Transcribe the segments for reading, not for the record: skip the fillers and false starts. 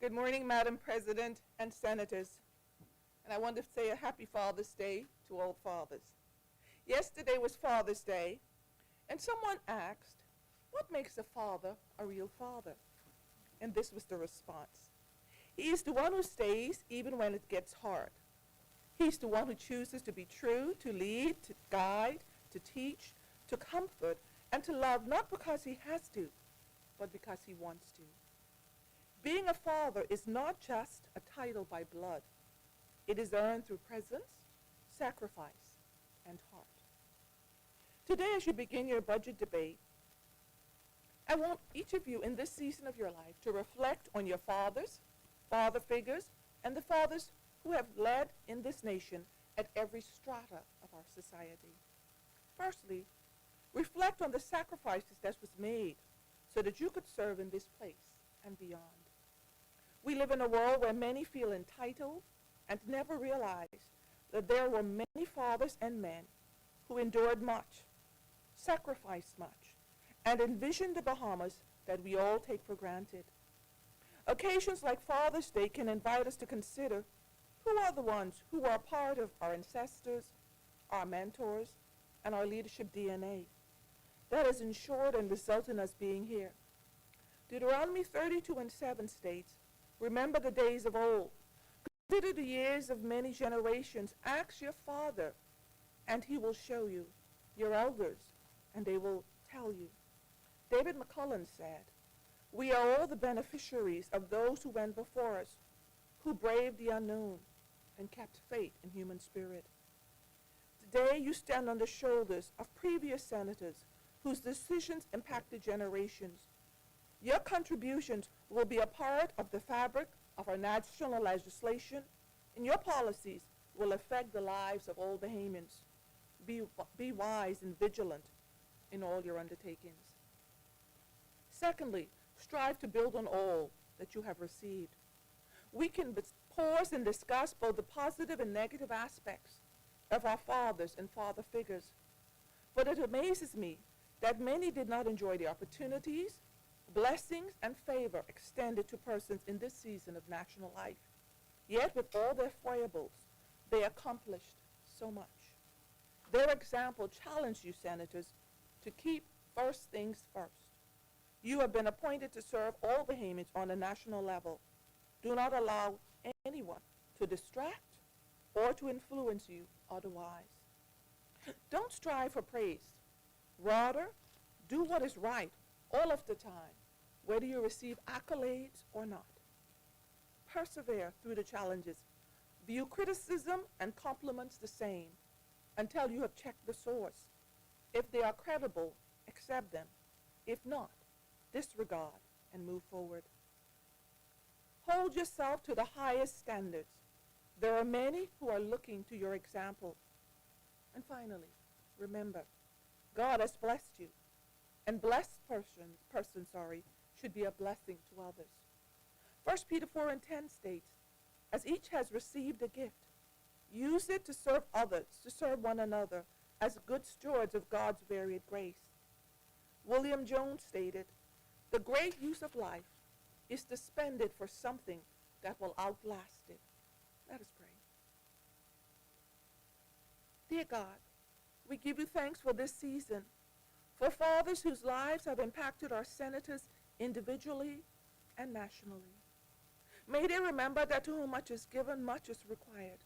Good morning, Madam President and Senators. And I want to say a happy Father's Day to all fathers. Yesterday was Father's Day, and someone asked, what makes a father a real father? And this was the response. He is the one who stays even when it gets hard. He's the one who chooses to be true, to lead, to guide, to teach, to comfort, and to love, not because he has to, but because he wants to. Being a father is not just a title by blood. It is earned through presence, sacrifice, and heart. Today, as you begin your budget debate, I want each of you in this season of your life to reflect on your fathers, father figures, and the fathers who have led in this nation at every strata of our society. Firstly, reflect on the sacrifices that was made so that you could serve in this place and beyond. We live in a world where many feel entitled and never realized that there were many fathers and men who endured much, sacrificed much, and envisioned the Bahamas that we all take for granted. Occasions like Father's Day can invite us to consider who are the ones who are part of our ancestors, our mentors, and our leadership DNA that has ensured and resulted in us being here. Deuteronomy 32:7 states, remember the days of old. Consider the years of many generations. Ask your father, and he will show you, your elders, and they will tell you. David McCullen said, we are all the beneficiaries of those who went before us, who braved the unknown and kept faith in human spirit. Today, you stand on the shoulders of previous senators whose decisions impacted generations. Your contributions will be a part of the fabric of our national legislation, and your policies will affect the lives of all Bahamians. Be wise and vigilant in all your undertakings. Secondly, strive to build on all that you have received. We can pause and discuss both the positive and negative aspects of our fathers and father figures. But it amazes me that many did not enjoy the opportunities, blessings, and favor extended to persons in this season of national life. Yet with all their foibles, they accomplished so much. Their example challenged you, senators, to keep first things first. You have been appointed to serve all Bahamians on a national level. Do not allow anyone to distract or to influence you otherwise. Don't strive for praise. Rather, do what is right all of the time, whether you receive accolades or not. Persevere through the challenges. View criticism and compliments the same until you have checked the source. If they are credible, accept them. If not, disregard and move forward. Hold yourself to the highest standards. There are many who are looking to your example. And finally, remember, God has blessed you, and blessed person should be a blessing to others. 1 Peter 4:10 states, as each has received a gift, use it to serve others, to serve one another, as good stewards of God's varied grace. William Jones stated, the great use of life is to spend it for something that will outlast it. Let us pray. Dear God, we give you thanks for this season, for fathers whose lives have impacted our senators individually and nationally. May they remember that to whom much is given, much is required.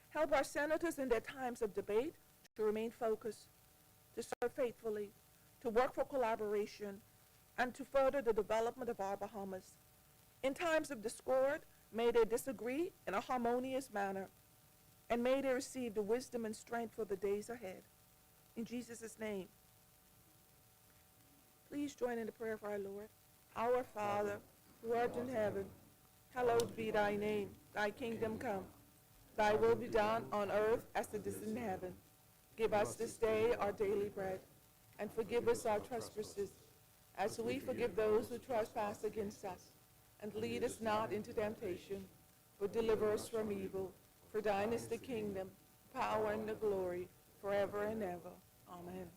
Help our senators in their times of debate to remain focused, to serve faithfully, to work for collaboration, and to further the development of our Bahamas. In times of discord, may they disagree in a harmonious manner, and may they receive the wisdom and strength for the days ahead. In Jesus' name. Please join in the prayer for our Lord. Our Father, who art in heaven, hallowed be thy name. Thy kingdom come. Thy will be done on earth as it is in heaven. Give us this day our daily bread, and forgive us our trespasses, as we forgive those who trespass against us. And lead us not into temptation, but deliver us from evil. For thine is the kingdom, power, and the glory, forever and ever. Amen.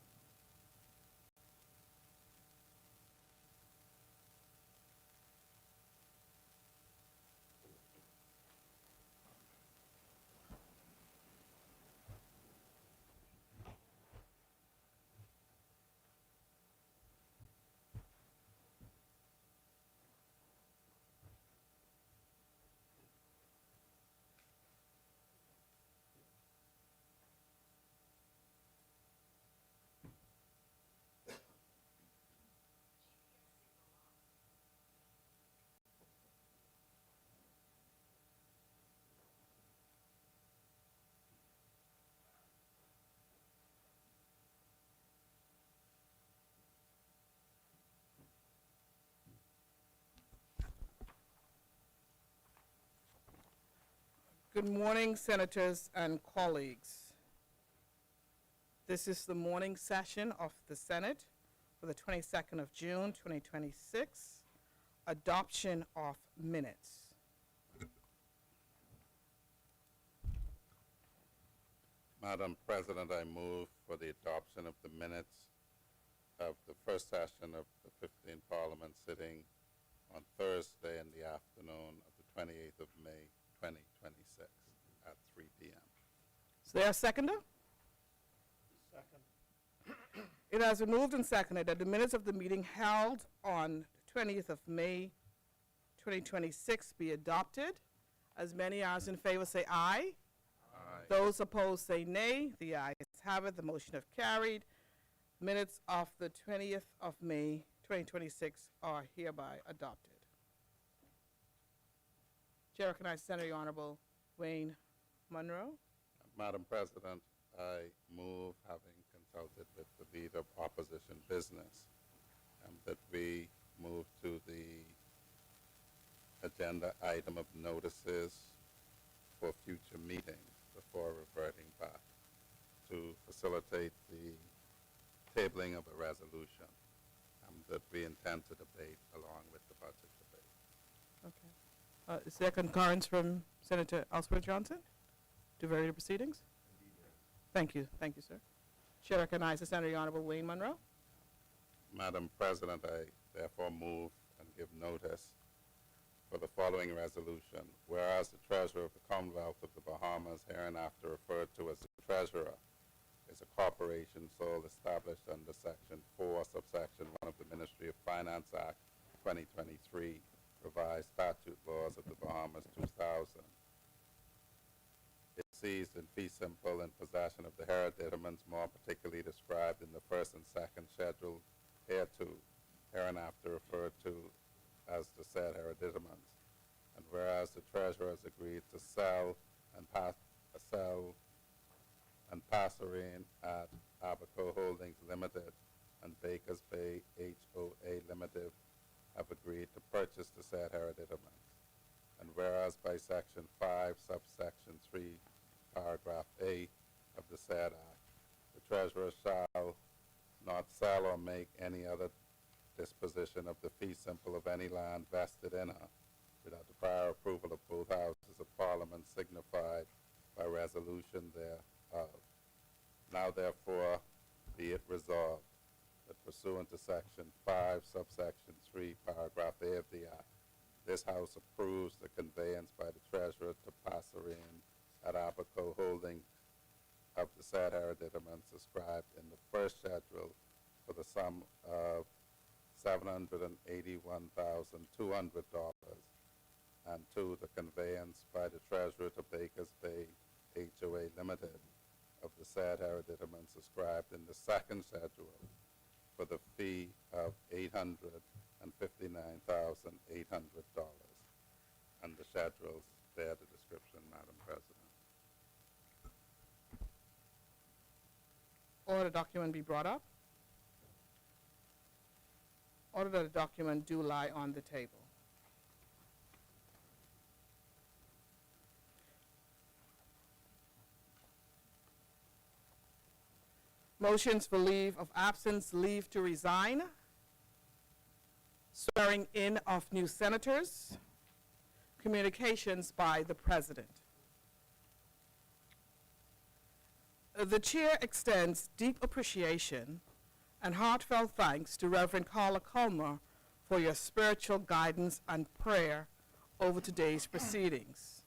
Good morning, senators and colleagues. This is the morning session of the Senate for the 22nd of June, 2026. Adoption of minutes. Madam President, I move for the adoption of the minutes of the first session of the 15th Parliament sitting on Thursday in the afternoon of the 28th of May, 2026 at 3 p.m. Is there a seconder? Second. It has been moved and seconded that the minutes of the meeting held on 20th of May, 2026 be adopted. As many as in favor say aye. Aye. Those opposed say nay. The ayes have it. The motion have carried. Minutes of the 20th of May, 2026 are hereby adopted. Chair recognizes Senator Honorable Wayne Monroe. Madam President, I move, having consulted with the leader of opposition business, that we move to the agenda item of notices for future meetings before reverting back to facilitate the tabling of a resolution that we intend to debate along with the budget debate. Okay. Is there concurrence from Senator Ellsworth Johnson to vary the proceedings? Thank you. Thank you, sir. Chair recognizes Senator Honorable Wayne Monroe. Madam President, I therefore move and give notice for the following resolution. Whereas the Treasurer of the Commonwealth of the Bahamas, hereinafter referred to as the Treasurer, is a corporation sole established under Section 4, subsection 1 of the Ministry of Finance Act 2023, revised statute laws of the Bahamas 2000. It seized in fee simple in possession of the hereditaments more particularly described in the first and second schedule hereto, hereinafter referred to as the said hereditaments. And whereas the Treasurer has agreed to sell and Passerine at Abaco Holdings Limited and Bakers Bay HOA Limited have agreed to purchase the said hereditaments. And whereas by Section 5, subsection 3, paragraph A of the said Act, the Treasurer shall not sell or make any other disposition of the fee simple of any land vested in her without the prior approval of both houses of Parliament signified by resolution thereof. Now therefore be it resolved that pursuant to Section 5, subsection 3, paragraph A of the Act, this House approves the conveyance by the Treasurer to Passerine at Abaco Holdings of the said hereditaments described in the first schedule for the sum of $781,200, and two, the conveyance by the Treasurer to Bakers Bay HOA Limited of the said hereditaments described in the second schedule for the fee of $859,800. And the schedules bear the description, Madam President. Order the document be brought up. Order that the document do lie on the table. Motions for leave of absence, leave to resign, swearing in of new senators, communications by the President. The Chair extends deep appreciation and heartfelt thanks to Reverend Carla Culmer for your spiritual guidance and prayer over today's proceedings.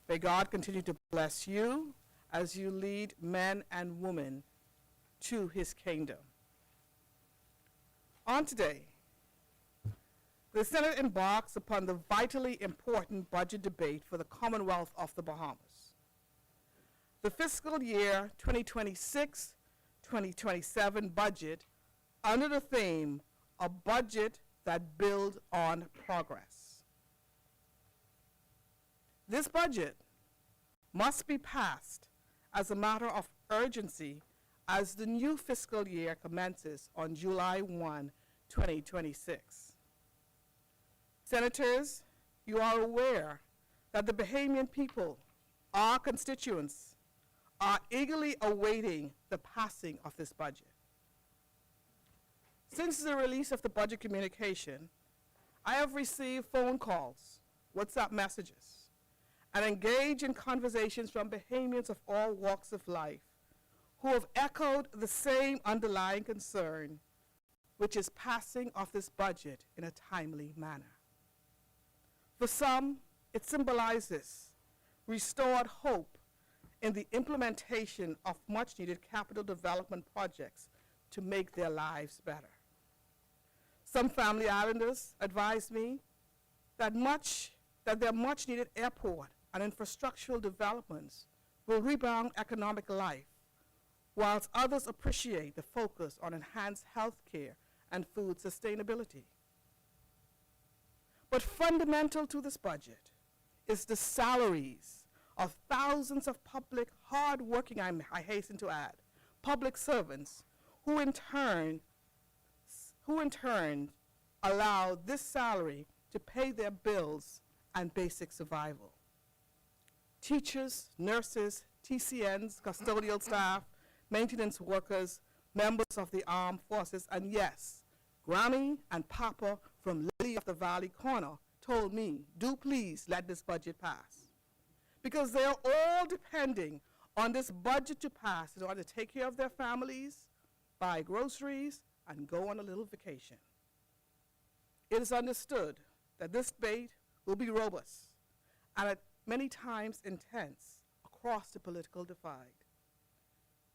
May God continue to bless you as you lead men and women to his kingdom. On today, the Senate embarks upon the vitally important budget debate for the Commonwealth of the Bahamas. The fiscal year 2026-2027 budget under the theme, a budget that builds on progress. This budget must be passed as a matter of urgency as the new fiscal year commences on July 1, 2026. Senators, you are aware that the Bahamian people our constituents are eagerly awaiting the passing of this budget. Since the release of the budget communication, I have received phone calls, WhatsApp messages, and engaged in conversations from Bahamians of all walks of life who have echoed the same underlying concern, which is passing of this budget in a timely manner. For some, it symbolizes restored hope in the implementation of much-needed capital development projects to make their lives better. Some family islanders advise me that their much-needed airport and infrastructural developments will rebound economic life, whilst others appreciate the focus on enhanced health care and food sustainability. But fundamental to this budget is the salaries of thousands of public, hard-working, I hasten to add, public servants who in turn allow this salary to pay their bills and basic survival. Teachers, nurses, TCNs, custodial staff, maintenance workers, members of the armed forces, and yes, Grammy and Papa from Lily of the Valley Corner told me, do please let this budget pass. Because they are all depending on this budget to pass in order to take care of their families, buy groceries, and go on a little vacation. It is understood that this debate will be robust and at many times intense across the political divide.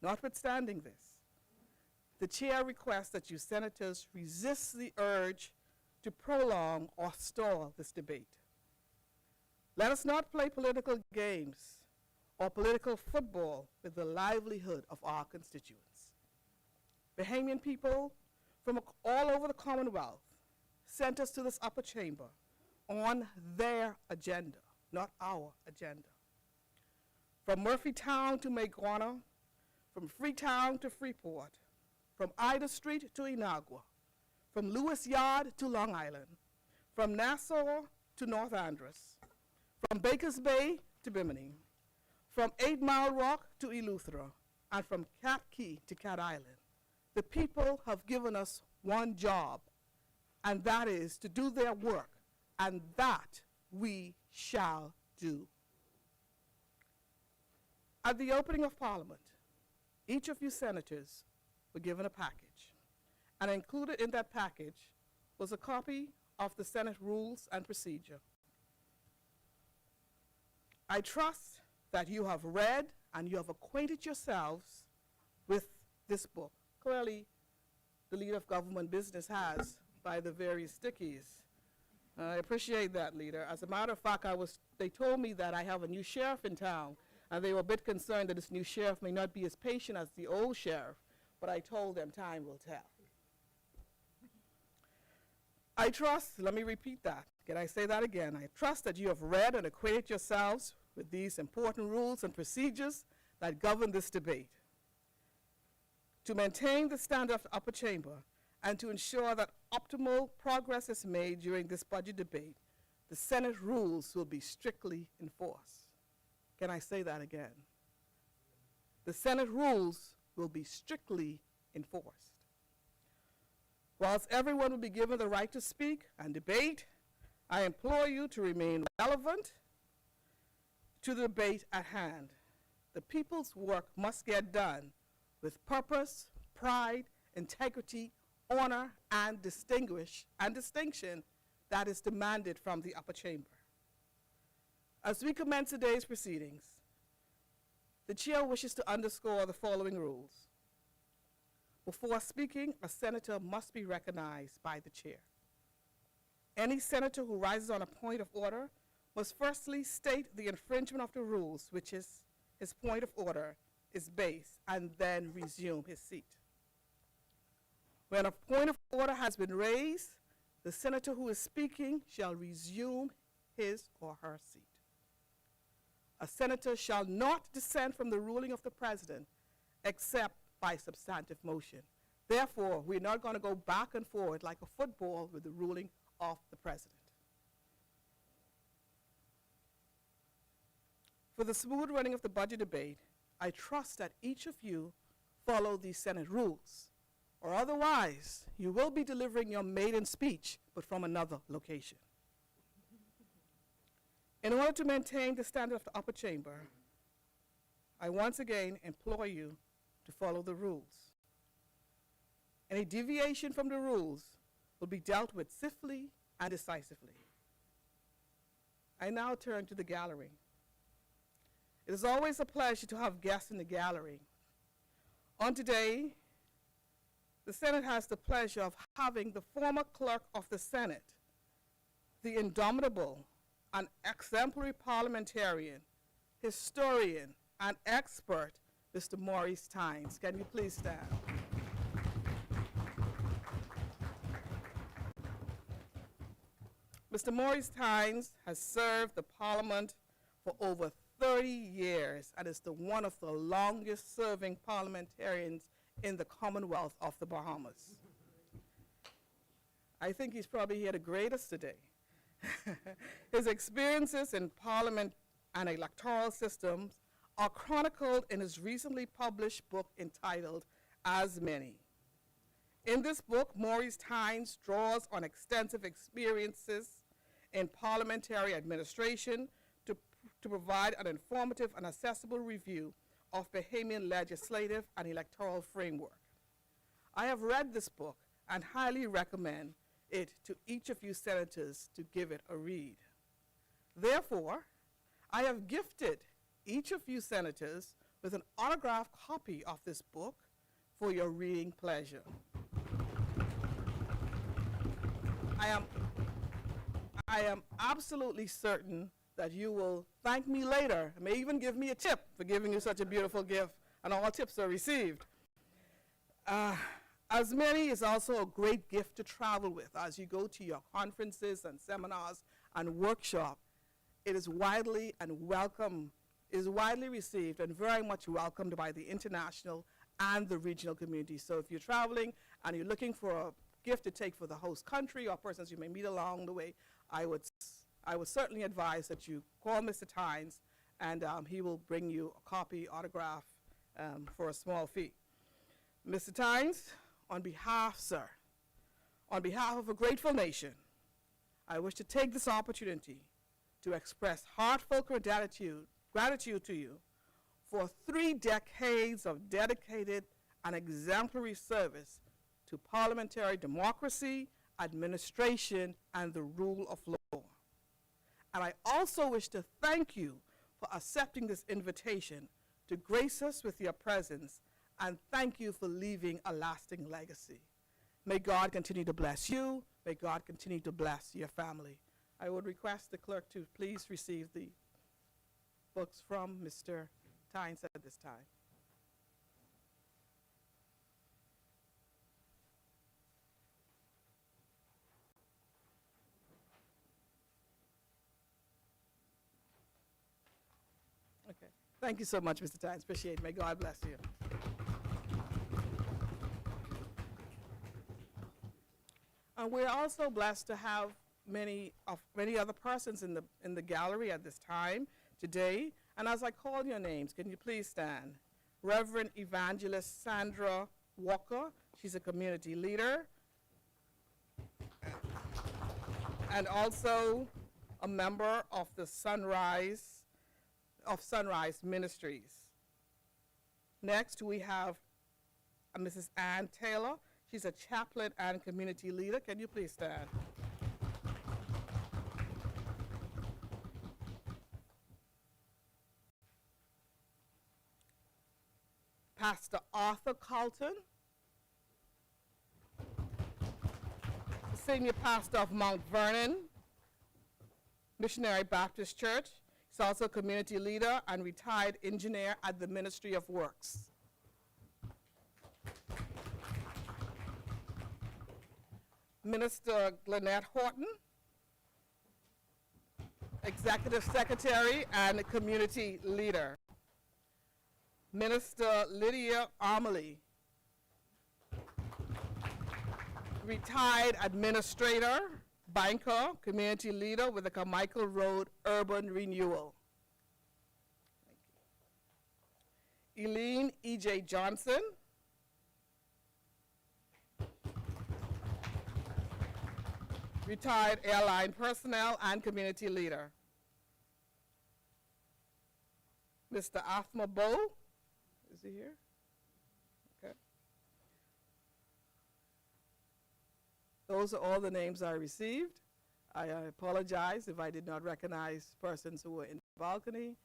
Notwithstanding this, the chair requests that you senators resist the urge to prolong or stall this debate. Let us not play political games or political football with the livelihood of our constituents. Bahamian people from all over the Commonwealth sent us to this upper chamber on their agenda, not our agenda. From Murphytown to Maguana, from Freetown to Freeport, from Ida Street to Inagua, from Lewis Yard to Long Island, from Nassau to North Andros, from Bakers Bay to Bimini, from 8 Mile Rock to Eleuthera, and from Cat Key to Cat Island. The people have given us one job, and that is to do their work, and that we shall do. At the opening of Parliament, each of you senators were given a package, and included in that package was a copy of the Senate Rules and Procedure. I trust that you have read and you have acquainted yourselves with this book. Clearly, the leader of government business has by the various stickies. I appreciate that, leader. As a matter of fact, they told me that I have a new sheriff in town, and they were a bit concerned that this new sheriff may not be as patient as the old sheriff, but I told them time will tell. I trust, let me repeat that. Can I say that again? I trust that you have read and acquainted yourselves with these important rules and procedures that govern this debate. To maintain the standard of the upper chamber and to ensure that optimal progress is made during this budget debate, the Senate rules will be strictly enforced. Can I say that again? The Senate rules will be strictly enforced. Whilst everyone will be given the right to speak and debate, I implore you to remain relevant to the debate at hand. The people's work must get done with purpose, pride, integrity, honor, and distinction that is demanded from the upper chamber. As we commence today's proceedings, the chair wishes to underscore the following rules. Before speaking, a senator must be recognized by the chair. Any senator who rises on a point of order must firstly state the infringement of the rules, which is his point of order is based, and then resume his seat. When a point of order has been raised, the senator who is speaking shall resume his or her seat. A senator shall not dissent from the ruling of the president except by substantive motion. Therefore, we're not going to go back and forward like a football with the ruling of the president. For the smooth running of the budget debate, I trust that each of you follow the Senate rules, or otherwise you will be delivering your maiden speech, but from another location. In order to maintain the standard of the upper chamber, I once again implore you to follow the rules. Any deviation from the rules will be dealt with swiftly and decisively. I now turn to the gallery. It is always a pleasure to have guests in the gallery. On today, the Senate has the pleasure of having the former clerk of the Senate, the indomitable and exemplary parliamentarian, historian, and expert, Mr. Maurice Tynes. Can you please stand? Mr. Maurice Tynes has served the Parliament for over 30 years and is one of the longest serving parliamentarians in the Commonwealth of the Bahamas. I think he's probably here to grade us today. His experiences in Parliament and electoral systems are chronicled in his recently published book entitled As Many. In this book, Maurice Tynes draws on extensive experiences in parliamentary administration to provide an informative and accessible review of Bahamian legislative and electoral framework. I have read this book and highly recommend it to each of you senators to give it a read. Therefore, I have gifted each of you senators with an autographed copy of this book for your reading pleasure. I am absolutely certain that you will thank me later, and may even give me a tip for giving you such a beautiful gift, and all tips are received. As Many is also a great gift to travel with as you go to your conferences and seminars and workshops. It is widely received and very much welcomed by the international and the regional community. So if you're traveling and you're looking for a gift to take for the host country or persons you may meet along the way, I would certainly advise that you call Mr. Tynes, and he will bring you a copy, autograph, for a small fee. Mr. Tynes, on behalf of a grateful nation, I wish to take this opportunity to express heartfelt gratitude to you for 3 decades of dedicated and exemplary service to parliamentary democracy, administration, and the rule of law. And I also wish to thank you for accepting this invitation to grace us with your presence, and thank you for leaving a lasting legacy. May God continue to bless you. May God continue to bless your family. I would request the clerk to please receive the books from Mr. Tynes at this time. Okay. Thank you so much, Mr. Tynes. Appreciate it. May God bless you. And we're also blessed to have many other persons in the gallery at this time today. And as I call your names, can you please stand? Reverend Evangelist Sandra Walker, she's a community leader, and also a member of the Sunrise Ministries. Next, we have Mrs. Ann Taylor. She's a chaplain and community leader. Can you please stand? Pastor Arthur Carlton, senior pastor of Mount Vernon Missionary Baptist Church. He's also a community leader and retired engineer at the Ministry of Works. Minister Glenette Horton, executive secretary and community leader. Minister Lydia Armley, retired administrator, banker, community leader with the Carmichael Road Urban Renewal. Eileen E.J. Johnson. Retired airline personnel and community leader. Mr. Afma Bo, is he here? Okay. Those are all the names I received. I apologize if I did not recognize persons who were in the balcony,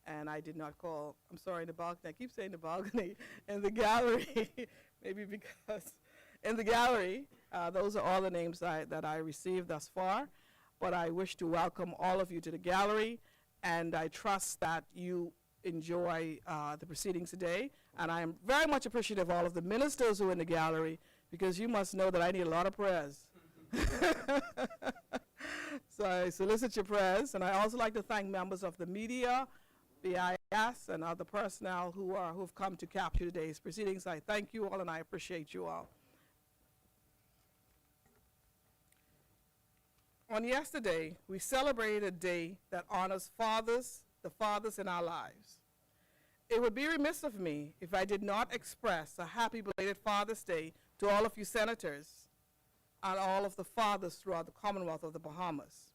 and I did not call, I'm sorry, in the balcony, I keep saying the balcony, in the gallery, maybe because in the gallery, those are all the names that I received thus far, but I wish to welcome all of you to the gallery, and I trust that you enjoy the proceedings today, and I am very much appreciative of all of the ministers who are in the gallery, because you must know that I need a lot of prayers. So I solicit your prayers, and I also like to thank members of the media, BIS, and other personnel who have come to capture today's proceedings. I thank you all, and I appreciate you all. On yesterday, we celebrated a day that honors the fathers in our lives. It would be remiss of me if I did not express a happy belated Father's Day to all of you senators and all of the fathers throughout the Commonwealth of the Bahamas.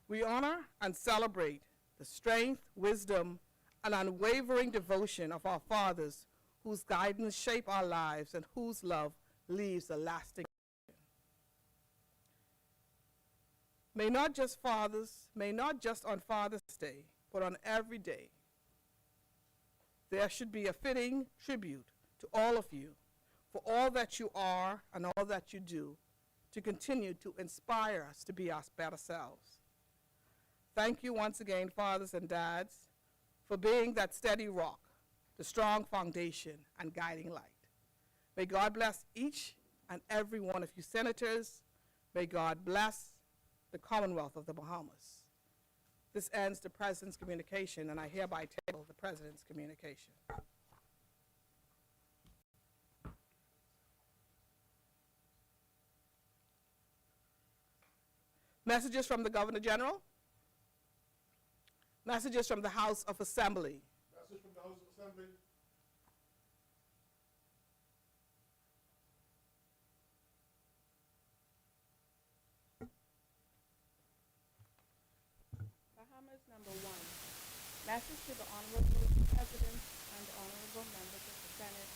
We honor and celebrate the strength, wisdom, and unwavering devotion of our fathers, whose guidance shape our lives and whose love leaves a lasting impression. May not just on Father's Day, but on every day, there should be a fitting tribute to all of you for all that you are and all that you do to continue to inspire us to be our better selves. Thank you once again, fathers and dads, for being that steady rock, the strong foundation and guiding light. May God bless each and every one of you senators. May God bless the Commonwealth of the Bahamas. This ends the President's communication, and I hereby table the President's communication. Messages from the Governor General. Messages from the House of Assembly. Message from the House of Assembly. Bahamas number 1. Message to the Honorable President and the Honorable Members of the Senate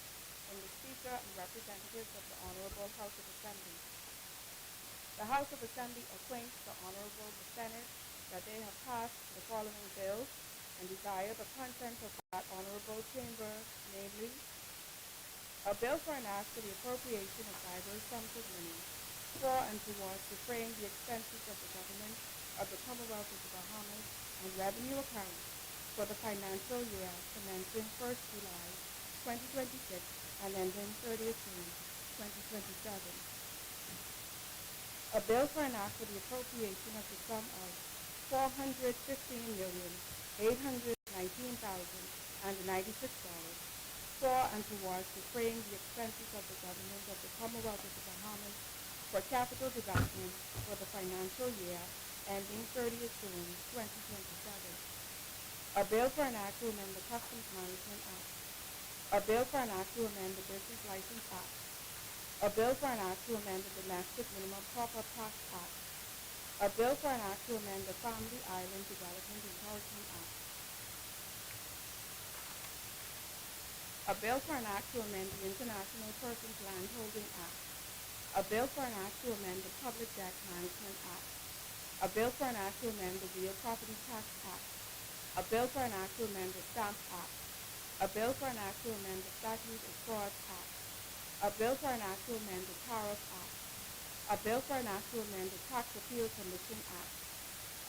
from the Speaker and representatives of the Honorable House of Assembly. The House of Assembly acquaints the Honorable Senate that they have passed the following bills and desire the consent of that Honorable Chamber, namely, a bill for an act for the appropriation of diverse sums of money for and towards defraying the expenses of the government of the Commonwealth of the Bahamas and revenue accounts for the financial year commencing 1st July 2026 and ending 30th June 2027. A bill for an act for the appropriation of the sum of $415,819,096 for and towards defraying the expenses of the government of the Commonwealth of the Bahamas for capital development for the financial year ending 30th June 2027. A bill for an act to amend the Customs Management Act. A bill for an act to amend the Business License Act. A bill for an act to amend the Domestic Minimum Proper Tax Act. A bill for an act to amend the Family Island Development Encouragement Act. A bill for an act to amend the International Persons Landholding Act. A bill for an act to amend the Public Debt Management Act. A bill for an act to amend the Real Property Tax Act. A bill for an act to amend the Stamp Act. A bill for an act to amend the Statute of Frauds Act. A bill for an act to amend the Tariff Act. A bill for an act to amend the Tax Appeal Commission Act.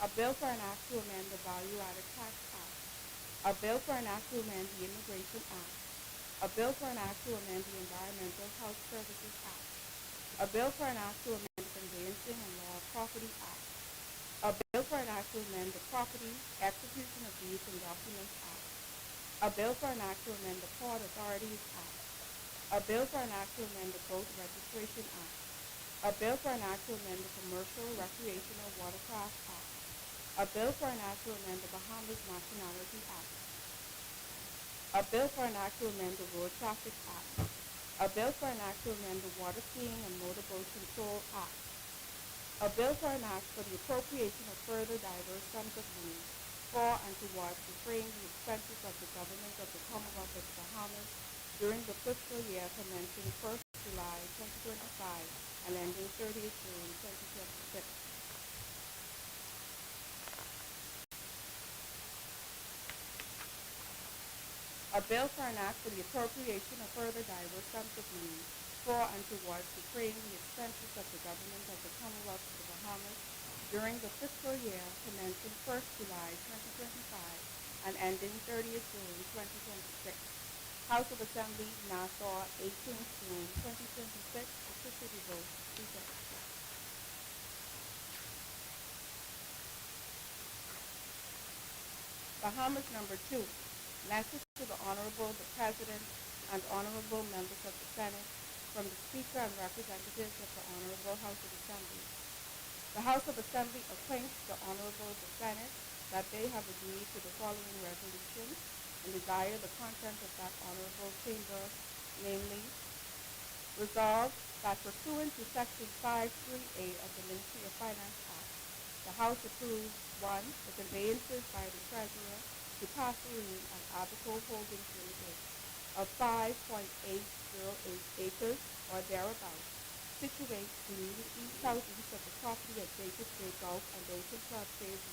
A bill for an act to amend the Value Added Tax Act. A bill for an act to amend the Immigration Act. A bill for an act to amend the Environmental Health Services Act. A bill for an act to amend the Conveyancing and Law of Property Act. A bill for an act to amend the Property, Execution of Deeds and Documents Act. A bill for an act to amend the Port Authorities Act. A bill for an act to amend the Boat Registration Act. A bill for an act to amend the Commercial Recreational Watercraft Act. A bill for an act to amend the Bahamas Nationality Act. A bill for an act to amend the Road Traffic Act. A bill for an act to amend the Water Skiing and Motorboat Control Act. A bill for an act for the appropriation of further diverse sums of money for and towards defraying the expenses of the government of the Commonwealth of the Bahamas during the fiscal year commencing 1st July 2025 and ending 30th June 2026. A bill for an act for the appropriation of further diverse sums of money for and towards defraying the expenses of the government of the Commonwealth of the Bahamas during the fiscal year commencing 1st July 2025 and ending 30th June 2026. House of Assembly, Nassau, 18th June 2026. Officially vote. Speaker. Bahamas number 2. Message to the Honorable the President and Honorable members of the Senate from the Speaker and representatives of the Honorable House of Assembly. The House of Assembly acquaints the Honorable the Senate that they have agreed to the following resolution and desire the content of that Honorable Chamber, namely, resolved that pursuant to Section 5(3)(a) of the Ministry of Finance Act, the House approves 1. The conveyances by the Treasurer to Passerine and Abaco Holdings Limited of 5.808 acres or thereabouts, situate immediately southeast of the property of Jacobs Bay Golf and Ocean Club Phase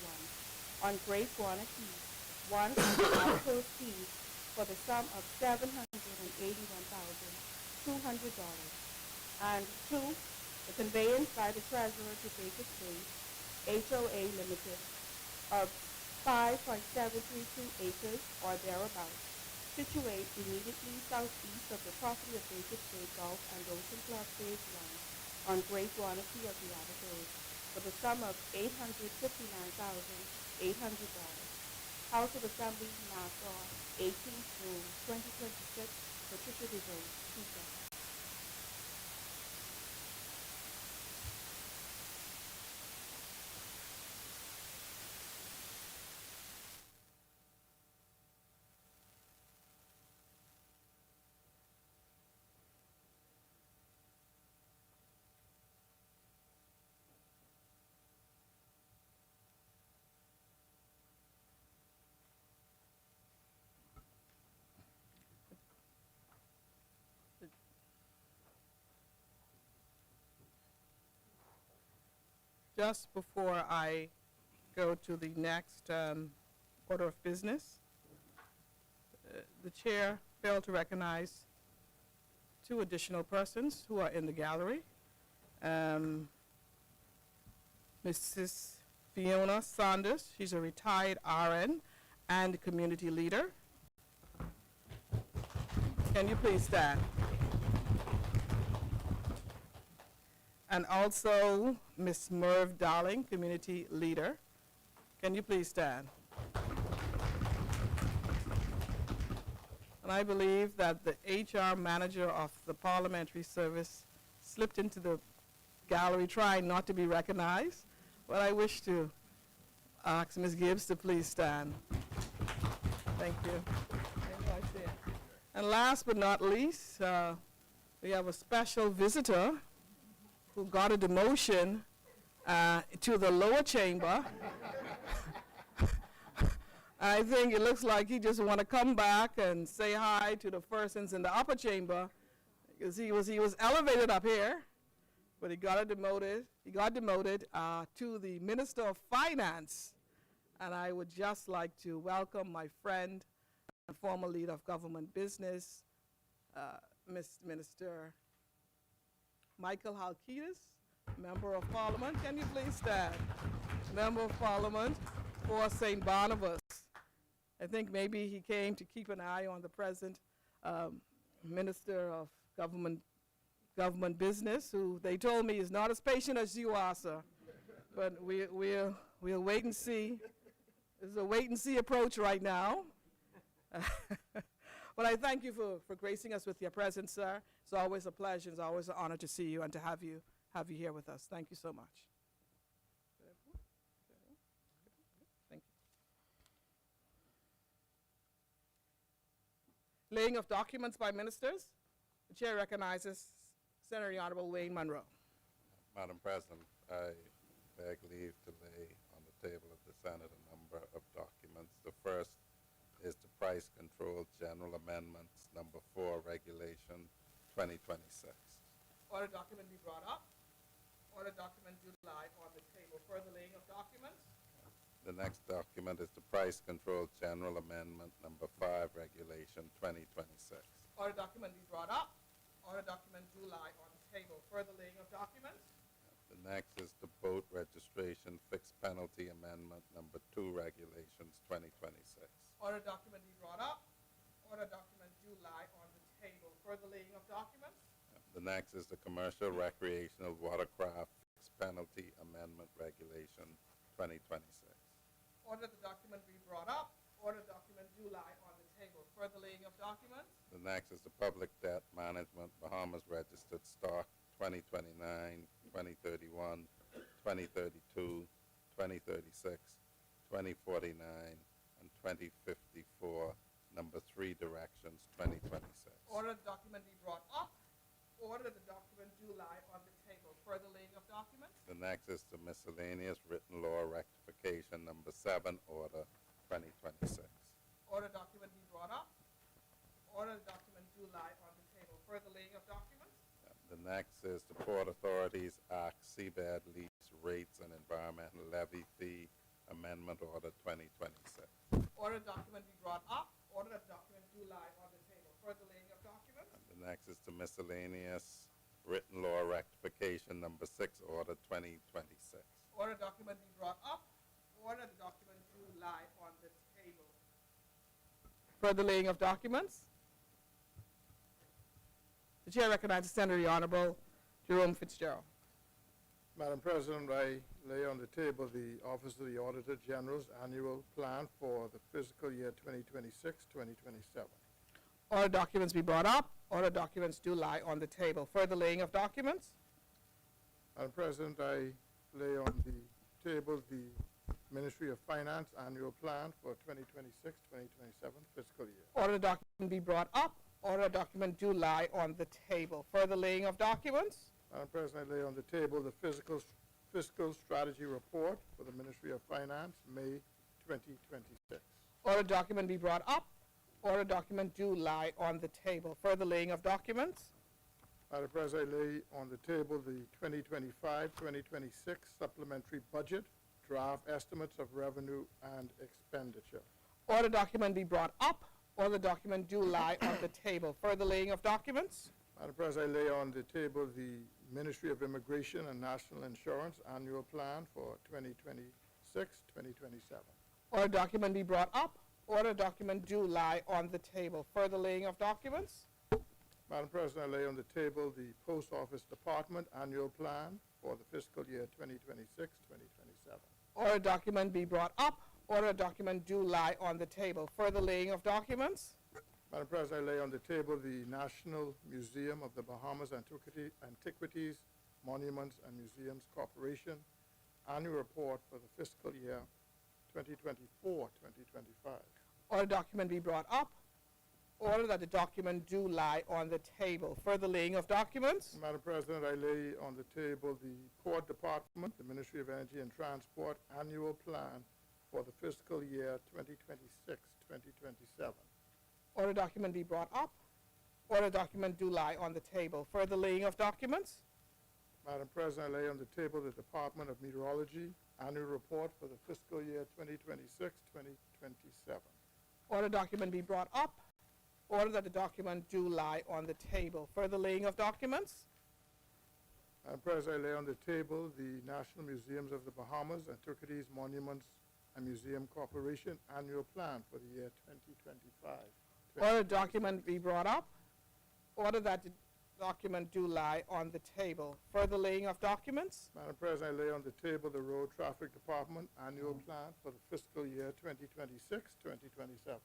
1 on Great Guana Keys, 1 under Abaco Keys for the sum of $781,200, and 2. The conveyance by the Treasurer to Jacobs Bay HOA Limited of 5.732 acres or thereabouts, situate immediately southeast of the property of Jacobs Bay Golf and Ocean Club Phase 1 on Great Guana Key of the Abacos for the sum of $859,800. House of Assembly, Nassau, 18th June 2026. Particularly vote. Speaker. Just before I go to the next order of business, the chair failed to recognize 2 additional persons who are in the gallery. Mrs. Fiona Saunders, she's a retired RN and community leader. Can you please stand? And also Ms. Merv Darling, community leader. Can you please stand? And I believe that the HR manager of the Parliamentary Service slipped into the gallery trying not to be recognized, but I wish to ask Ms. Gibbs to please stand. Thank you. And last but not least, we have a special visitor who got a demotion to the lower chamber. I think it looks like he just want to come back and say hi to the persons in the upper chamber, because he was elevated up here, but he got demoted to the Minister of Finance. And I would just like to welcome my friend and former leader of government business, Minister Michael Halkitis, Member of Parliament. Can you please stand? Member of Parliament for St. Barnabas. I think maybe he came to keep an eye on the present Minister of Government Business, who they told me is not as patient as you are, sir. But we'll wait and see. This is a wait and see approach right now. But I thank you for gracing us with your presence, sir. It's always a pleasure. It's always an honor to see you and to have you here with us. Thank you so much. Thank you. Laying of documents by ministers. The chair recognizes Senator the Honorable Wayne Munro. Madam President, I beg leave to lay on the table of the Senate a number of documents. The first is the Price Control General Amendments, number 4, Regulation 2026. Order document be brought up. Order document do lie on the table. Further laying of documents. The next document is the Price Control General Amendment, number 5, Regulation 2026. Order document be brought up. Order document do lie on the table. Further laying of documents. The next is the Boat Registration Fixed Penalty Amendment, number 2, Regulations 2026. Order document be brought up. Order document do lie on the table. Further laying of documents. The next is the Commercial Recreational Watercraft Fixed Penalty Amendment Regulation 2026. Order the document be brought up. Order document do lie on the table. Further laying of documents. The next is the Public Debt Management Bahamas Registered Stock 2029, 2031, 2032, 2036, 2049, and 2054, number 3 directions 2026. Order the document be brought up. Order the document do lie on the table. Further laying of documents. The next is the Miscellaneous Written Law Rectification number 7, Order 2026. Order document be brought up. Order the document do lie on the table. Further laying of documents. The next is the Port Authorities Act Seabed Lease Rates and Environmental Levy Fee Amendment Order 2026. Order document be brought up. Order the document do lie on the table. Further laying of documents. The next is the Miscellaneous Written Law Rectification number 6, Order 2026. Order document be brought up. Order the document do lie on the table. Further laying of documents. The chair recognizes Senator the Honorable Jerome Fitzgerald. Madam President, I lay on the table the Office of the Auditor General's annual plan for the fiscal year 2026-2027. Order documents be brought up. Order documents do lie on the table. Further laying of documents. Madam President, I lay on the table the Ministry of Finance annual plan for 2026-2027 fiscal year. Order document be brought up. Order document do lie on the table. Further laying of documents. Madam President, I lay on the table the fiscal strategy report for the Ministry of Finance, May 2026. Order document be brought up. Order document do lie on the table. Further laying of documents. Madam President, I lay on the table the 2025-2026 supplementary budget, draft estimates of revenue and expenditure. Order document be brought up. Order document do lie on the table. Further laying of documents. Madam President, I lay on the table the Ministry of Immigration and National Insurance annual plan for 2026-2027. Order document be brought up. Order document do lie on the table. Further laying of documents. Madam President, I lay on the table the Post Office Department annual plan for the fiscal year 2026-2027. Order document be brought up. Order document do lie on the table. Further laying of documents. Madam President, I lay on the table the National Museum of the Bahamas Antiquities, Monuments, and Museums Corporation annual report for the fiscal year 2024-2025. Order document be brought up. Order that the document do lie on the table. Further laying of documents. Madam President, I lay on the table the Port Department, the Ministry of Energy and Transport annual plan for the fiscal year 2026-2027. Order document be brought up. Order document do lie on the table. Further laying of documents. Madam President, I lay on the table the Department of Meteorology annual report for the fiscal year 2026-2027. Order document be brought up. Order that the document do lie on the table. Further laying of documents. Madam President, I lay on the table the National Museums of the Bahamas Antiquities, Monuments, and Museum Corporation annual plan for the year 2025. Order document be brought up. Order that the document do lie on the table. Further laying of documents. Madam President, I lay on the table the Road Traffic Department annual plan for the fiscal year 2026-2027.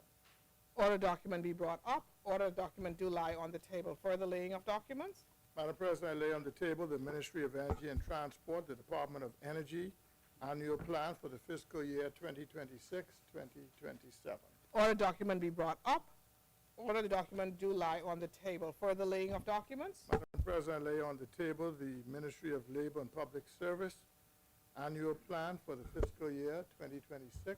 Order document be brought up. Order document do lie on the table. Further laying of documents. Madam President, I lay on the table the Ministry of Energy and Transport, the Department of Energy annual plan for the fiscal year 2026-2027. Order document be brought up. Order the document do lie on the table. Further laying of documents? Madam President, I lay on the table the Ministry of Labor and Public Service annual plan for the fiscal year 2026-2027.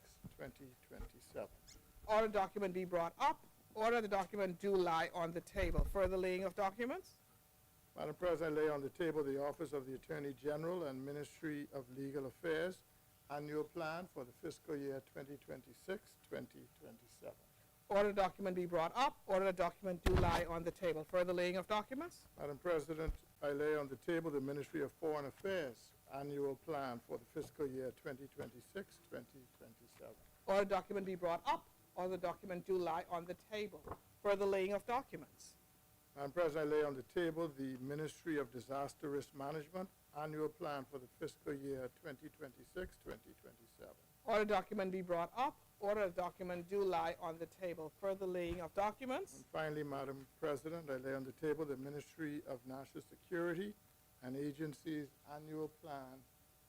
Order document be brought up. Order the document do lie on the table. Further laying of documents? Madam President, I lay on the table the Office of the Attorney General and Ministry of Legal Affairs annual plan for the fiscal year 2026-2027. Order document be brought up. Order the document do lie on the table. Further laying of documents? Madam President, I lay on the table the Ministry of Foreign Affairs annual plan for the fiscal year 2026-2027. Order document be brought up. Order the document do lie on the table. Further laying of documents? Madam President, I lay on the table the Ministry of Disaster Risk Management annual plan for the fiscal year 2026-2027. Order document be brought up. Order the document do lie on the table. Further laying of documents? And finally, Madam President, I lay on the table the Ministry of National Security and Agencies annual plan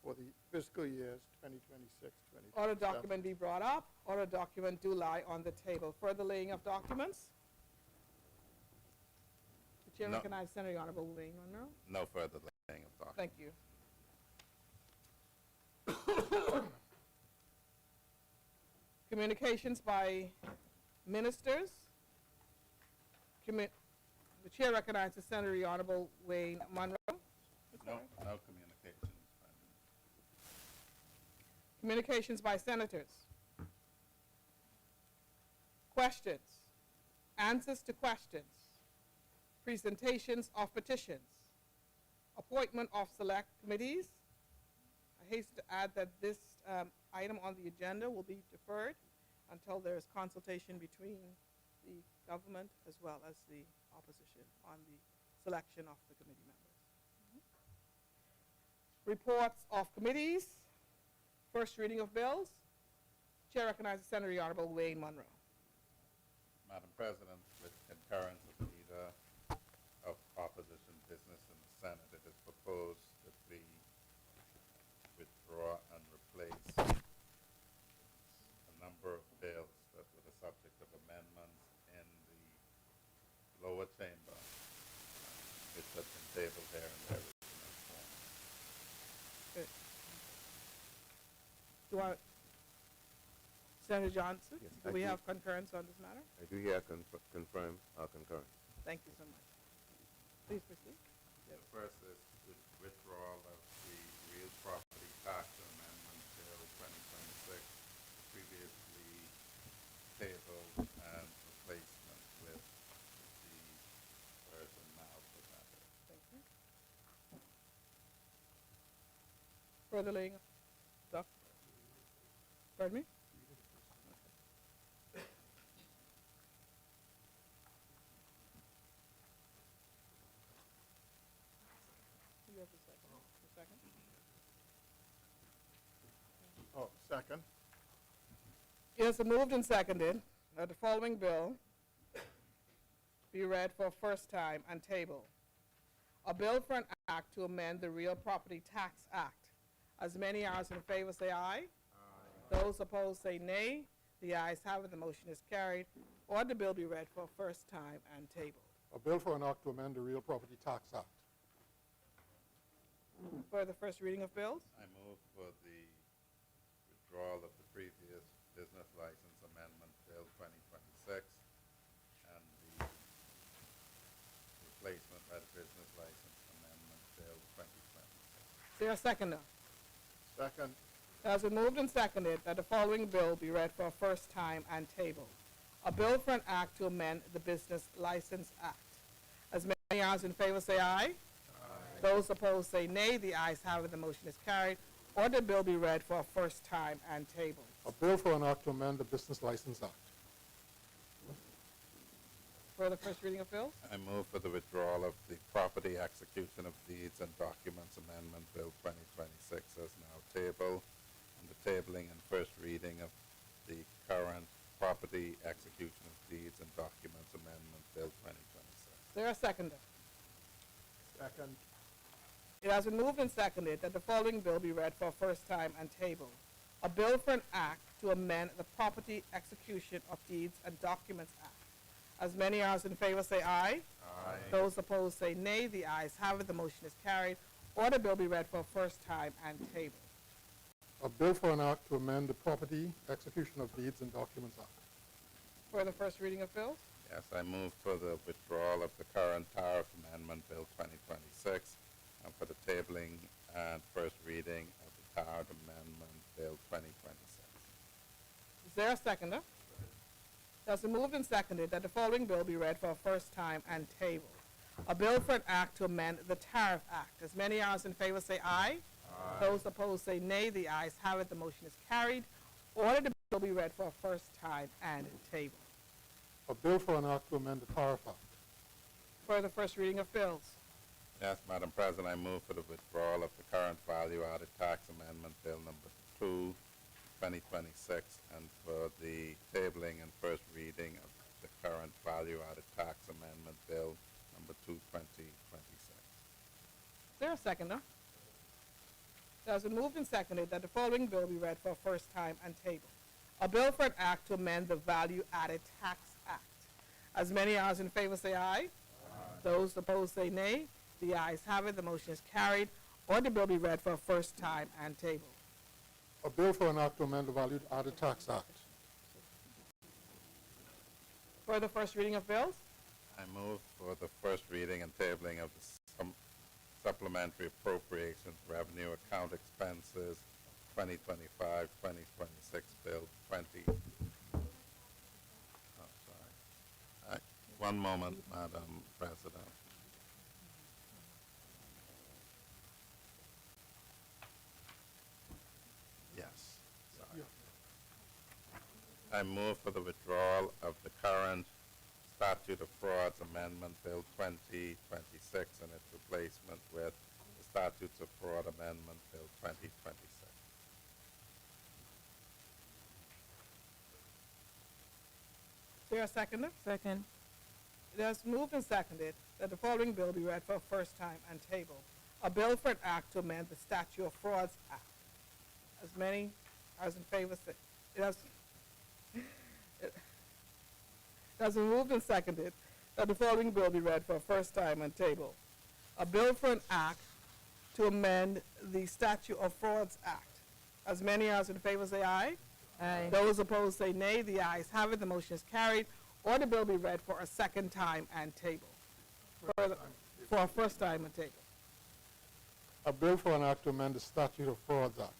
for the fiscal years 2026-2027. Order document be brought up. Order document do lie on the table. Further laying of documents? The chair No. recognizes Senator Honorable Wayne Monroe. No further laying of documents. Thank you. Communications by ministers. The chair recognizes Senator Honorable Wayne Monroe. No communications. Communications by senators. Questions. Answers to questions. Presentations of petitions. Appointment of select committees. I hasten to add that this item on the agenda will be deferred until there is consultation between the government as well as the opposition on the selection of the committee members. Reports of committees. First reading of bills. Chair recognizes Senator Honorable Wayne Monroe. Madam President, with concurrence of leader of opposition business in the Senate, it is proposed that we withdraw and replace a number of bills that were the subject of amendments in the lower chamber, which have been tabled there in their original form. Senator Johnson, Yes, do I we do. have concurrence on this matter? I do hear confirm our concurrence. Thank you so much. Please proceed. The first is withdrawal of the real property tax amendment bill 2026, previously tabled, and replacement with the version now presented. Thank you. Further laying, pardon me? You have the second. The second? Oh, second. It has been moved and seconded that the following bill be read for a first time and tabled. A bill for an act to amend the Real Property Tax Act. As many as in favor say aye. Those opposed say nay. The ayes have it. The motion is carried. Order the bill be read for a first time and tabled. A bill for an act to amend the Real Property Tax Act. For the first reading of bills, I move for the withdrawal of the previous business license amendment bill 2026 and the replacement by the business license amendment bill 2026. is there a seconder? Second. It has been moved and seconded that the following bill be read for a first time and tabled. A bill for an act to amend the Business License Act. As many as in favor say aye. Those opposed say nay. The ayes have it. The motion is carried. Order the bill be read for a first time and tabled. A bill for an act to amend the Business License Act. For the first reading of bills, I move for the withdrawal of the property execution of deeds and documents amendment bill 2026 as now tabled, and the tabling and first reading of the current property execution of deeds and documents amendment bill 2026. is there a seconder? Second. It has been moved and seconded that the following bill be read for a first time and tabled. A bill for an act to amend the Property Execution of Deeds and Documents Act. As many as in favor say aye. Aye. Those opposed say nay. The ayes have it. The motion is carried. Order bill be read for a first time and tabled. A bill for an act to amend the Property, Execution of Deeds and Documents Act. For the first reading of bills, Yes, I move for the withdrawal of the current tariff amendment bill 2026 and for the tabling and first reading of the tariff amendment bill 2026. is there a seconder? Thus, it moved and seconded that the following bill be read for a first time and tabled. A bill for an act to amend the Tariff Act. As many as in favor say aye. Those opposed say nay. The ayes have it. The motion is carried. Order the bill be read for a first time and tabled. A bill for an act to amend the Tariff Act. For the first reading of bills, Yes, Madam President, I move for the withdrawal of the current value-added tax amendment bill number 2, 2026, and for the tabling and first reading of the current value-added tax amendment bill number 2, 2026. is there a seconder? Thus, it moved and seconded that the following bill be read for a first time and tabled. A bill for an act to amend the Value-Added Tax Act. As many as in favor say aye. Those opposed say nay. The ayes have it. The motion is carried. Order the bill be read for a first time and tabled. A bill for an act to amend the Value Added Tax Act. For the first reading of bills, I move for the first reading and tabling of the supplementary appropriations revenue account expenses 2025-2026 bill 20. Oh, sorry. One moment, Madam President. Yes, sorry. I move for the withdrawal of the current Statute of Frauds Amendment Bill 2026 and its replacement with the Statutes of Fraud Amendment Bill 2026. is there a seconder? Second. It has moved and seconded that the following bill be read for a first time and tabled. A bill for an act to amend the Statute of Frauds Act. As many as in favor say, it has been moved and seconded that the following bill be read for a first time and tabled. A bill for an act to amend the Statute of Frauds Act. As many as in favor say aye. Aye. Those opposed say nay. The ayes have it. The motion is carried. Order the bill be read for a second time and tabled. For a first time and tabled. A bill for an act to amend the Statute of Frauds Act.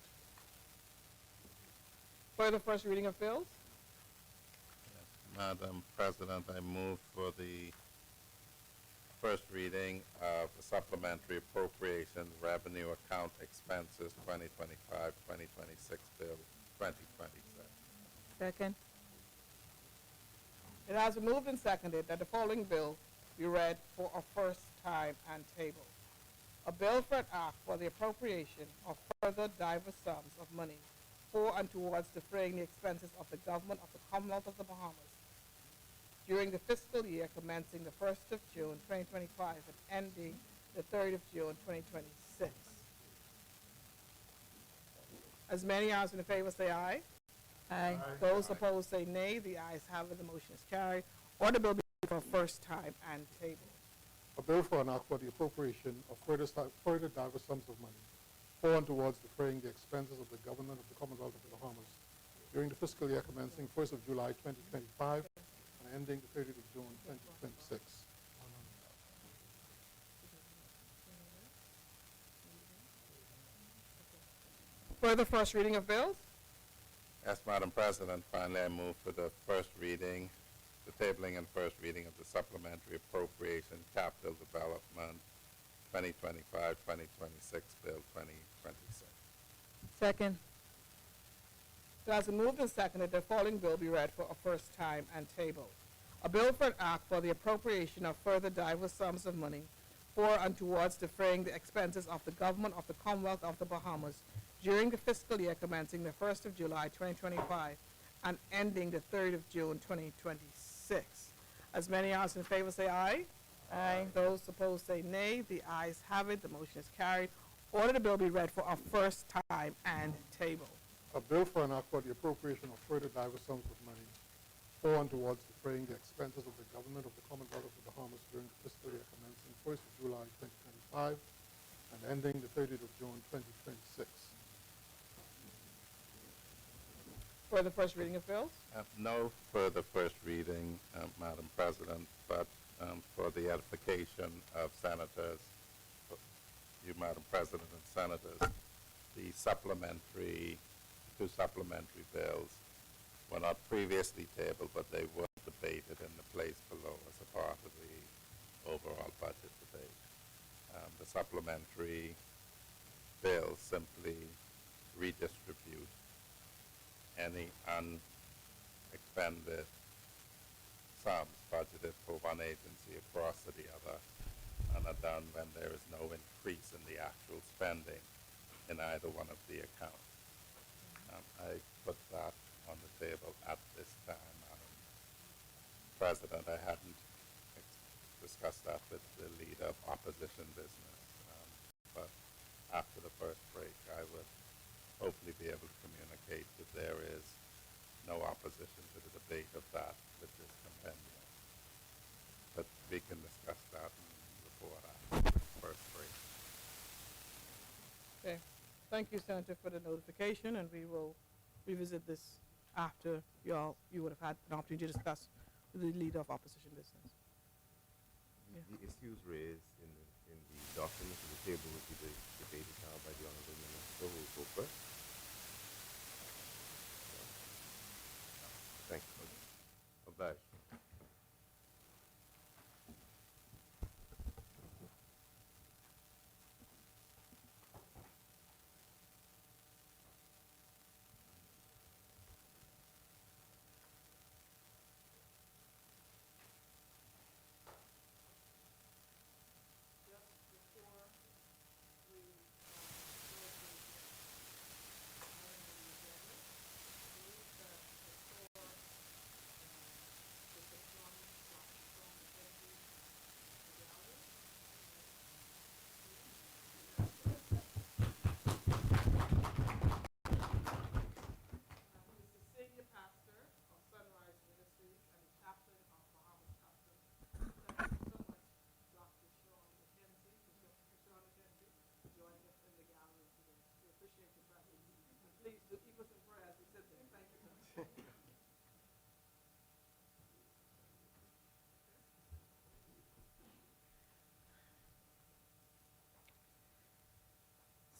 For the first reading of bills, Madam President, I move for the first reading of the supplementary appropriations revenue account expenses 2025-2026 bill 2026. Second. it has been moved and seconded that the following bill be read for a first time and tabled. A bill for an act for the appropriation of further diverse sums of money for and towards defraying the expenses of the government of the Commonwealth of the Bahamas during the fiscal year commencing the 1st of June 2025 and ending the 3rd of June 2026. As many as in favor say aye. Aye. Those opposed say nay. The ayes have it. The motion is carried. Order bill be for first time and tabled. A bill for an act for the appropriation of further diverse sums of money for and towards defraying the expenses of the government of the Commonwealth of the Bahamas during the fiscal year commencing 1st of July 2025 and ending the 30th of June 2026. For the first reading of bills, Yes, Madam President, finally I move for the first reading, the tabling and first reading of the supplementary appropriation capital development 2025-2026 bill 2026. Second. it has been moved and seconded that the following bill be read for a first time and tabled. A bill for an act for the appropriation of further diverse sums of money for and towards defraying the expenses of the government of the Commonwealth of the Bahamas during the fiscal year commencing the 1st of July 2025 and ending the 3rd of June 2026. As many as in favor say aye. Aye. Those opposed say nay. The ayes have it. The motion is carried. Order the bill be read for a first time and tabled. A bill for an act for the appropriation of further diverse sums of money for and towards defraying the expenses of the government of the Commonwealth of the Bahamas during the fiscal year commencing 1st of July 2025 and ending the 30th of June 2026. For the first reading of bills? No further first reading, Madam President, but for the edification of senators, you, Madam President, and senators, the two supplementary bills were not previously tabled, but they were debated in the place below as a part of the overall budget debate. The supplementary bills simply redistribute any unexpended sums budgeted for one agency across to the other, and are done when there is no increase in the actual spending in either one of the accounts. I put that on the table at this time, Madam President. I hadn't discussed that with the leader of opposition business, but after the first break, I would hopefully be able to communicate that there is no opposition to the debate of that with this compendium. But we can discuss that and report after the first break. Okay. Thank you, Senator, for the notification, and we will revisit this after you would have had an opportunity to discuss with the leader of opposition business. Yeah. The issues raised in the documents of the table will be debated now by the Honorable Minister, who will go first. Thank you. Obliged.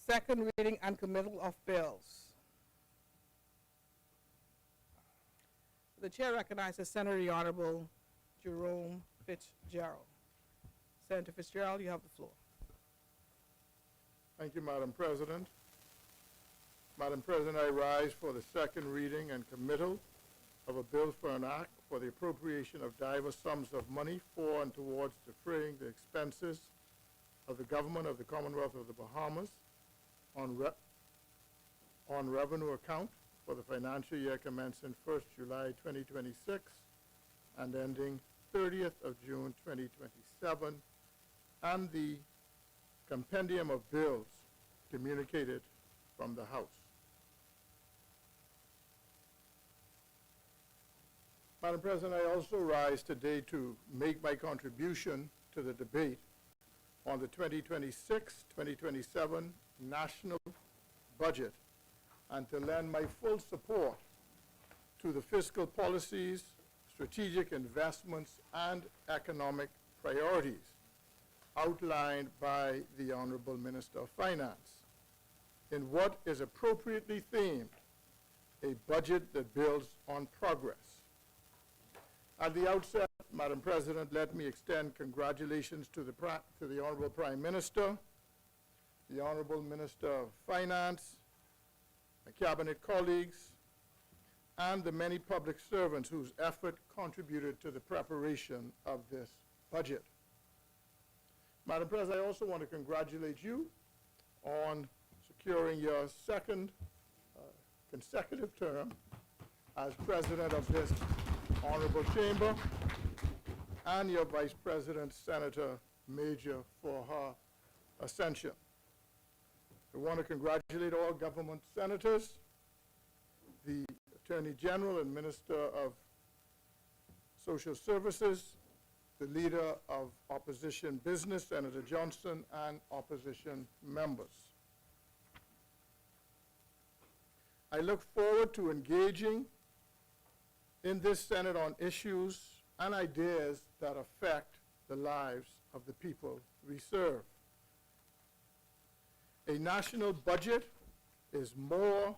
Second reading and committal of bills. The chair recognizes Senator the Honorable Jerome Fitzgerald. Senator Fitzgerald, you have the floor. Thank you, Madam President. Madam President, I rise for the second reading and committal of a bill for an act for the appropriation of diverse sums of money for and towards defraying the expenses of the government of the Commonwealth of the Bahamas on revenue account for the financial year commencing 1st July 2026 and ending 30th of June 2027, and the compendium of bills communicated from the House. Madam President, I also rise today to make my contribution to the debate on the 2026-2027 national budget and to lend my full support to the fiscal policies, strategic investments, and economic priorities outlined by the Honorable Minister of Finance in what is appropriately themed a budget that builds on progress. At the outset, Madam President, let me extend congratulations to the Honorable Prime Minister, the Honorable Minister of Finance, my cabinet colleagues, and the many public servants whose effort contributed to the preparation of this budget. Madam President, I also want to congratulate you on securing your second consecutive term as President of this Honorable Chamber, and your Vice President, Senator Major, for her ascension. I want to congratulate all government senators, the Attorney General and Minister of Social Services, the Leader of Opposition Business, Senator Johnson, and opposition members. I look forward to engaging in this Senate on issues and ideas that affect the lives of the people we serve. A national budget is more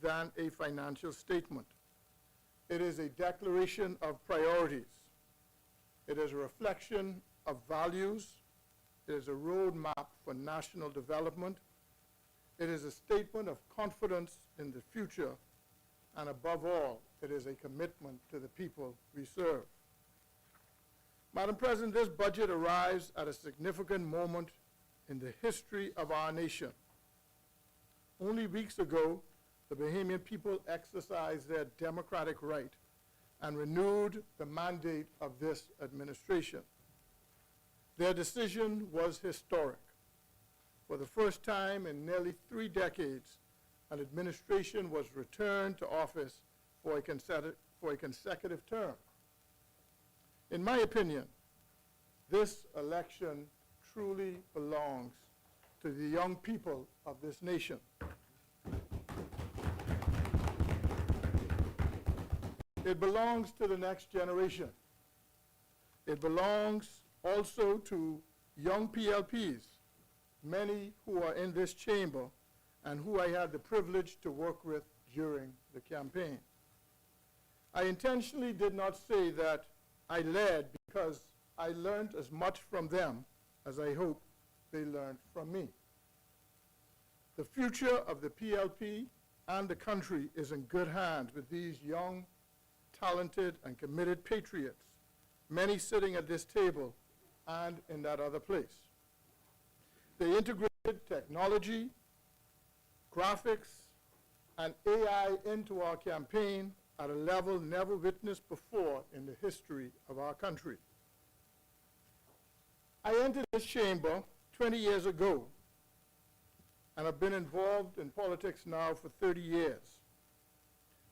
than a financial statement. It is a declaration of priorities. It is a reflection of values. It is a roadmap for national development. It is a statement of confidence in the future. And above all, it is a commitment to the people we serve. Madam President, this budget arrives at a significant moment in the history of our nation. Only weeks ago, the Bahamian people exercised their democratic right and renewed the mandate of this administration. Their decision was historic. For the first time in nearly 3 decades, an administration was returned to office for a consecutive term. In my opinion, this election truly belongs to the young people of this nation. It belongs to the next generation. It belongs also to young PLPs, many who are in this chamber and who I had the privilege to work with during the campaign. I intentionally did not say that I led because I learned as much from them as I hope they learned from me. The future of the PLP and the country is in good hands with these young, talented, and committed patriots, many sitting at this table and in that other place. They integrated technology, graphics, and AI into our campaign at a level never witnessed before in the history of our country. I entered this chamber 20 years ago, and I've been involved in politics now for 30 years.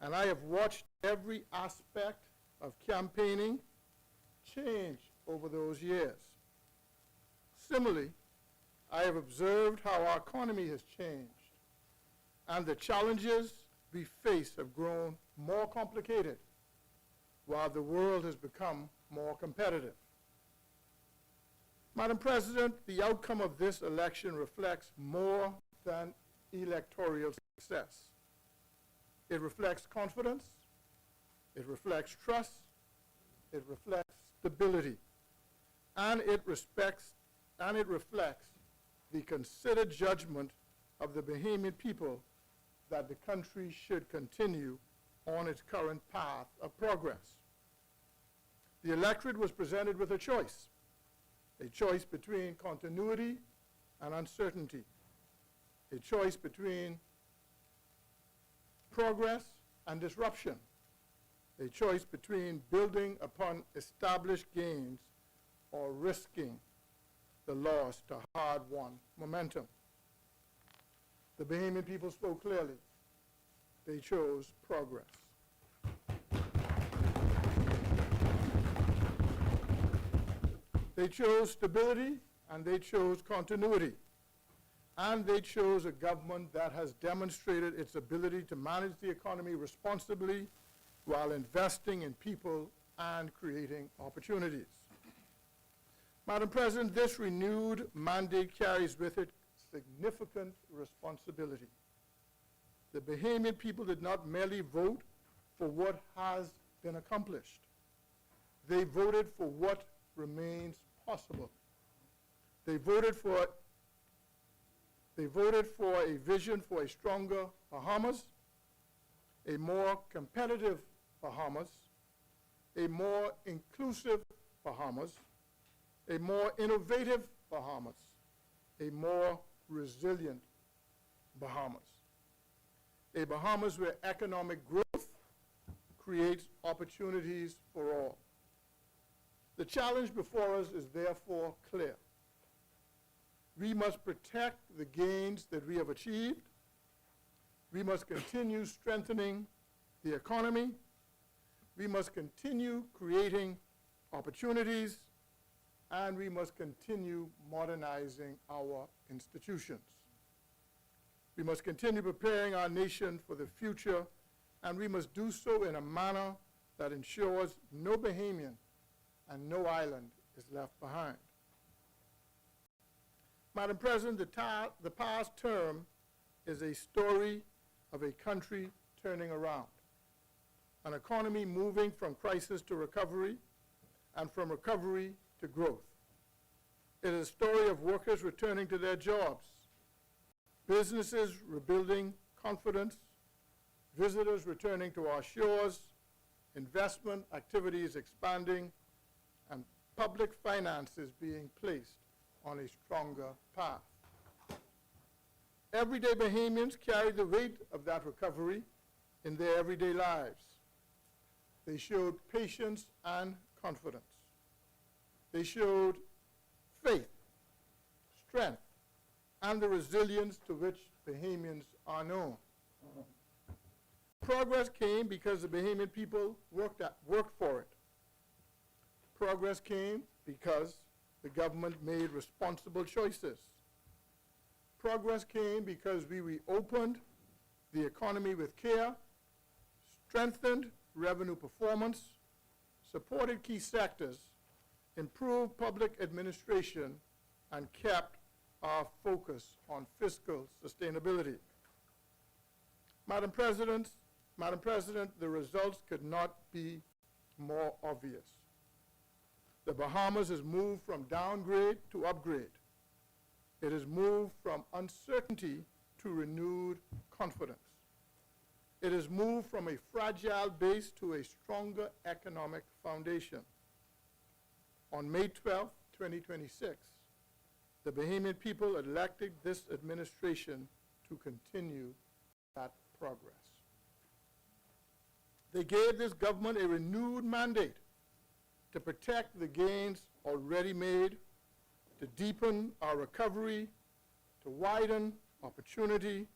And I have watched every aspect of campaigning change over those years. Similarly, I have observed how our economy has changed, and the challenges we face have grown more complicated, while the world has become more competitive. Madam President, the outcome of this election reflects more than electoral success. It reflects confidence, it reflects trust, it reflects stability, and it reflects the considered judgment of the Bahamian people that the country should continue on its current path of progress. The electorate was presented with a choice between continuity and uncertainty, a choice between progress and disruption, a choice between building upon established gains or risking the loss to hard-won momentum. The Bahamian people spoke clearly. They chose progress. They chose stability, and they chose continuity. And they chose a government that has demonstrated its ability to manage the economy responsibly while investing in people and creating opportunities. Madam President, this renewed mandate carries with it significant responsibility. The Bahamian people did not merely vote for what has been accomplished. They voted for what remains possible. They voted for a vision for a stronger Bahamas, a more competitive Bahamas, a more inclusive Bahamas, a more innovative Bahamas, a more resilient Bahamas. A Bahamas where economic growth creates opportunities for all. The challenge before us is therefore clear. We must protect the gains that we have achieved. We must continue strengthening the economy. We must continue creating opportunities, and we must continue modernizing our institutions. We must continue preparing our nation for the future, and we must do so in a manner that ensures no Bahamian and no island is left behind. Madam President, the past term is a story of a country turning around, an economy moving from crisis to recovery, and from recovery to growth. It is a story of workers returning to their jobs, businesses rebuilding confidence, visitors returning to our shores, investment activities expanding, and public finances being placed on a stronger path. Everyday Bahamians carry the weight of that recovery in their everyday lives. They showed patience and confidence. They showed faith, strength, and the resilience to which Bahamians are known. Progress came because the Bahamian people worked for it. Progress came because the government made responsible choices. Progress came because we reopened the economy with care, strengthened revenue performance, supported key sectors, improved public administration, and kept our focus on fiscal sustainability. Madam President, the results could not be more obvious. The Bahamas has moved from downgrade to upgrade. It has moved from uncertainty to renewed confidence. It has moved from a fragile base to a stronger economic foundation. On May 12, 2026, the Bahamian people elected this administration to continue that progress. They gave this government a renewed mandate to protect the gains already made, to deepen our recovery, to widen opportunity,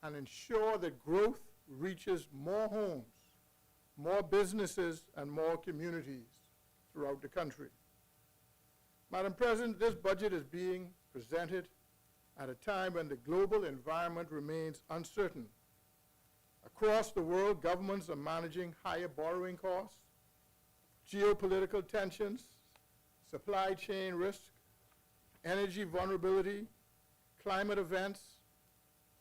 and ensure that growth reaches more homes, more businesses, and more communities throughout the country. Madam President, this budget is being presented at a time when the global environment remains uncertain. Across the world, governments are managing higher borrowing costs, geopolitical tensions, supply chain risk, energy vulnerability, climate events,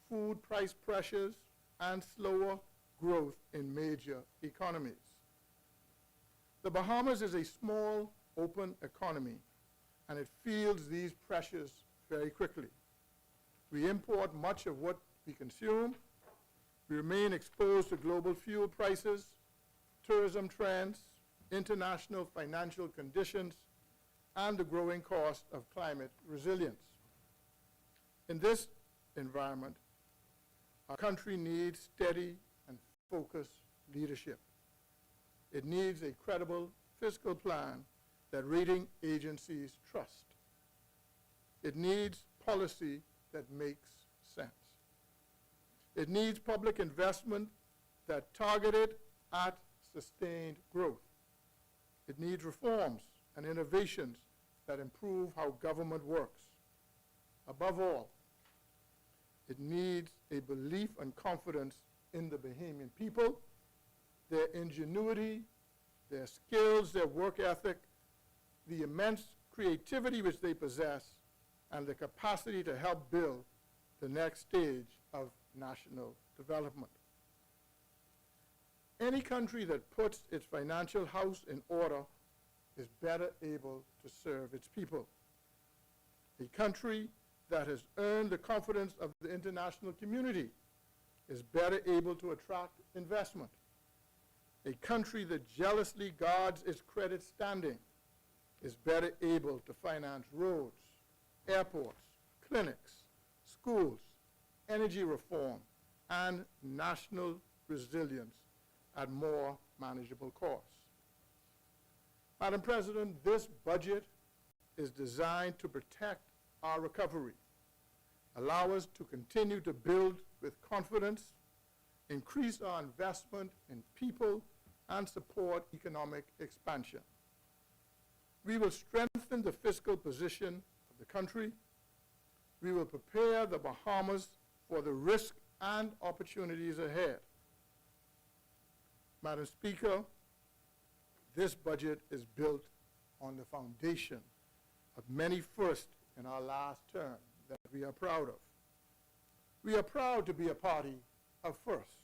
food price pressures, and slower growth in major economies. The Bahamas is a small, open economy, and it feels these pressures very quickly. We import much of what we consume. We remain exposed to global fuel prices, tourism trends, international financial conditions, and the growing cost of climate resilience. In this environment, our country needs steady and focused leadership. It needs a credible fiscal plan that rating agencies trust. It needs policy that makes sense. It needs public investment that targeted at sustained growth. It needs reforms and innovations that improve how government works. Above all, it needs a belief and confidence in the Bahamian people, their ingenuity, their skills, their work ethic, the immense creativity which they possess, and the capacity to help build the next stage of national development. Any country that puts its financial house in order is better able to serve its people. A country that has earned the confidence of the international community is better able to attract investment. A country that jealously guards its credit standing is better able to finance roads, airports, clinics, schools, energy reform, and national resilience at more manageable costs. Madam President, this budget is designed to protect our recovery, allow us to continue to build with confidence, increase our investment in people, and support economic expansion. We will strengthen the fiscal position of the country. We will prepare the Bahamas for the risk and opportunities ahead. Madam Speaker, this budget is built on the foundation of many firsts in our last term that we are proud of. We are proud to be a party of firsts.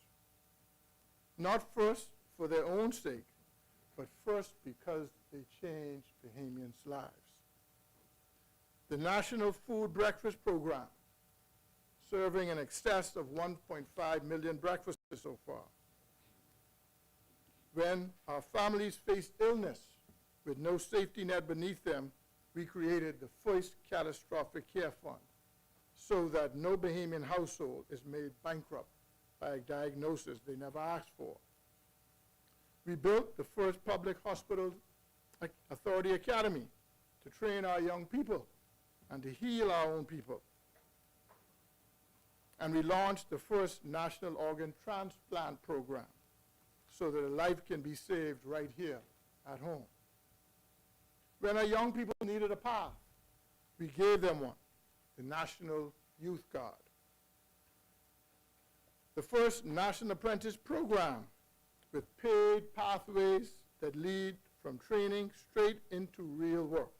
Not first for their own sake, but first because they changed Bahamians' lives. The National Food Breakfast Program, serving in excess of 1.5 million breakfasts so far. When our families faced illness with no safety net beneath them, we created the first catastrophic care fund so that no Bahamian household is made bankrupt by a diagnosis they never asked for. We built the first public hospital authority academy to train our young people and to heal our own people. And we launched the first national organ transplant program so that a life can be saved right here at home. When our young people needed a path, we gave them one, the National Youth Guard. The first National Apprentice Program with paid pathways that lead from training straight into real work.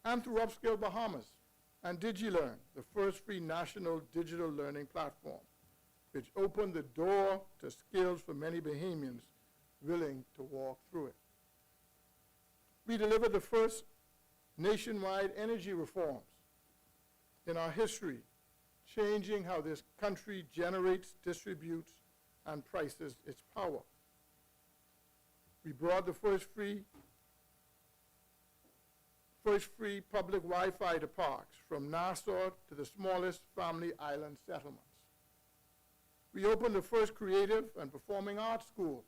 And through Upscale Bahamas and DigiLearn, the first free national digital learning platform, which opened the door to skills for many Bahamians willing to walk through it. We delivered the first nationwide energy reforms in our history, changing how this country generates, distributes, and prices its power. We brought the first free public Wi-Fi to parks, from Nassau to the smallest family island settlements. We opened the first creative and performing arts school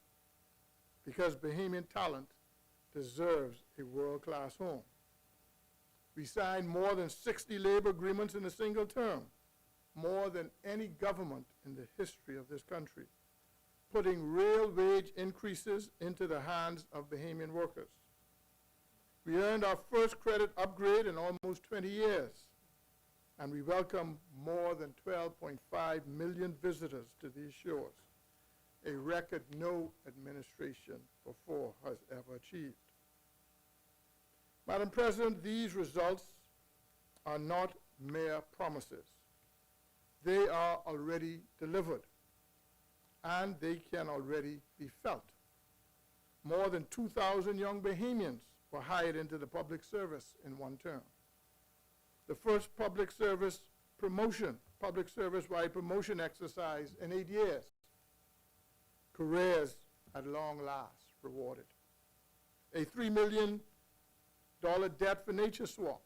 because Bahamian talent deserves a world-class home. We signed more than 60 labor agreements in a single term, more than any government in the history of this country, putting real wage increases into the hands of Bahamian workers. We earned our first credit upgrade in almost 20 years, and we welcomed more than 12.5 million visitors to these shores, a record no administration before has ever achieved. Madam President, these results are not mere promises. They are already delivered, and they can already be felt. More than 2,000 young Bahamians were hired into the public service in one term. The first public service-wide promotion exercise in 8 years. Careers at long last rewarded. A $3 million debt for nature swap,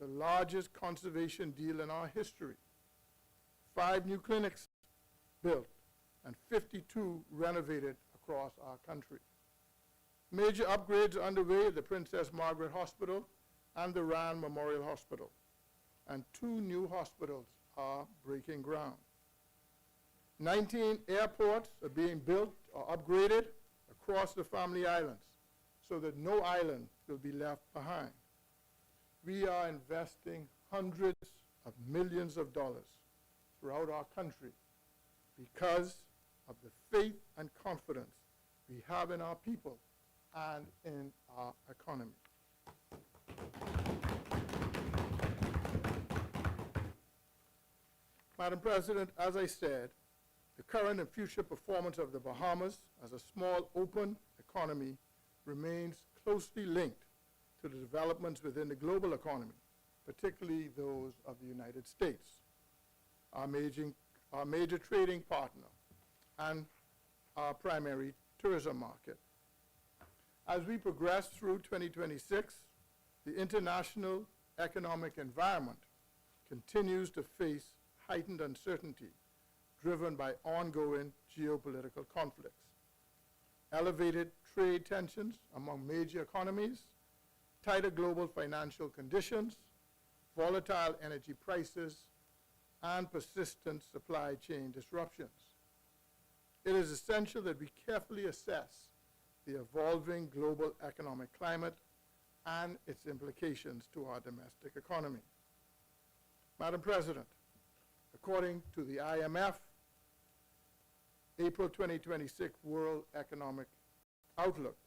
the largest conservation deal in our history. 5 new clinics built and 52 renovated across our country. Major upgrades are underway at the Princess Margaret Hospital and the Rand Memorial Hospital, and 2 new hospitals are breaking ground. 19 airports are being built or upgraded across the Family Islands so that no island will be left behind. We are investing hundreds of millions of dollars throughout our country because of the faith and confidence we have in our people and in our economy. Madam President, as I said, the current and future performance of the Bahamas as a small, open economy remains closely linked to the developments within the global economy, particularly those of the United States, our major trading partner and our primary tourism market. As we progress through 2026, the international economic environment continues to face heightened uncertainty driven by ongoing geopolitical conflicts, elevated trade tensions among major economies, tighter global financial conditions, volatile energy prices, and persistent supply chain disruptions. it is essential that we carefully assess the evolving global economic climate and its implications to our domestic economy. Madam President, according to the IMF, April 2026 World Economic Outlook,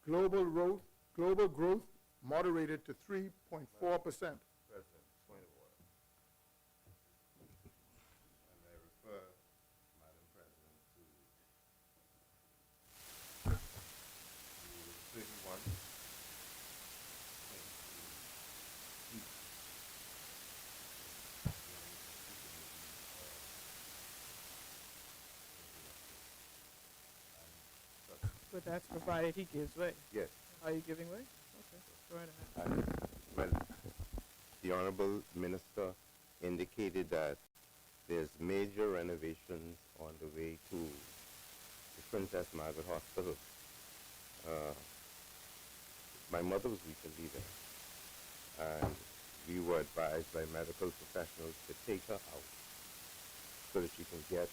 global growth moderated to 3.4%. President, point of order. And I refer, Madam President, to Rule 31. But that's provided he gives way. Yes. Are you giving way? Okay, go right ahead. Well, the Honorable Minister indicated that there's major renovations on the way to the Princess Margaret Hospital. My mother was recently there, and we were advised by medical professionals to take her out so that she can get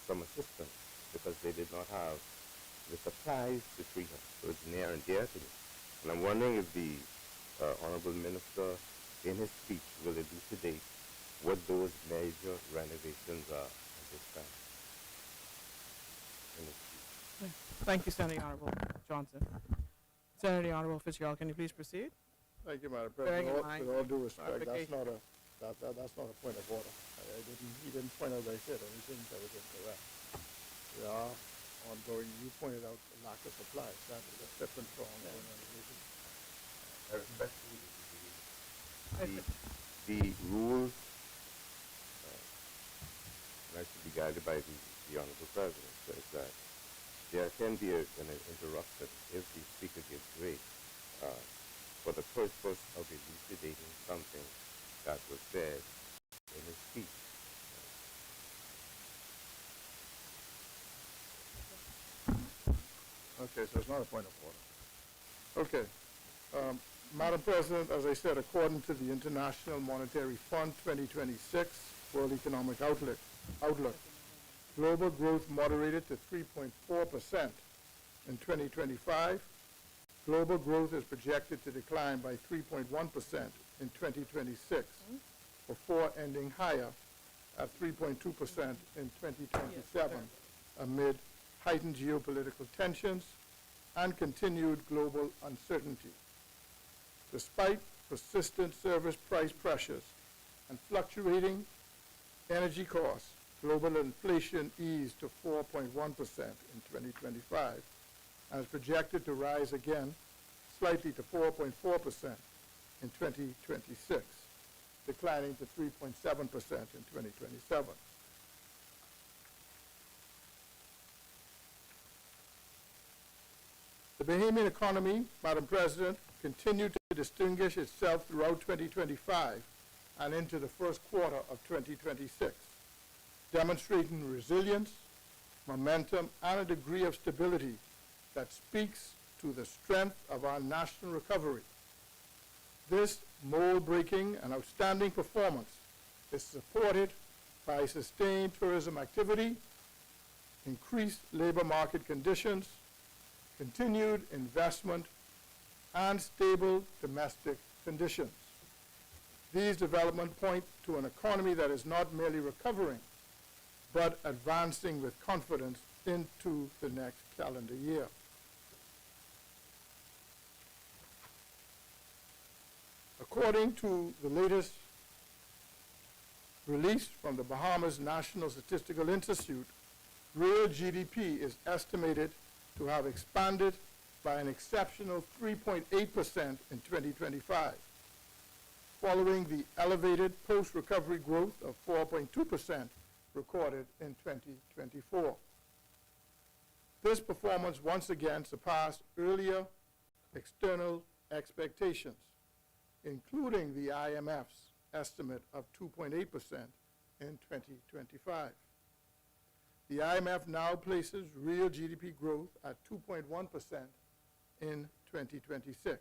some assistance because they did not have the supplies to treat her. So it's near and dear to me. And I'm wondering if the Honorable Minister, in his speech, will elucidate what those major renovations are at this time. In his speech. Thank you, Senator Honorable Johnson. Senator Honorable Fitzgerald, can you please proceed? Thank you, Madam Bearing President. in mind With all due respect, that's clarification. not that's not a point of order. He didn't point out, as I said, anything that was incorrect. We are ongoing. You pointed out the lack of supplies. That is a different from ongoing renovation. I respectfully disagree. The rules, and I should be guided by the Honorable President, says that there can be an interruption if the Speaker gives way for the purpose of elucidating something that was said in his speech. Okay, so it's not a point of order. Okay. Madam President, as I said, according to the International Monetary Fund 2026 World Economic Outlook, global growth moderated to 3.4% in 2025. Global growth is projected to decline by 3.1% in 2026, before ending higher at 3.2% in 2027, amid heightened geopolitical tensions and continued global uncertainty. Despite persistent service price pressures and fluctuating energy costs, global inflation eased to 4.1% in 2025 and is projected to rise again slightly to 4.4% in 2026, declining to 3.7% in 2027. The Bahamian economy, Madam President, continued to distinguish itself throughout 2025 and into the first quarter of 2026, demonstrating resilience, momentum, and a degree of stability that speaks to the strength of our national recovery. This mold-breaking and outstanding performance is supported by sustained tourism activity, increased labor market conditions, continued investment, and stable domestic conditions. These developments point to an economy that is not merely recovering, but advancing with confidence into the next calendar year. According to the latest release from the Bahamas National Statistical Institute, real GDP is estimated to have expanded by an exceptional 3.8% in 2025, following the elevated post-recovery growth of 4.2% recorded in 2024. This performance once again surpassed earlier external expectations, including the IMF's estimate of 2.8% in 2025. The IMF now places real GDP growth at 2.1% in 2026.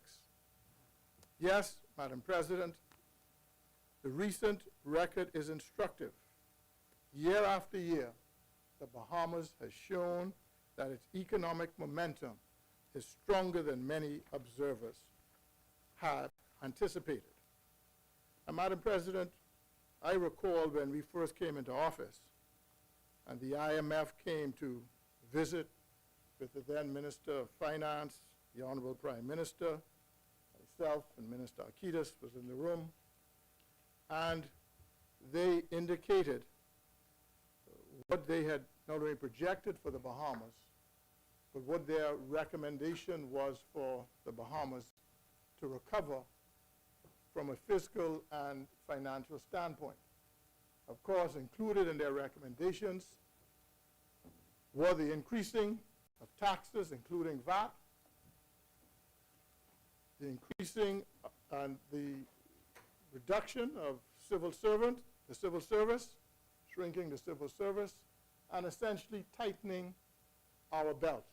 Yes, Madam President, the recent record is instructive. Year after year, the Bahamas has shown that its economic momentum is stronger than many observers had anticipated. And Madam President, I recall when we first came into office and the IMF came to visit with the then Minister of Finance, the Honorable Prime Minister, myself, and Minister Akitas was in the room, and they indicated what they had not only projected for the Bahamas, but what their recommendation was for the Bahamas to recover from a fiscal and financial standpoint. Of course, included in their recommendations were the increasing of taxes, including VAT, the increasing and the reduction of the civil service, shrinking the civil service, and essentially tightening our belt.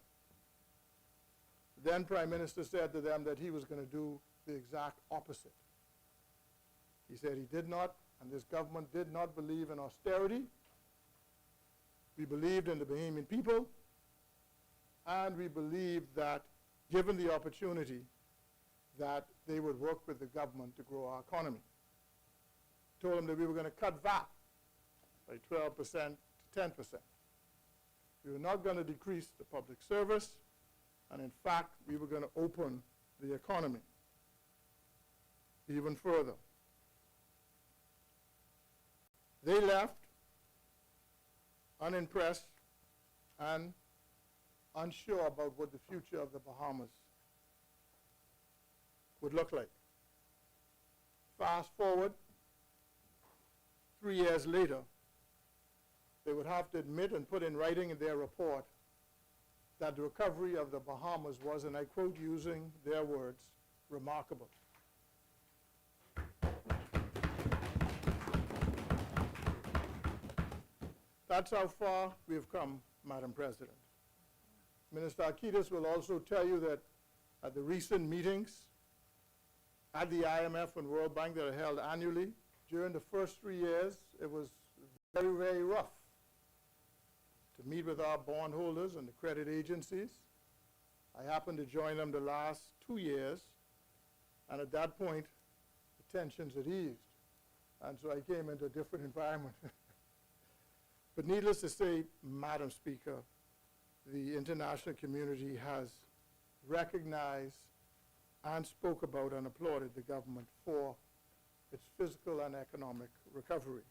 Then Prime Minister said to them that he was going to do the exact opposite. He said he did not, and this government did not believe in austerity. We believed in the Bahamian people, and we believed that, given the opportunity, that they would work with the government to grow our economy. Told them that we were going to cut VAT by 12% to 10%. We were not going to decrease the public service, and in fact, we were going to open the economy even further. They left unimpressed and unsure about what the future of the Bahamas would look like. Fast forward 3 years later, they would have to admit and put in writing in their report that the recovery of the Bahamas was, and I quote using their words, remarkable. That's how far we have come, Madam President. Minister Akitas will also tell you that at the recent meetings at the IMF and World Bank that are held annually, during the first 3 years, it was very, very rough to meet with our bondholders and the credit agencies. I happened to join them the last 2 years, and at that point, the tensions had eased. And so I came into a different environment. But needless to say, Madam Speaker, the international community has recognized and spoke about and applauded the government for its physical and economic recovery.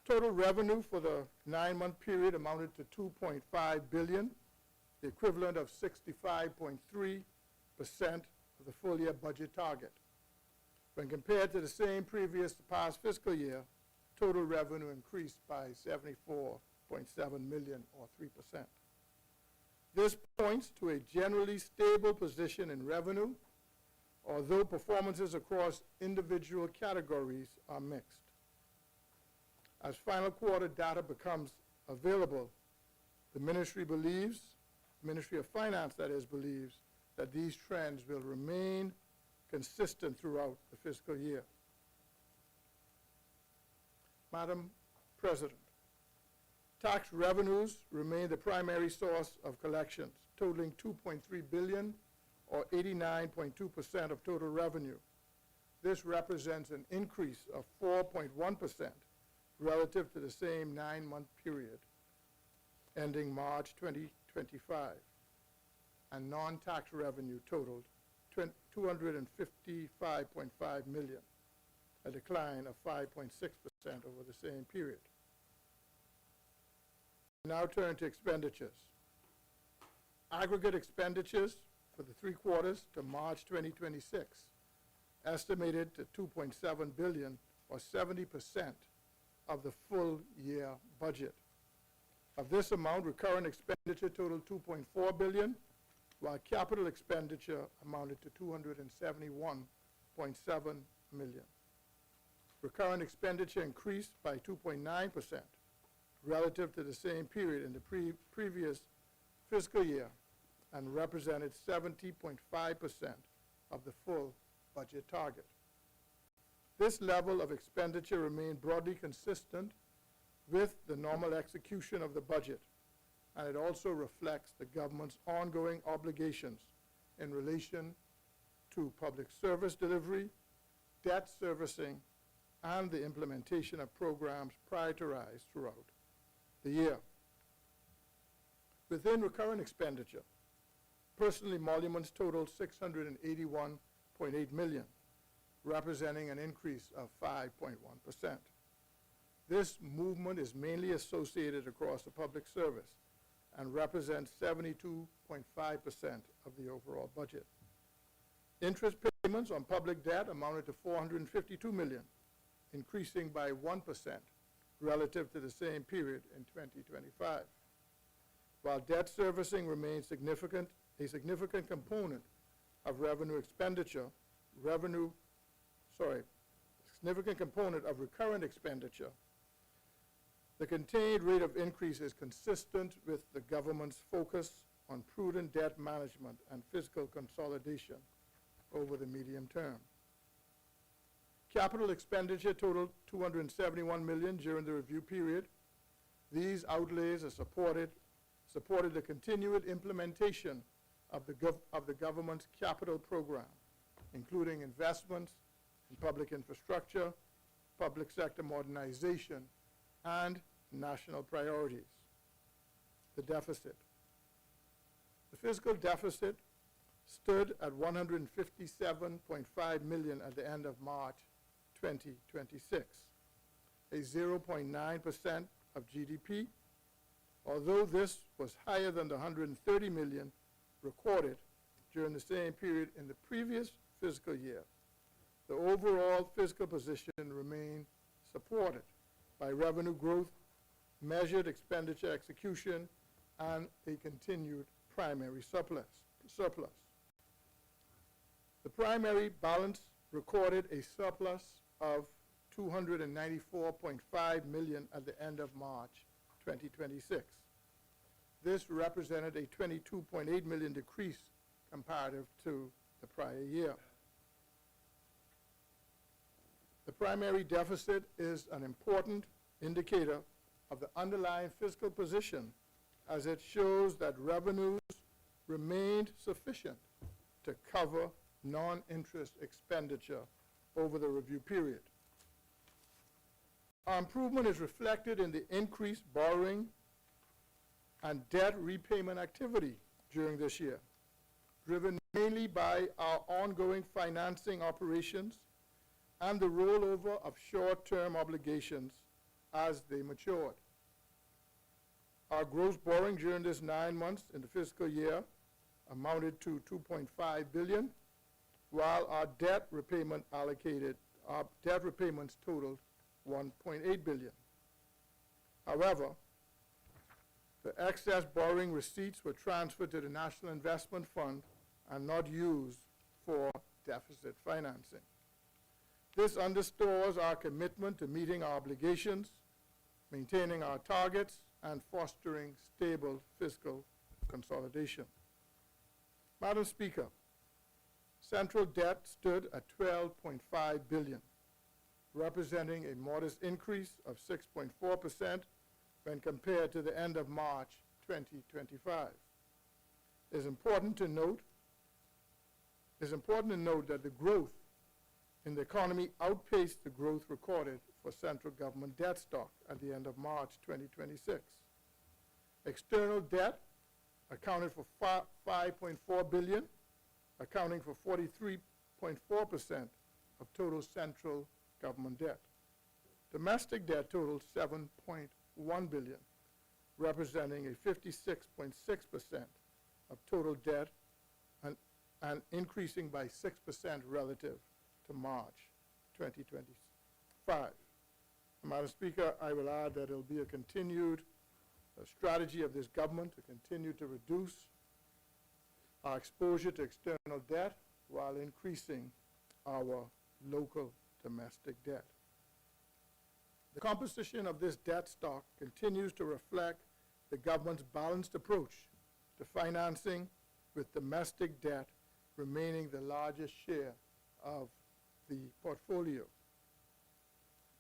Total revenue for the 9-month period amounted to $2.5 billion, the equivalent of 65.3% of the full-year budget target. When compared to the same past fiscal year, total revenue increased by $74.7 million, or 3%. This points to a generally stable position in revenue, although performances across individual categories are mixed. As final quarter data becomes available, the Ministry of Finance, that is, believes that these trends will remain consistent throughout the fiscal year. Madam President, tax revenues remain the primary source of collections, totaling $2.3 billion, or 89.2% of total revenue. This represents an increase of 4.1% relative to the same 9-month period ending March 2025. And non-tax revenue totaled $255.5 million, a decline of 5.6% over the same period. Now turn to expenditures. Aggregate expenditures for the 3 quarters to March 2026 estimated to $2.7 billion, or 70% of the full year budget. Of this amount, recurrent expenditure totaled $2.4 billion, while capital expenditure amounted to $271.7 million. Recurrent expenditure increased by 2.9% relative to the same period in the previous fiscal year and represented 70.5% of the full budget target. This level of expenditure remained broadly consistent with the normal execution of the budget, and it also reflects the government's ongoing obligations in relation to public service delivery, debt servicing, and the implementation of programs prioritized throughout the year. Within recurrent expenditure, personal emoluments totaled $681.8 million, representing an increase of 5.1%. This movement is mainly associated across the public service and represents 72.5% of the overall budget. Interest payments on public debt amounted to $452 million, increasing by 1% relative to the same period in 2025. While debt servicing remains a significant component of significant component of recurrent expenditure, the contained rate of increase is consistent with the government's focus on prudent debt management and fiscal consolidation over the medium term. Capital expenditure totaled $271 million during the review period. These outlays are supported the continued implementation of the government's capital program, including investments in public infrastructure, public sector modernization, and national priorities. The deficit. The fiscal deficit stood at $157.5 million at the end of March 2026, a 0.9% of GDP. Although this was higher than the $130 million recorded during the same period in the previous fiscal year, the overall fiscal position remained supported by revenue growth, measured expenditure execution, and a continued primary surplus. The primary balance recorded a surplus of $294.5 million at the end of March 2026. This represented a $22.8 million decrease comparative to the prior year. The primary deficit is an important indicator of the underlying fiscal position, as it shows that revenues remained sufficient to cover non-interest expenditure over the review period. Our improvement is reflected in the increased borrowing and debt repayment activity during this year, driven mainly by our ongoing financing operations and the rollover of short-term obligations as they matured. Our gross borrowing during this 9 months in the fiscal year amounted to $2.5 billion, while our debt repayments totaled $1.8 billion. However, the excess borrowing receipts were transferred to the National Investment Fund and not used for deficit financing. This underscores our commitment to meeting our obligations, maintaining our targets, and fostering stable fiscal consolidation. Madam Speaker, central debt stood at $12.5 billion, representing a modest increase of 6.4% when compared to the end of March 2025. It is important to note that the growth in the economy outpaced the growth recorded for central government debt stock at the end of March 2026. External debt accounted for $5.4 billion, accounting for 43.4% of total central government debt. Domestic debt totaled $7.1 billion, representing a 56.6% of total debt and increasing by 6% relative to March 2025. Madam Speaker, I will add that it will be a continued strategy of this government to continue to reduce our exposure to external debt while increasing our local domestic debt. The composition of this debt stock continues to reflect the government's balanced approach to financing, with domestic debt remaining the largest share of the portfolio.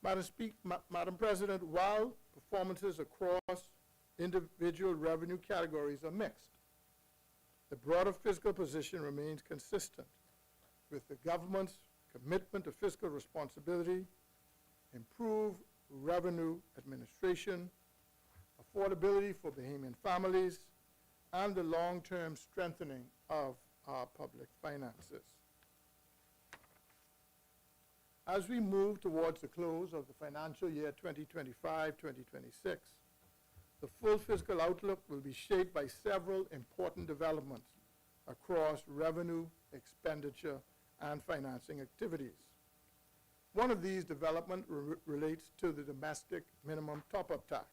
Madam President, while performances across individual revenue categories are mixed, the broader fiscal position remains consistent with the government's commitment to fiscal responsibility, improved revenue administration, affordability for Bahamian families, and the long-term strengthening of our public finances. As we move towards the close of the financial year 2025-2026, the full fiscal outlook will be shaped by several important developments across revenue, expenditure, and financing activities. One of these developments relates to the domestic minimum top-up tax,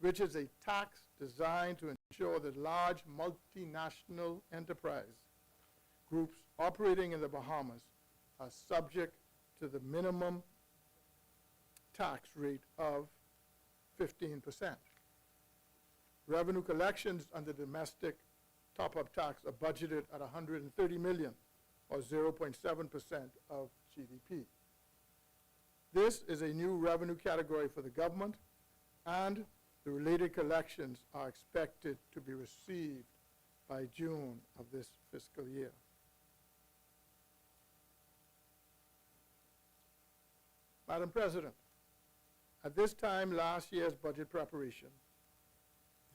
which is a tax designed to ensure that large multinational enterprise groups operating in the Bahamas are subject to the minimum tax rate of 15%. Revenue collections under domestic top-up tax are budgeted at $130 million, or 0.7% of GDP. This is a new revenue category for the government, and the related collections are expected to be received by June of this fiscal year. Madam President, at this time last year's budget preparation,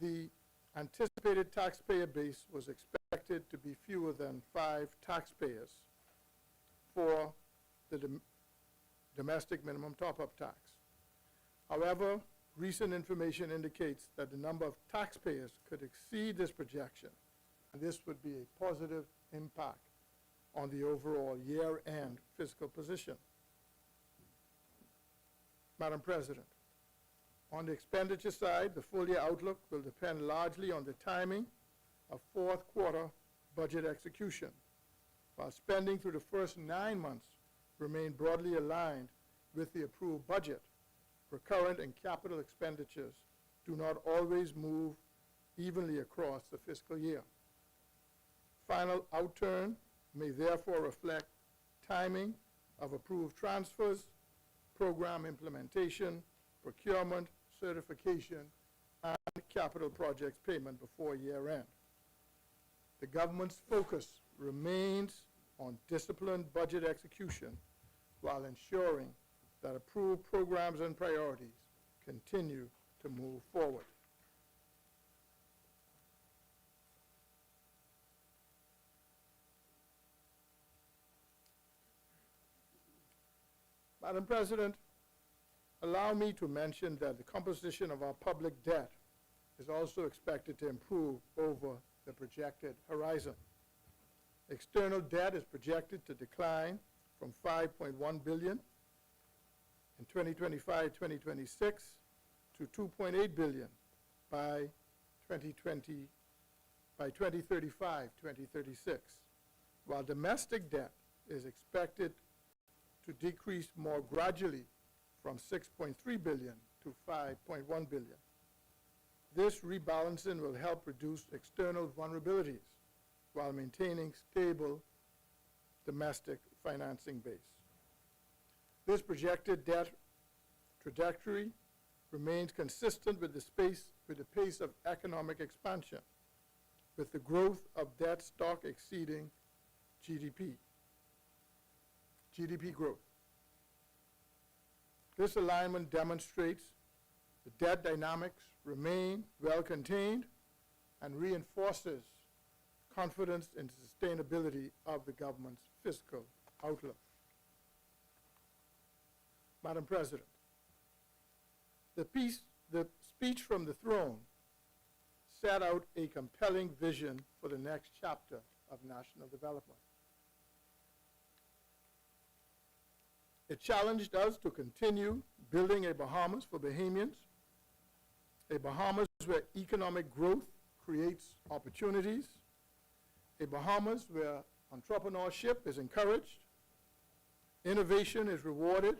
the anticipated taxpayer base was expected to be fewer than 5 taxpayers for the domestic minimum top-up tax. However, recent information indicates that the number of taxpayers could exceed this projection, and this would be a positive impact on the overall year-end fiscal position. Madam President, on the expenditure side, the full-year outlook will depend largely on the timing of fourth quarter budget execution, while spending through the first 9 months remain broadly aligned with the approved budget. Recurrent and capital expenditures do not always move evenly across the fiscal year. Final outturn may therefore reflect timing of approved transfers, program implementation, procurement, certification, and capital projects payment before year end. The government's focus remains on disciplined budget execution while ensuring that approved programs and priorities continue to move forward. Madam President, allow me to mention that the composition of our public debt is also expected to improve over the projected horizon. External debt is projected to decline from $5.1 billion in 2025-2026 to $2.8 billion by 2035-2036, while domestic debt is expected to decrease more gradually from $6.3 billion to $5.1 billion. This rebalancing will help reduce external vulnerabilities while maintaining stable domestic financing base. This projected debt trajectory remains consistent with the pace of economic expansion, with the growth of debt stock exceeding GDP growth. This alignment demonstrates the debt dynamics remain well contained and reinforces confidence in the sustainability of the government's fiscal outlook. Madam President, the speech from the throne set out a compelling vision for the next chapter of national development. It challenged us to continue building a Bahamas for Bahamians, a Bahamas where economic growth creates opportunities, a Bahamas where entrepreneurship is encouraged, innovation is rewarded,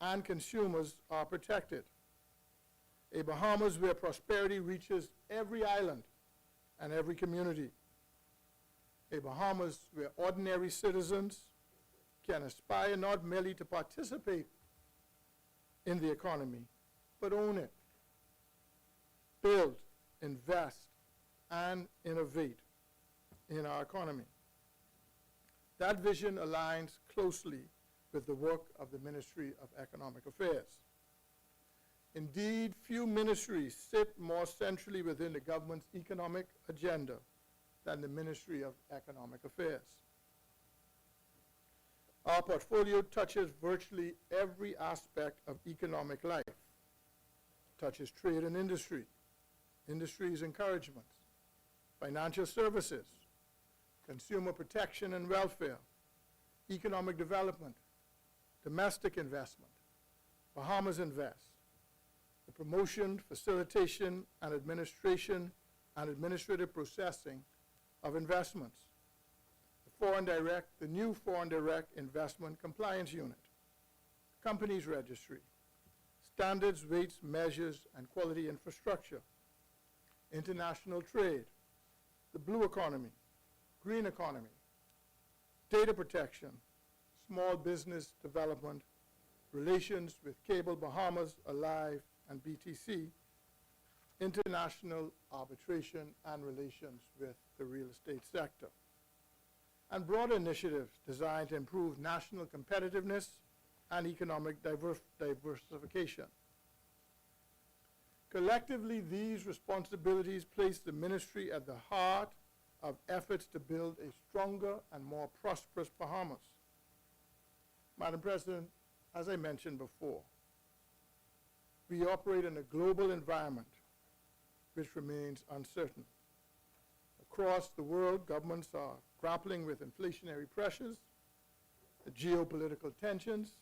and consumers are protected. A Bahamas where prosperity reaches every island and every community. A Bahamas where ordinary citizens can aspire not merely to participate in the economy, but own it. Build, invest, and innovate in our economy. That vision aligns closely with the work of the Ministry of Economic Affairs. Indeed, few ministries sit more centrally within the government's economic agenda than the Ministry of Economic Affairs. Our portfolio touches virtually every aspect of economic life. It touches trade and industry, industry's encouragement, financial services, consumer protection and welfare, economic development, domestic investment, Bahamas Invest, the promotion, facilitation, and administration and administrative processing of investments, the new Foreign Direct Investment Compliance Unit, Companies Registry, Standards, Weights, Measures, and Quality Infrastructure, international trade, the blue economy, green economy, data protection, small business development, relations with Cable Bahamas, Alive, and BTC, international arbitration and relations with the real estate sector, and broader initiatives designed to improve national competitiveness and economic diversification. Collectively, these responsibilities place the ministry at the heart of efforts to build a stronger and more prosperous Bahamas. Madam President, as I mentioned before, we operate in a global environment which remains uncertain. Across the world, governments are grappling with inflationary pressures, the geopolitical tensions,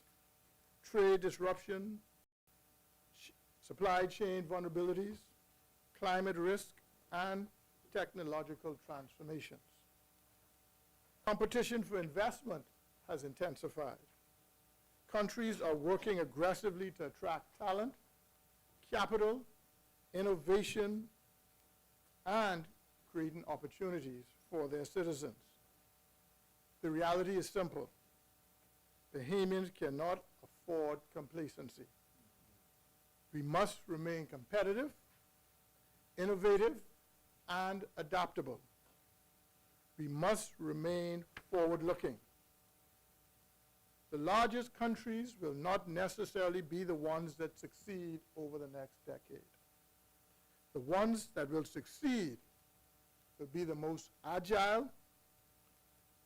trade disruption, supply chain vulnerabilities, climate risk, and technological transformations. Competition for investment has intensified. Countries are working aggressively to attract talent, capital, innovation, and creating opportunities for their citizens. The reality is simple. Bahamians cannot afford complacency. We must remain competitive, innovative, and adaptable. We must remain forward-looking. The largest countries will not necessarily be the ones that succeed over the next decade. The ones that will succeed will be the most agile,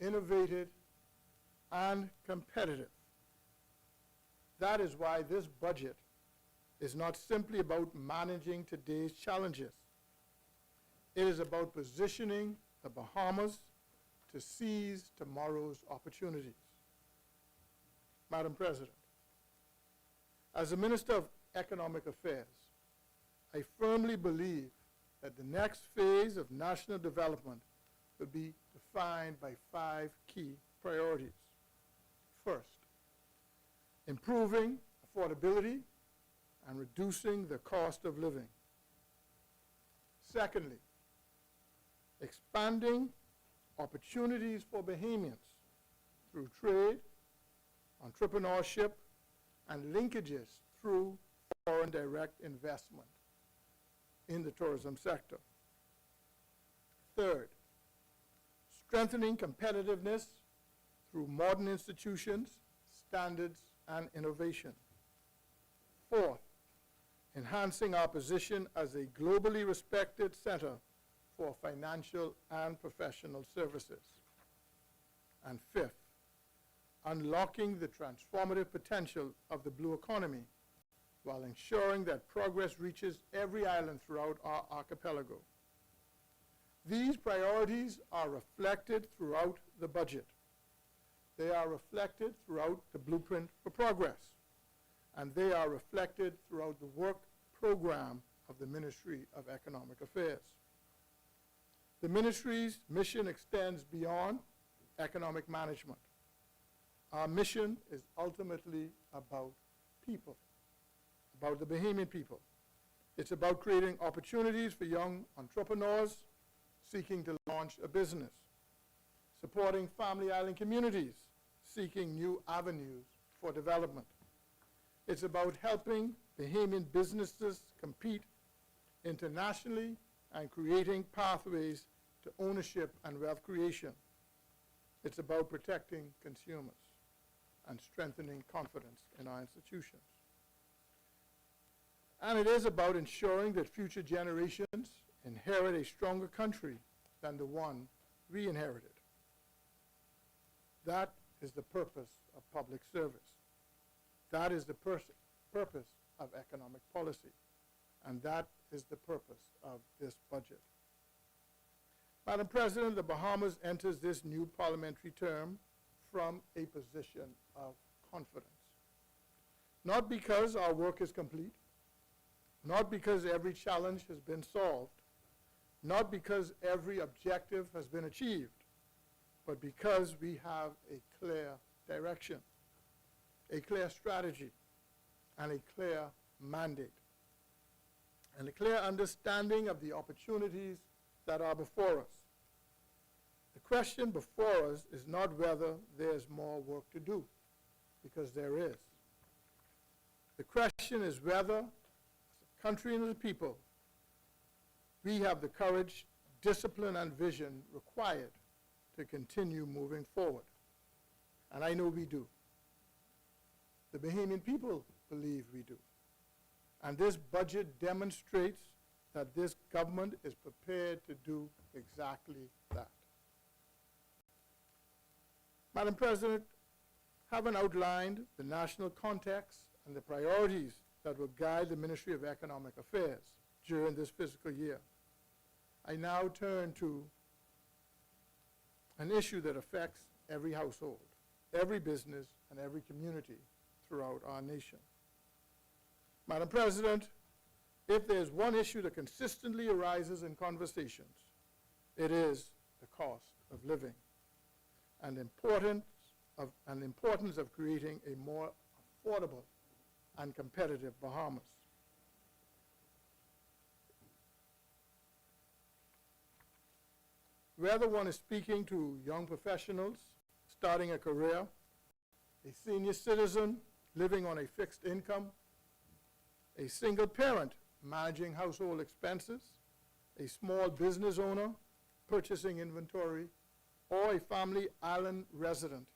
innovative, and competitive. That is why this budget is not simply about managing today's challenges. It is about positioning the Bahamas to seize tomorrow's opportunities. Madam President, as the Minister of Economic Affairs, I firmly believe that the next phase of national development will be defined by 5 key priorities. First, improving affordability and reducing the cost of living. Secondly, expanding opportunities for Bahamians through trade, entrepreneurship, and linkages through foreign direct investment in the tourism sector. Third, strengthening competitiveness through modern institutions, standards, and innovation. Fourth, enhancing our position as a globally respected center for financial and professional services. And fifth, unlocking the transformative potential of the blue economy while ensuring that progress reaches every island throughout our archipelago. These priorities are reflected throughout the budget. They are reflected throughout the Blueprint for Progress, and they are reflected throughout the work program of the Ministry of Economic Affairs. The ministry's mission extends beyond economic management. Our mission is ultimately about people, about the Bahamian people. It's about creating opportunities for young entrepreneurs seeking to launch a business, supporting family island communities seeking new avenues for development, It's about helping Bahamian businesses compete internationally and creating pathways to ownership and wealth creation. It's about protecting consumers and strengthening confidence in our institutions. And it is about ensuring that future generations inherit a stronger country than the one we inherited. That is the purpose of public service. That is the purpose of economic policy. And that is the purpose of this budget. Madam President, the Bahamas enters this new parliamentary term from a position of confidence. Not because our work is complete, not because every challenge has been solved, not because every objective has been achieved, but because we have a clear direction, a clear strategy, and a clear mandate, and a clear understanding of the opportunities that are before us. The question before us is not whether there's more work to do, because there is. The question is whether, as a country and as a people, we have the courage, discipline, and vision required to continue moving forward. And I know we do. The Bahamian people believe we do. And this budget demonstrates that this government is prepared to do exactly that. Madam President, having outlined the national context and the priorities that will guide the Ministry of Economic Affairs during this fiscal year, I now turn to an issue that affects every household, every business, and every community throughout our nation. Madam President, if there's one issue that consistently arises in conversations, it is the cost of living and the importance of creating a more affordable and competitive Bahamas. Whether one is speaking to young professionals starting a career, a senior citizen living on a fixed income, a single parent managing household expenses, a small business owner purchasing inventory, or a family island resident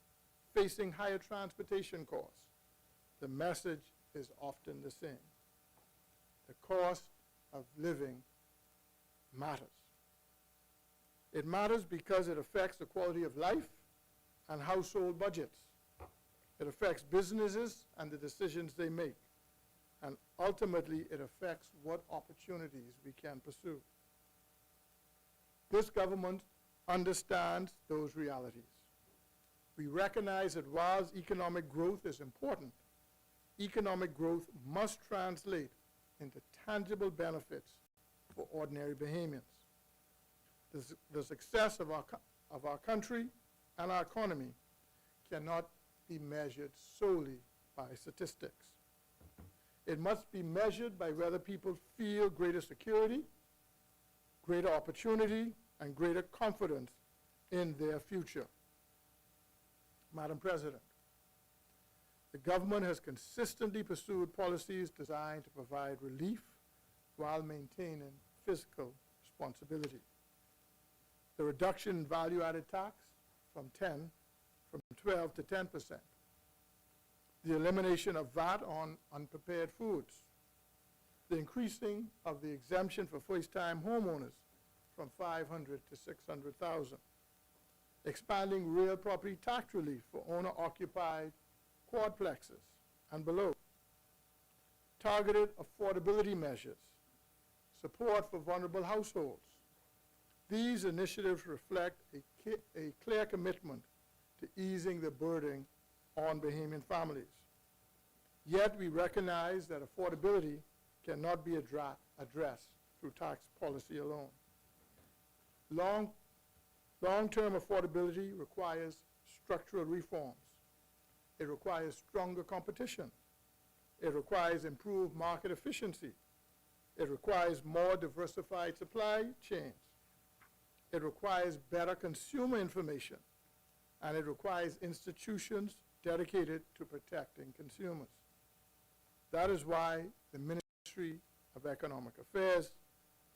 facing higher transportation costs, the message is often the same. The cost of living matters. It matters because it affects the quality of life and household budgets. It affects businesses and the decisions they make. And ultimately, it affects what opportunities we can pursue. This government understands those realities. We recognize that while economic growth is important, economic growth must translate into tangible benefits for ordinary Bahamians. The success of our country and our economy cannot be measured solely by statistics. It must be measured by whether people feel greater security, greater opportunity, and greater confidence in their future. Madam President, the government has consistently pursued policies designed to provide relief while maintaining fiscal responsibility. The reduction in value-added tax from 12 to 10%. The elimination of VAT on unprepared foods. The increasing of the exemption for first-time homeowners from $500,000 to $600,000. Expanding real property tax relief for owner-occupied quadplexes and below. Targeted affordability measures. Support for vulnerable households. These initiatives reflect a clear commitment to easing the burden on Bahamian families. Yet we recognize that affordability cannot be addressed through tax policy alone. Long-term affordability requires structural reforms. It requires stronger competition. It requires improved market efficiency. It requires more diversified supply chains. It requires better consumer information. And it requires institutions dedicated to protecting consumers. That is why the Ministry of Economic Affairs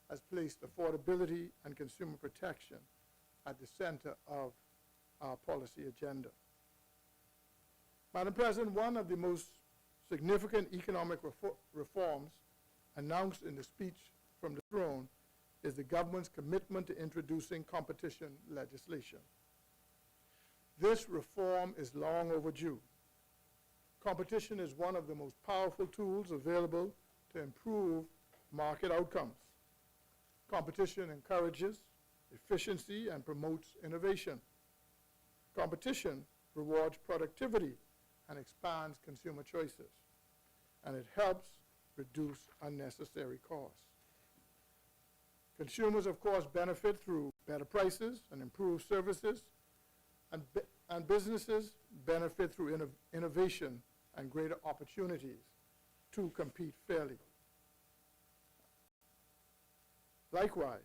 has placed affordability and consumer protection at the center of our policy agenda. Madam President, one of the most significant economic reforms announced in the speech from the throne is the government's commitment to introducing competition legislation. This reform is long overdue. Competition is one of the most powerful tools available to improve market outcomes. Competition encourages efficiency and promotes innovation. Competition rewards productivity and expands consumer choices, and it helps reduce unnecessary costs. Consumers, of course, benefit through better prices and improved services, and businesses benefit through innovation and greater opportunities to compete fairly. Likewise,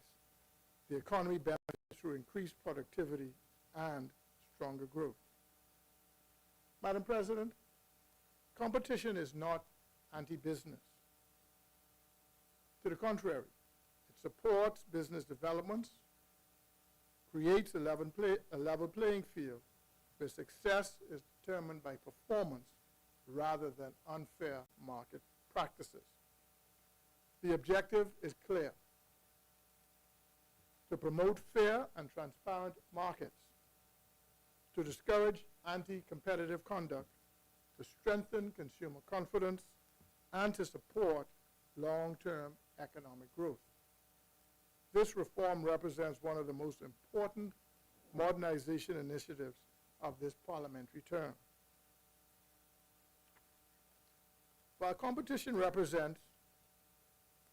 the economy benefits through increased productivity and stronger growth. Madam President, competition is not anti-business. To the contrary, it supports business developments, creates a level playing field where success is determined by performance rather than unfair market practices. The objective is clear: to promote fair and transparent markets, to discourage anti-competitive conduct, to strengthen consumer confidence, and to support long-term economic growth. This reform represents one of the most important modernization initiatives of this parliamentary term. While competition represents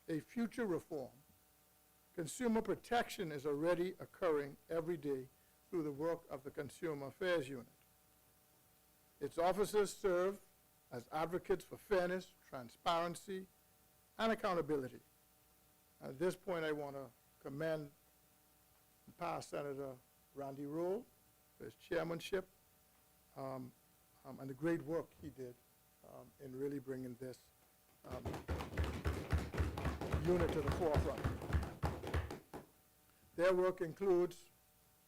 a future reform, consumer protection is already occurring every day through the work of the Consumer Affairs Unit. Its officers serve as advocates for fairness, transparency, and accountability. At this point, I want to commend past Senator Randy Rohl for his chairmanship and the great work he did in really bringing this unit to the forefront. Their work includes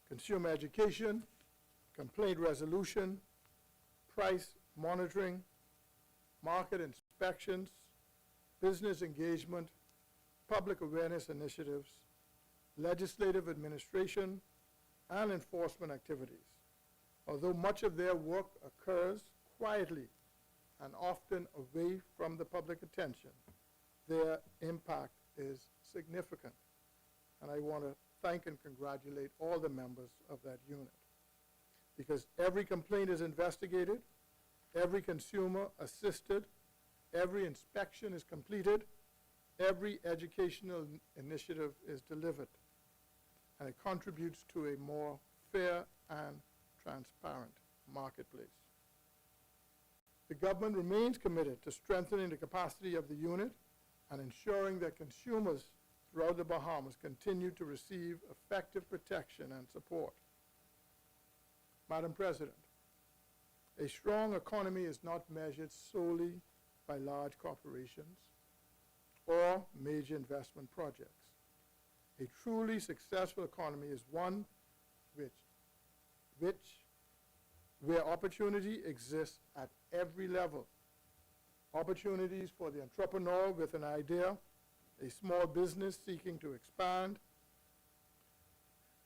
consumer education, complaint resolution, price monitoring, market inspections, business engagement, public awareness initiatives, legislative administration, and enforcement activities. Although much of their work occurs quietly and often away from the public attention, their impact is significant. And I want to thank and congratulate all the members of that unit, because every complaint is investigated, every consumer assisted, every inspection is completed, every educational initiative is delivered, and it contributes to a more fair and transparent marketplace. The government remains committed to strengthening the capacity of the unit and ensuring that consumers throughout the Bahamas continue to receive effective protection and support. Madam President, a strong economy is not measured solely by large corporations or major investment projects. A truly successful economy is one where opportunity exists at every level. Opportunities for the entrepreneur with an idea, a small business seeking to expand,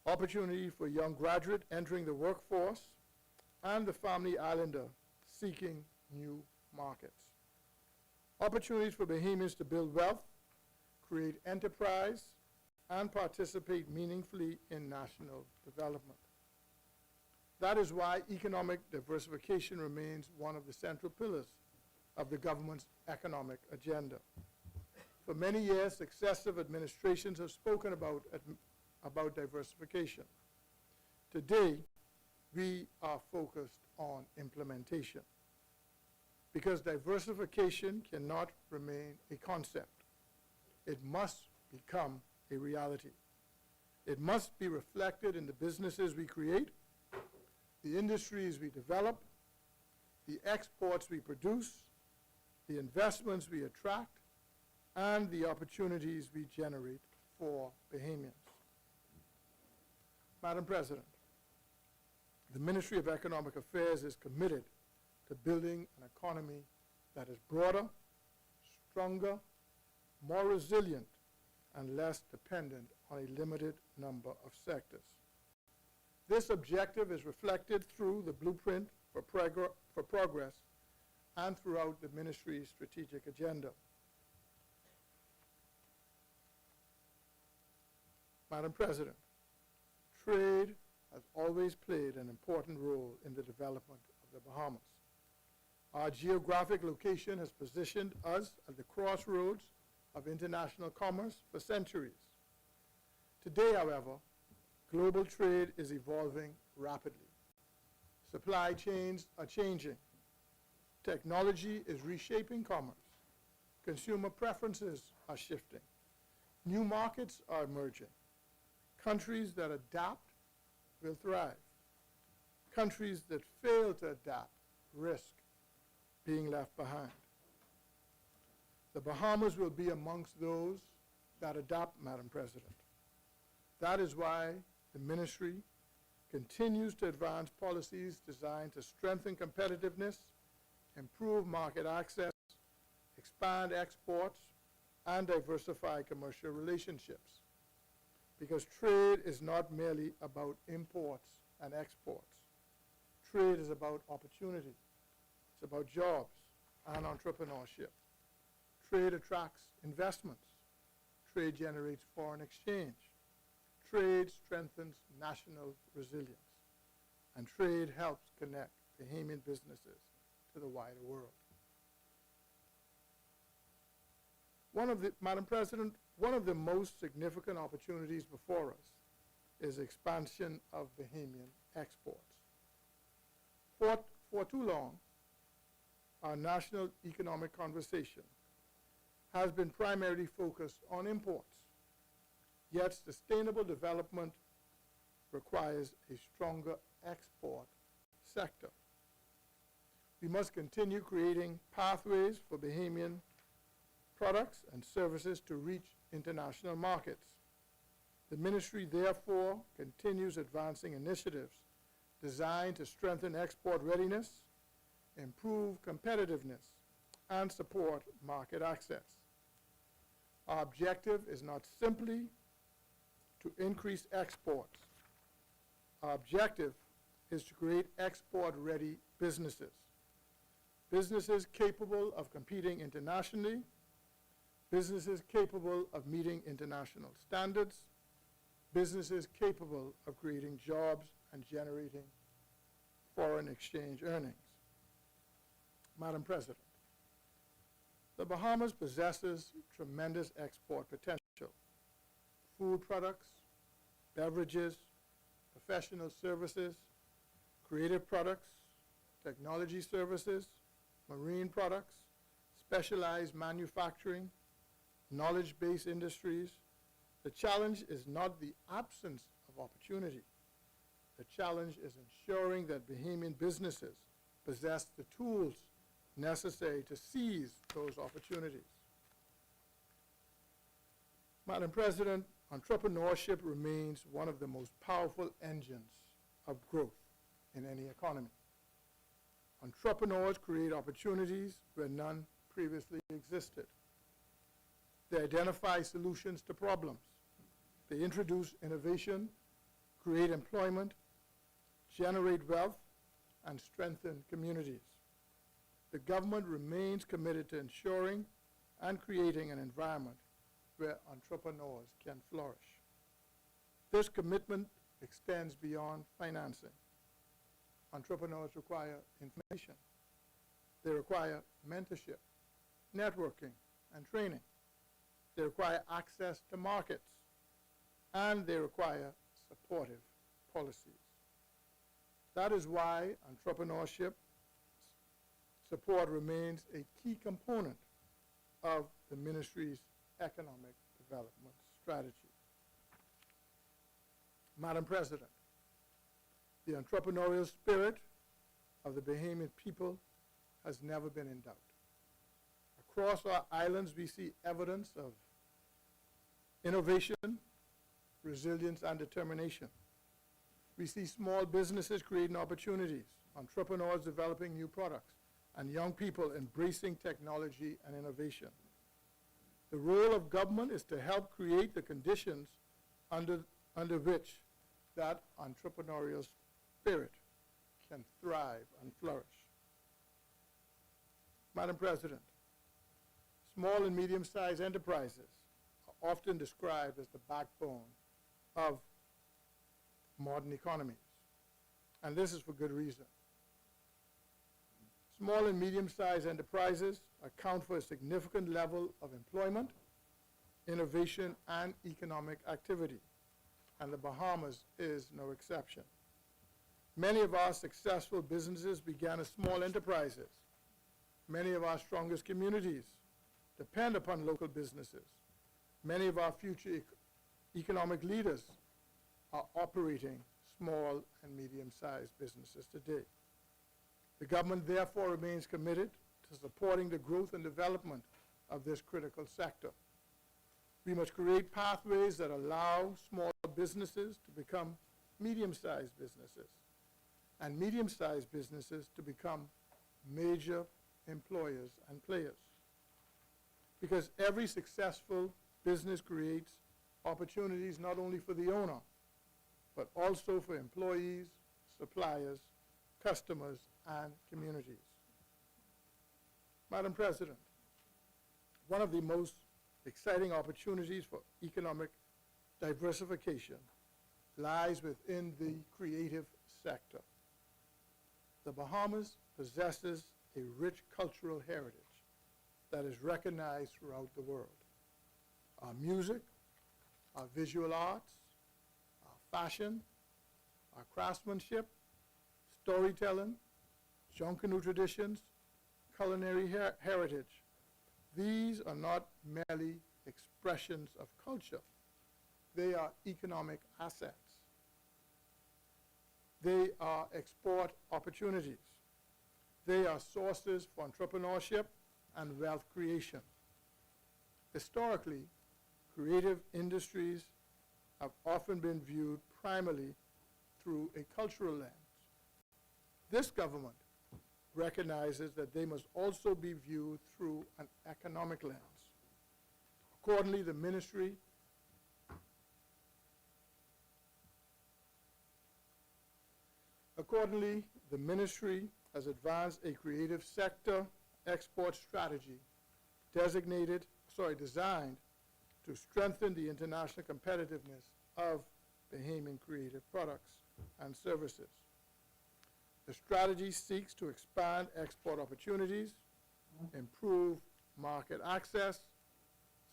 opportunity for young graduate entering the workforce, and the family islander seeking new markets. Opportunities for Bahamians to build wealth, create enterprise, and participate meaningfully in national development. That is why economic diversification remains one of the central pillars of the government's economic agenda. For many years, successive administrations have spoken about diversification. Today, we are focused on implementation, because diversification cannot remain a concept. It must become a reality. It must be reflected in the businesses we create, the industries we develop, the exports we produce, the investments we attract, and the opportunities we generate for Bahamians. Madam President, the Ministry of Economic Affairs is committed to building an economy that is broader, stronger, more resilient, and less dependent on a limited number of sectors. This objective is reflected through the Blueprint for Progress and throughout the ministry's strategic agenda. Madam President, trade has always played an important role in the development of the Bahamas. Our geographic location has positioned us at the crossroads of international commerce for centuries. Today, however, global trade is evolving rapidly. Supply chains are changing. Technology is reshaping commerce. Consumer preferences are shifting. New markets are emerging. Countries that adapt will thrive. Countries that fail to adapt risk being left behind. The Bahamas will be amongst those that adapt, Madam President. That is why the ministry continues to advance policies designed to strengthen competitiveness, improve market access, expand exports, and diversify commercial relationships. Because trade is not merely about imports and exports. Trade is about opportunity. It's about jobs and entrepreneurship. Trade attracts investments. Trade generates foreign exchange. Trade strengthens national resilience. And trade helps connect Bahamian businesses to the wider world. Madam President, one of the most significant opportunities before us is expansion of Bahamian exports. For too long, our national economic conversation has been primarily focused on imports. Yet sustainable development requires a stronger export sector. We must continue creating pathways for Bahamian products and services to reach international markets. The ministry, therefore, continues advancing initiatives designed to strengthen export readiness, improve competitiveness, and support market access. Our objective is not simply to increase exports. Our objective is to create export-ready businesses. Businesses capable of competing internationally, businesses capable of meeting international standards, businesses capable of creating jobs and generating foreign exchange earnings. Madam President, the Bahamas possesses tremendous export potential. Food products, beverages, professional services, creative products, technology services, marine products, specialized manufacturing, knowledge-based industries. The challenge is not the absence of opportunity. The challenge is ensuring that Bahamian businesses possess the tools necessary to seize those opportunities. Madam President, entrepreneurship remains one of the most powerful engines of growth in any economy. Entrepreneurs create opportunities where none previously existed. They identify solutions to problems. They introduce innovation, create employment, generate wealth, and strengthen communities. The government remains committed to ensuring and creating an environment where entrepreneurs can flourish. This commitment extends beyond financing. Entrepreneurs require information. They require mentorship, networking, and training. They require access to markets, and they require supportive policies. That is why entrepreneurship support remains a key component of the ministry's economic development strategy. Madam President, the entrepreneurial spirit of the Bahamian people has never been in doubt. Across our islands, we see evidence of innovation, resilience, and determination. We see small businesses creating opportunities, entrepreneurs developing new products, and young people embracing technology and innovation. The role of government is to help create the conditions under which that entrepreneurial spirit can thrive and flourish. Madam President, small and medium-sized enterprises are often described as the backbone of modern economies, and this is for good reason. Small and medium-sized enterprises account for a significant level of employment, innovation, and economic activity, and the Bahamas is no exception. Many of our successful businesses began as small enterprises. Many of our strongest communities depend upon local businesses. Many of our future economic leaders are operating small and medium-sized businesses today. The government therefore remains committed to supporting the growth and development of this critical sector. We must create pathways that allow small businesses to become medium-sized businesses, and medium-sized businesses to become major employers and players. Because every successful business creates opportunities not only for the owner, but also for employees, suppliers, customers, and communities. Madam President, one of the most exciting opportunities for economic diversification lies within the creative sector. The Bahamas possesses a rich cultural heritage that is recognized throughout the world. Our music, our visual arts, our fashion, our craftsmanship, storytelling, Jonkanoo traditions, culinary heritage. These are not merely expressions of culture. They are economic assets. They are export opportunities. They are sources for entrepreneurship and wealth creation. Historically, creative industries have often been viewed primarily through a cultural lens. This government recognizes that they must also be viewed through an economic lens. Accordingly, the ministry has advanced a creative sector export strategy designed to strengthen the international competitiveness of Bahamian creative products and services. The strategy seeks to expand export opportunities, improve market access,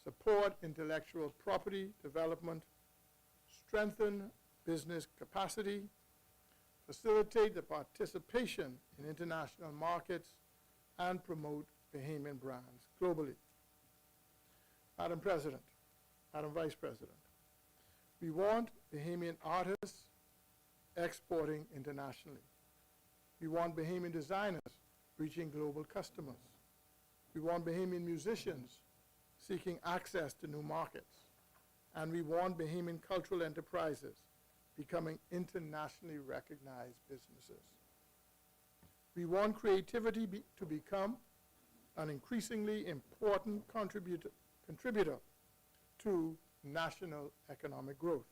support intellectual property development, strengthen business capacity, facilitate the participation in international markets, and promote Bahamian brands globally. Madam President, Madam Vice President, we want Bahamian artists exporting internationally. We want Bahamian designers reaching global customers. We want Bahamian musicians seeking access to new markets. And we want Bahamian cultural enterprises becoming internationally recognized businesses. We want creativity to become an increasingly important contributor to national economic growth.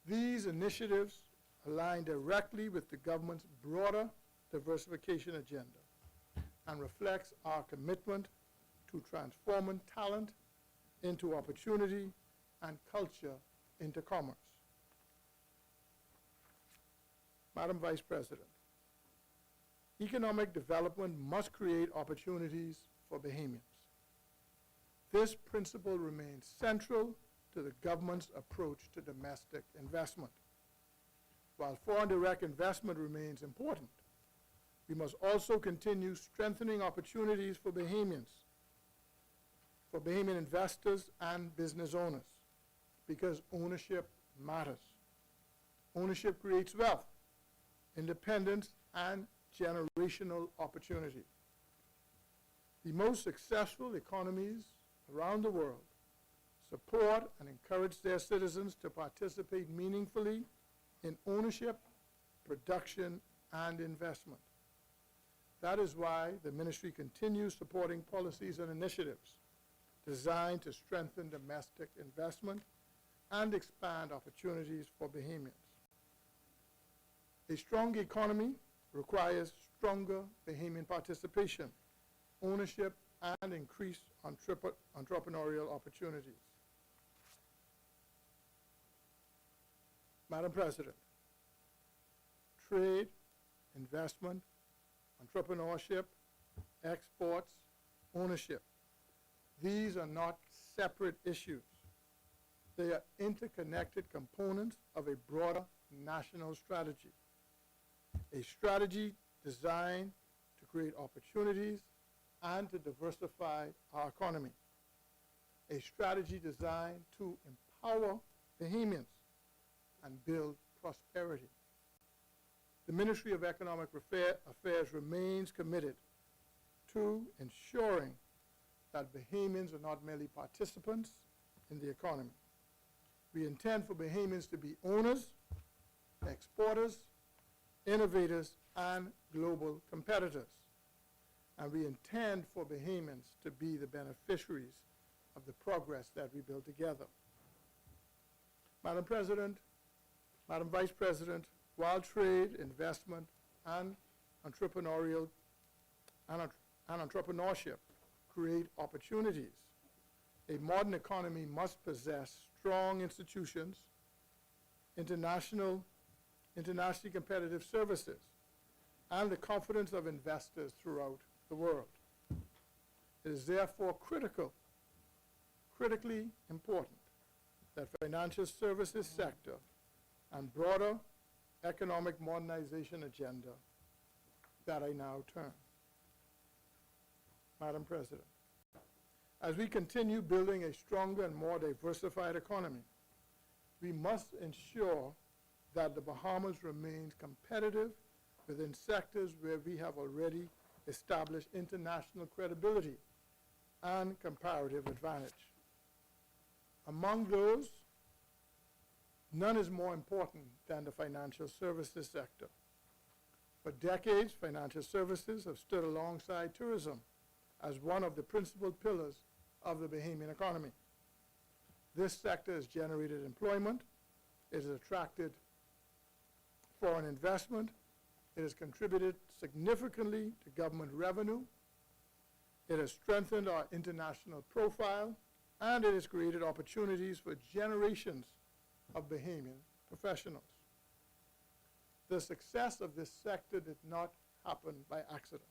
These initiatives align directly with the government's broader diversification agenda and reflects our commitment to transforming talent into opportunity and culture into commerce. Madam Vice President, economic development must create opportunities for Bahamians. This principle remains central to the government's approach to domestic investment. While foreign direct investment remains important, we must also continue strengthening opportunities for Bahamians, for Bahamian investors and business owners, because ownership matters. Ownership creates wealth, independence, and generational opportunity. The most successful economies around the world support and encourage their citizens to participate meaningfully in ownership, production, and investment. That is why the ministry continues supporting policies and initiatives designed to strengthen domestic investment and expand opportunities for Bahamians. A strong economy requires stronger Bahamian participation, ownership, and increased entrepreneurial opportunities. Madam President, trade, investment, entrepreneurship, exports, ownership, these are not separate issues. They are interconnected components of a broader national strategy, a strategy designed to create opportunities and to diversify our economy, a strategy designed to empower Bahamians and build prosperity. The Ministry of Economic Affairs remains committed to ensuring that Bahamians are not merely participants in the economy. We intend for Bahamians to be owners, exporters, innovators, and global competitors. And we intend for Bahamians to be the beneficiaries of the progress that we build together. Madam President, Madam Vice President, while trade, investment, and entrepreneurship create opportunities, a modern economy must possess strong institutions, internationally competitive services, and the confidence of investors throughout the world. It is therefore critically important that financial services sector and broader economic modernization agenda that I now turn. Madam President, as we continue building a stronger and more diversified economy, we must ensure that the Bahamas remains competitive within sectors where we have already established international credibility and comparative advantage. Among those, none is more important than the financial services sector. For decades, financial services have stood alongside tourism as one of the principal pillars of the Bahamian economy. This sector has generated employment, it has attracted foreign investment, it has contributed significantly to government revenue, it has strengthened our international profile, and it has created opportunities for generations of Bahamian professionals. The success of this sector did not happen by accident.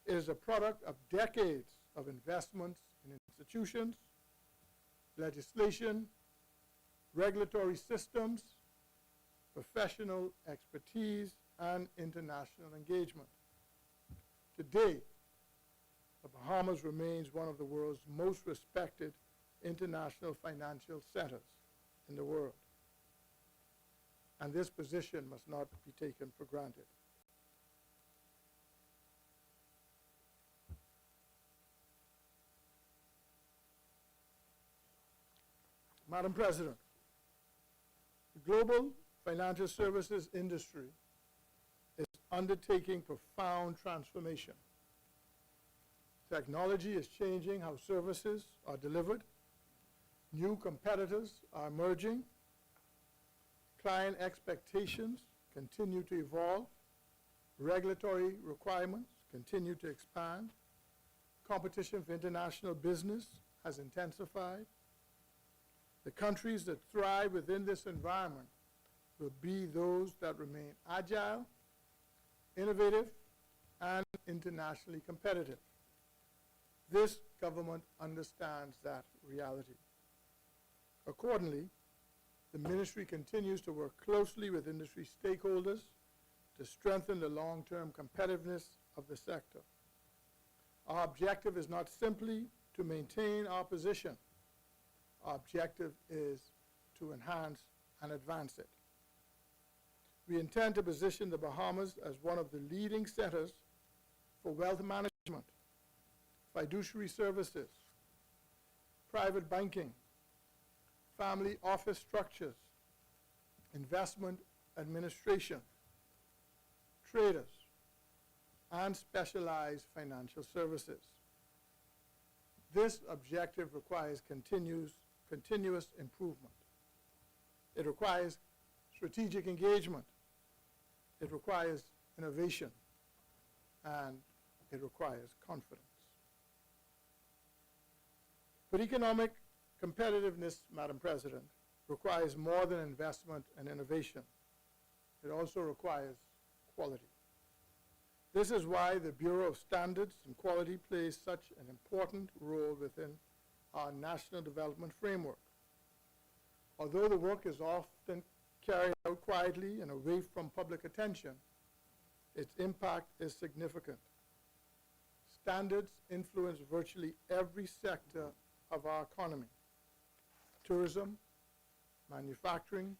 It is a product of decades of investments in institutions, legislation, regulatory systems, professional expertise, and international engagement. Today, the Bahamas remains one of the world's most respected international financial centers in the world. And this position must not be taken for granted. Madam President, the global financial services industry is undertaking profound transformation. Technology is changing how services are delivered. New competitors are emerging. Client expectations continue to evolve. Regulatory requirements continue to expand. Competition for international business has intensified. The countries that thrive within this environment will be those that remain agile, innovative, and internationally competitive. This government understands that reality. Accordingly, the ministry continues to work closely with industry stakeholders to strengthen the long-term competitiveness of the sector. Our objective is not simply to maintain our position. Our objective is to enhance and advance it. We intend to position the Bahamas as one of the leading centers for wealth management, fiduciary services, private banking, family office structures, investment administration, traders, and specialized financial services. This objective requires continuous improvement. It requires strategic engagement. It requires innovation. And it requires confidence. But economic competitiveness, Madam President, requires more than investment and innovation. It also requires quality. This is why the Bureau of Standards and Quality plays such an important role within our national development framework. Although the work is often carried out quietly and away from public attention, its impact is significant. Standards influence virtually every sector of our economy: tourism, manufacturing,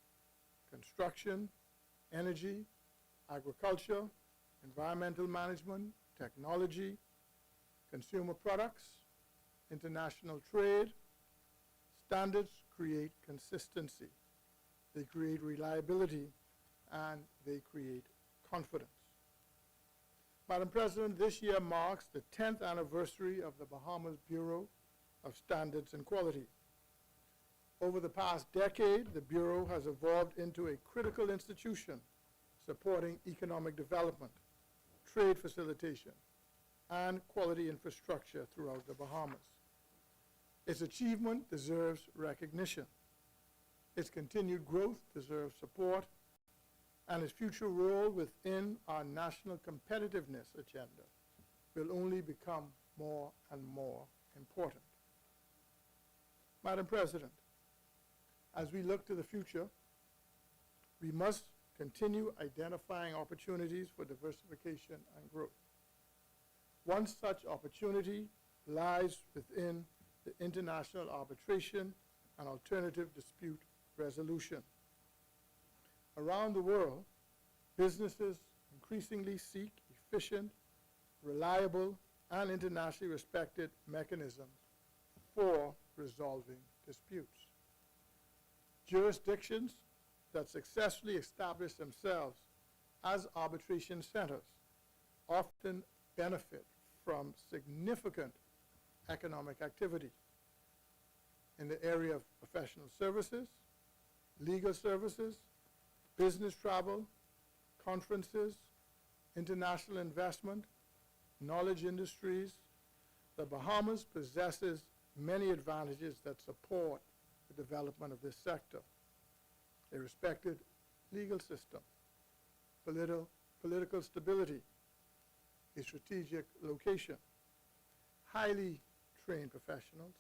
construction, energy, agriculture, environmental management, technology, consumer products, international trade. Standards create consistency, they create reliability, and they create confidence. Madam President, this year marks the 10th anniversary of the Bahamas Bureau of Standards and Quality. Over the past decade, the Bureau has evolved into a critical institution supporting economic development, trade facilitation, and quality infrastructure throughout the Bahamas. Its achievement deserves recognition. Its continued growth deserves support, and its future role within our national competitiveness agenda will only become more and more important. Madam President, as we look to the future, we must continue identifying opportunities for diversification and growth. One such opportunity lies within the international arbitration and alternative dispute resolution. Around the world, businesses increasingly seek efficient, reliable, and internationally respected mechanisms for resolving disputes. Jurisdictions that successfully establish themselves as arbitration centers often benefit from significant economic activity in the area of professional services, legal services, business travel, conferences, international investment, knowledge industries. The Bahamas possesses many advantages that support the development of this sector: a respected legal system, political stability, a strategic location, highly trained professionals,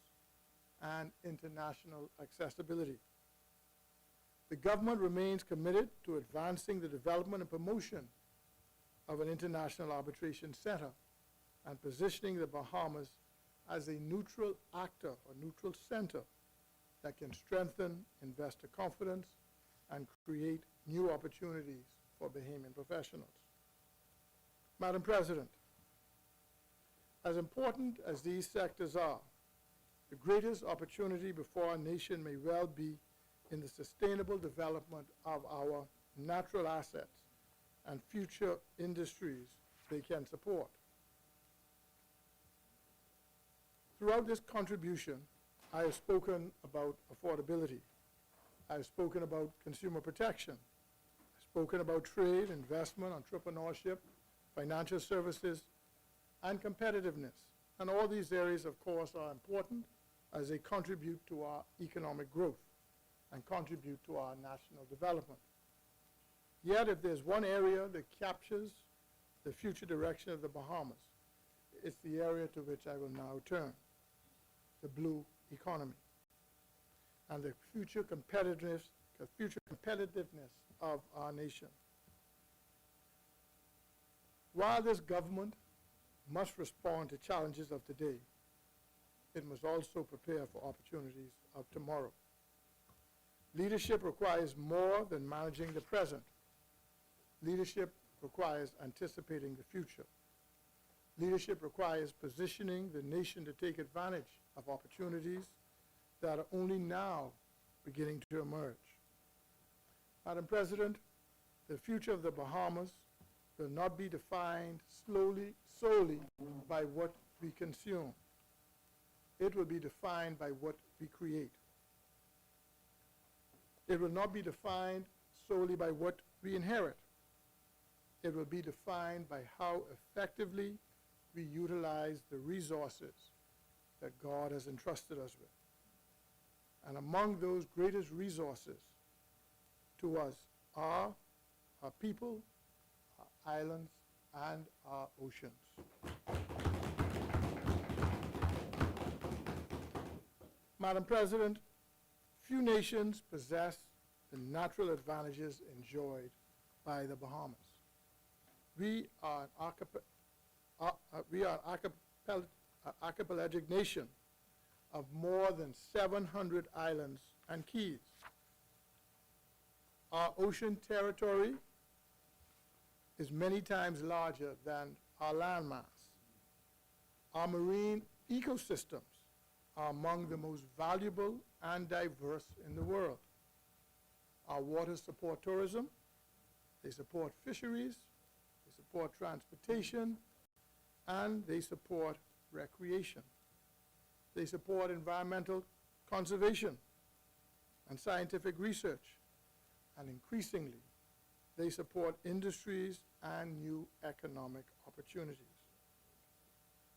and international accessibility. The government remains committed to advancing the development and promotion of an international arbitration center and positioning the Bahamas as a neutral actor or neutral center that can strengthen investor confidence and create new opportunities for Bahamian professionals. Madam President, as important as these sectors are, the greatest opportunity before our nation may well be in the sustainable development of our natural assets and future industries they can support. Throughout this contribution, I have spoken about affordability. I have spoken about consumer protection. I've spoken about trade, investment, entrepreneurship, financial services, and competitiveness. And all these areas, of course, are important as they contribute to our economic growth and contribute to our national development. Yet, if there's one area that captures the future direction of the Bahamas, it's the area to which I will now turn: the blue economy and the future competitiveness of our nation. While this government must respond to challenges of today, it must also prepare for opportunities of tomorrow. Leadership requires more than managing the present. Leadership requires anticipating the future. Leadership requires positioning the nation to take advantage of opportunities that are only now beginning to emerge. Madam President, the future of the Bahamas will not be defined solely by what we consume. It will be defined by what we create. It will not be defined solely by what we inherit. It will be defined by how effectively we utilize the resources that God has entrusted us with. And among those greatest resources to us are our people, our islands, and our oceans. Madam President, few nations possess the natural advantages enjoyed by the Bahamas. We are an archipelagic nation of more than 700 islands and keys. Our ocean territory is many times larger than our landmass. Our marine ecosystems are among the most valuable and diverse in the world. Our waters support tourism, they support fisheries, they support transportation, and they support recreation. They support environmental conservation and scientific research, and increasingly, they support industries and new economic opportunities.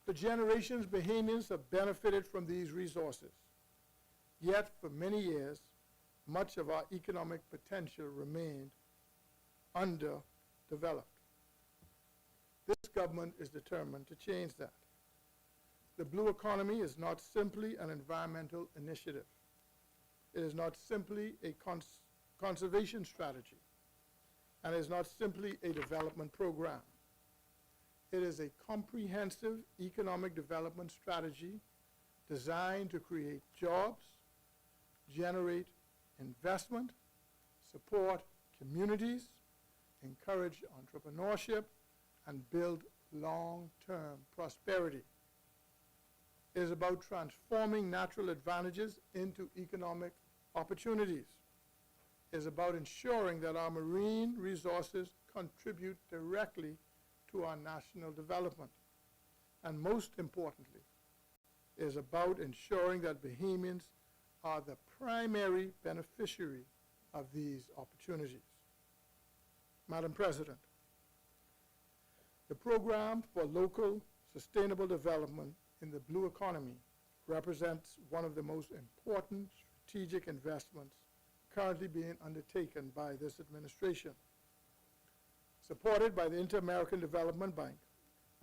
For generations, Bahamians have benefited from these resources. Yet, for many years, much of our economic potential remained underdeveloped. This government is determined to change that. The blue economy is not simply an environmental initiative. It is not simply a conservation strategy, and is not simply a development program. It is a comprehensive economic development strategy designed to create jobs, generate investment, support communities, encourage entrepreneurship, and build long-term prosperity. It is about transforming natural advantages into economic opportunities. It is about ensuring that our marine resources contribute directly to our national development. And most importantly, it is about ensuring that Bahamians are the primary beneficiary of these opportunities. Madam President, the Program for Local Sustainable Development in the Blue Economy represents one of the most important strategic investments currently being undertaken by this administration. Supported by the Inter-American Development Bank,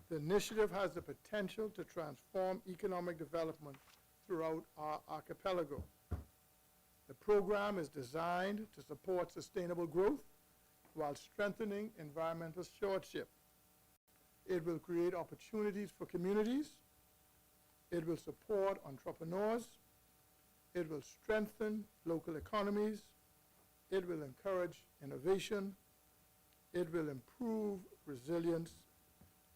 the initiative has the potential to transform economic development throughout our archipelago. The program is designed to support sustainable growth while strengthening environmental stewardship. It will create opportunities for communities. It will support entrepreneurs. It will strengthen local economies. It will encourage innovation. It will improve resilience,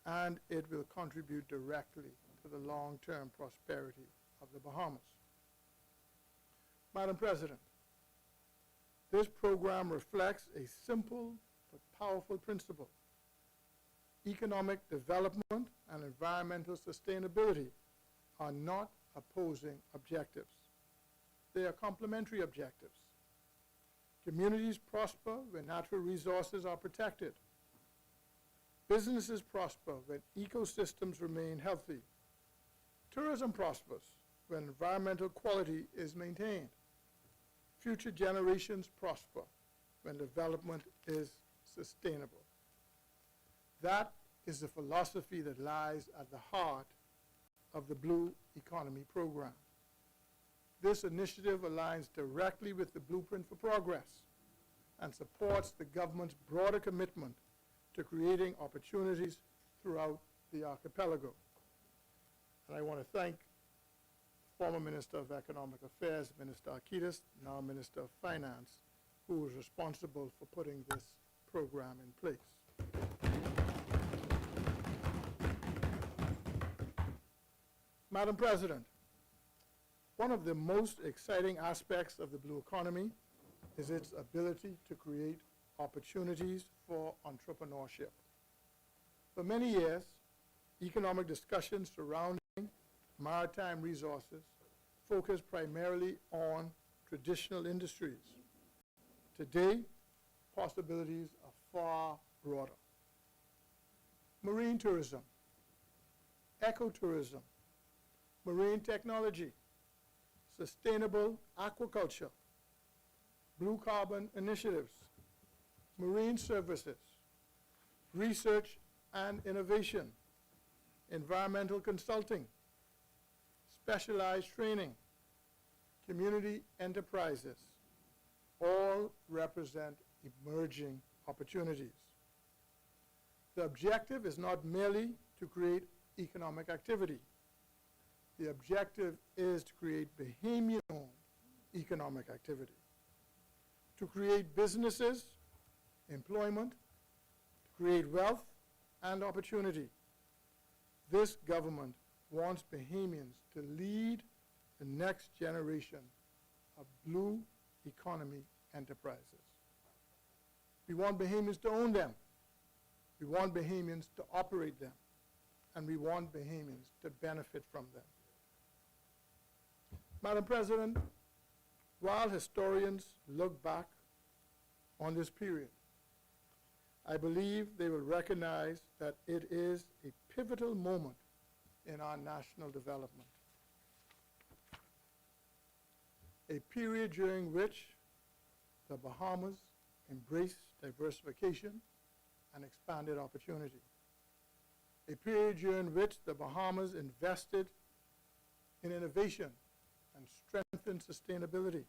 and it will contribute directly to the long-term prosperity of the Bahamas. Madam President, this program reflects a simple but powerful principle. Economic development and environmental sustainability are not opposing objectives. They are complementary objectives. Communities prosper when natural resources are protected. Businesses prosper when ecosystems remain healthy. Tourism prospers when environmental quality is maintained. Future generations prosper when development is sustainable. That is the philosophy that lies at the heart of the Blue Economy program. This initiative aligns directly with the Blueprint for Progress and supports the government's broader commitment to creating opportunities throughout the archipelago. And I want to thank former Minister of Economic Affairs, Minister Arquittis, now Minister of Finance, who was responsible for putting this program in place. Madam President, one of the most exciting aspects of the blue economy is its ability to create opportunities for entrepreneurship. For many years, economic discussions surrounding maritime resources focused primarily on traditional industries. Today, possibilities are far broader. Marine tourism, ecotourism, marine technology, sustainable aquaculture, blue carbon initiatives, marine services, research and innovation, environmental consulting, specialized training, community enterprises, all represent emerging opportunities. The objective is not merely to create economic activity. The objective is to create Bahamian-owned economic activity, to create businesses, employment, to create wealth and opportunity. This government wants Bahamians to lead the next generation of blue economy enterprises. We want Bahamians to own them. We want Bahamians to operate them. And we want Bahamians to benefit from them. Madam President, while historians look back on this period, I believe they will recognize that it is a pivotal moment in our national development. A period during which the Bahamas embraced diversification and expanded opportunity. A period during which the Bahamas invested in innovation and strengthened sustainability.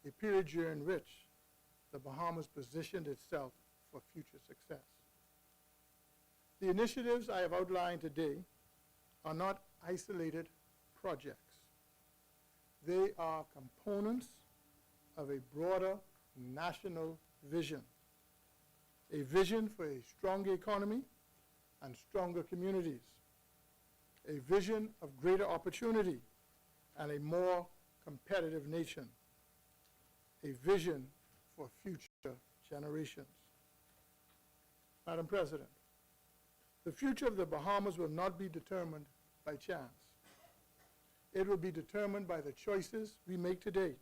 A period during which the Bahamas positioned itself for future success. The initiatives I have outlined today are not isolated projects. They are components of a broader national vision, a vision for a stronger economy and stronger communities, a vision of greater opportunity and a more competitive nation, a vision for future generations. Madam President, the future of the Bahamas will not be determined by chance. It will be determined by the choices we make today,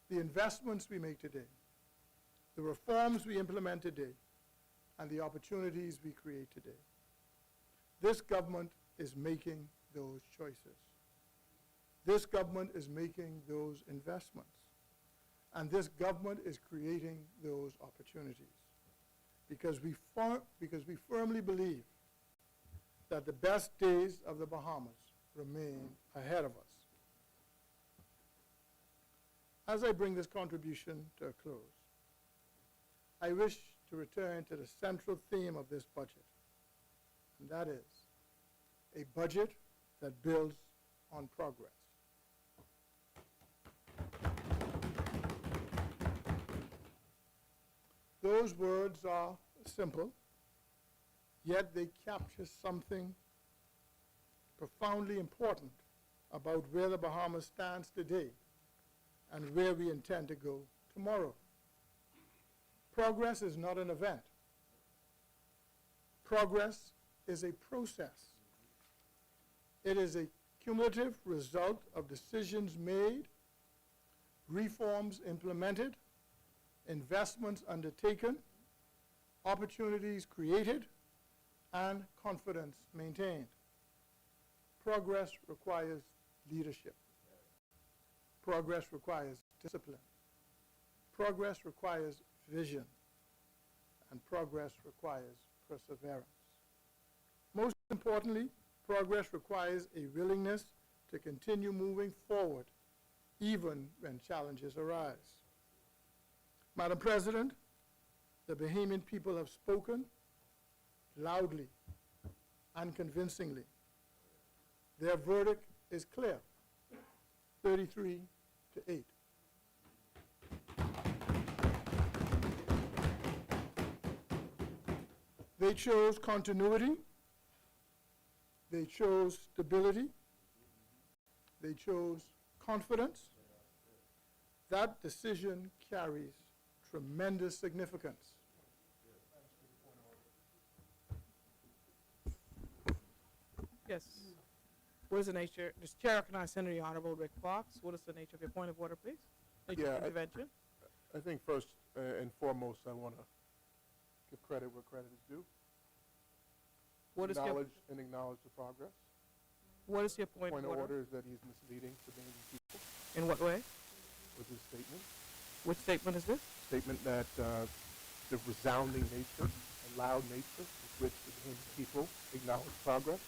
the investments we make today, the reforms we implement today, and the opportunities we create today. This government is making those choices. This government is making those investments. And this government is creating those opportunities. Because we firmly believe that the best days of the Bahamas remain ahead of us. As I bring this contribution to a close, I wish to return to the central theme of this budget, and that is a budget that builds on progress. Those words are simple, yet they capture something profoundly important about where the Bahamas stands today and where we intend to go tomorrow. Progress is not an event. Progress is a process. It is a cumulative result of decisions made, reforms implemented, investments undertaken, opportunities created, and confidence maintained. Progress requires leadership. Progress requires discipline. Progress requires vision. And progress requires perseverance. Most importantly, progress requires a willingness to continue moving forward even when challenges arise. Madam President, the Bahamian people have spoken loudly and convincingly. Their verdict is clear, 33-8. They chose continuity, They chose stability. They chose confidence. That decision carries tremendous significance. Yes. What is the nature, the chair recognizes Senator Honorable Rick Fox. What is the nature of your point of order, please? Nature of Yeah, intervention? I think first and foremost, I want to give credit where credit is due. What is your, Acknowledge the progress. what is your point Point of order? is that he's misleading the Bahamian people In what way? with his statement. Which statement is this? Statement that the resounding nature and loud nature with which the Bahamian people acknowledge progress.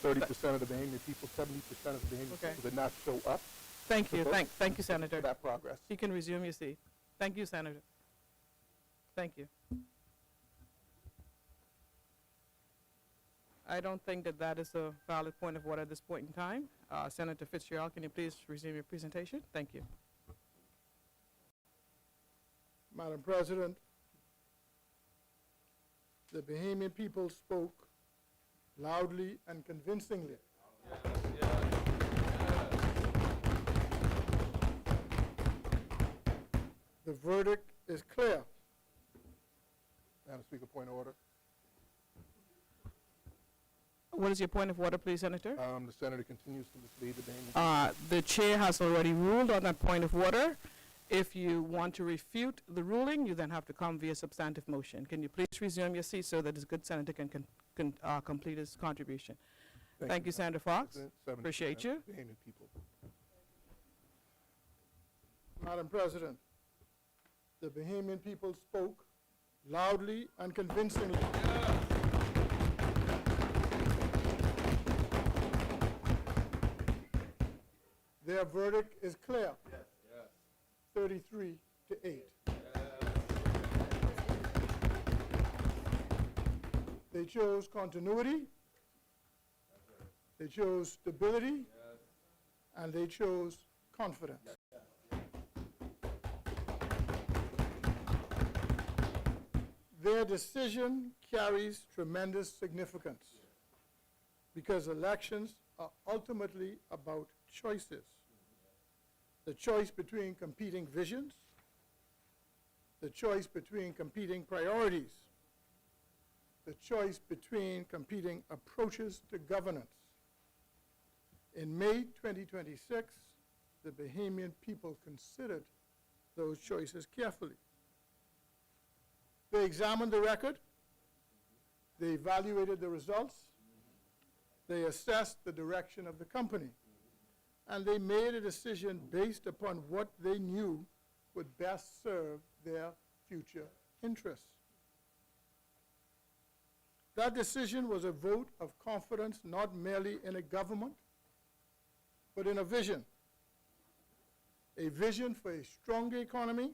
30% of the Bahamian people, 70% of the Bahamian Okay. people did not show up Thank you, vote thank you, for Senator. that progress. You can resume your seat. Thank you, Senator. Thank you. I don't think that that is a valid point of order at this point in time. Senator Fitzgerald, can you please resume your presentation? Thank you. Madam President, the Bahamian people spoke loudly and convincingly. The verdict is clear. Madam Speaker, point of order. What is your point of order, please, Senator? The senator continues to mislead the Bahamian people. The chair has already ruled on that point of order. If you want to refute the ruling, you then have to come via substantive motion. Can you please resume your seat so that this good senator can complete his contribution? Thank you, Senator Fox. President. 70% Appreciate you. of the Bahamian people. Madam President, the Bahamian people spoke loudly and convincingly. Their verdict is clear. 33 to 8. They chose continuity. They chose stability. And they chose confidence. Their decision carries tremendous significance because elections are ultimately about choices. The choice between competing visions, the choice between competing priorities, the choice between competing approaches to governance. In May 2026, the Bahamian people considered those choices carefully. They examined the record, they evaluated the results, they assessed the direction of the company, and they made a decision based upon what they knew would best serve their future interests. That decision was a vote of confidence not merely in a government, but in a vision for a stronger economy,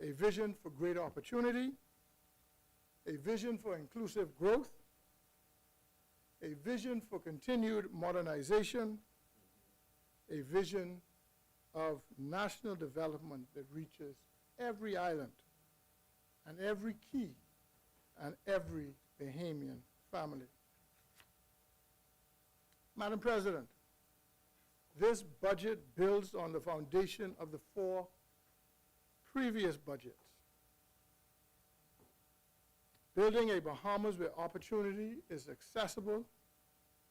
a vision for greater opportunity, a vision for inclusive growth, a vision for continued modernization, a vision of national development that reaches every island and every key and every Bahamian family. Madam President, this budget builds on the foundation of the 4 previous budgets. Building a Bahamas where opportunity is accessible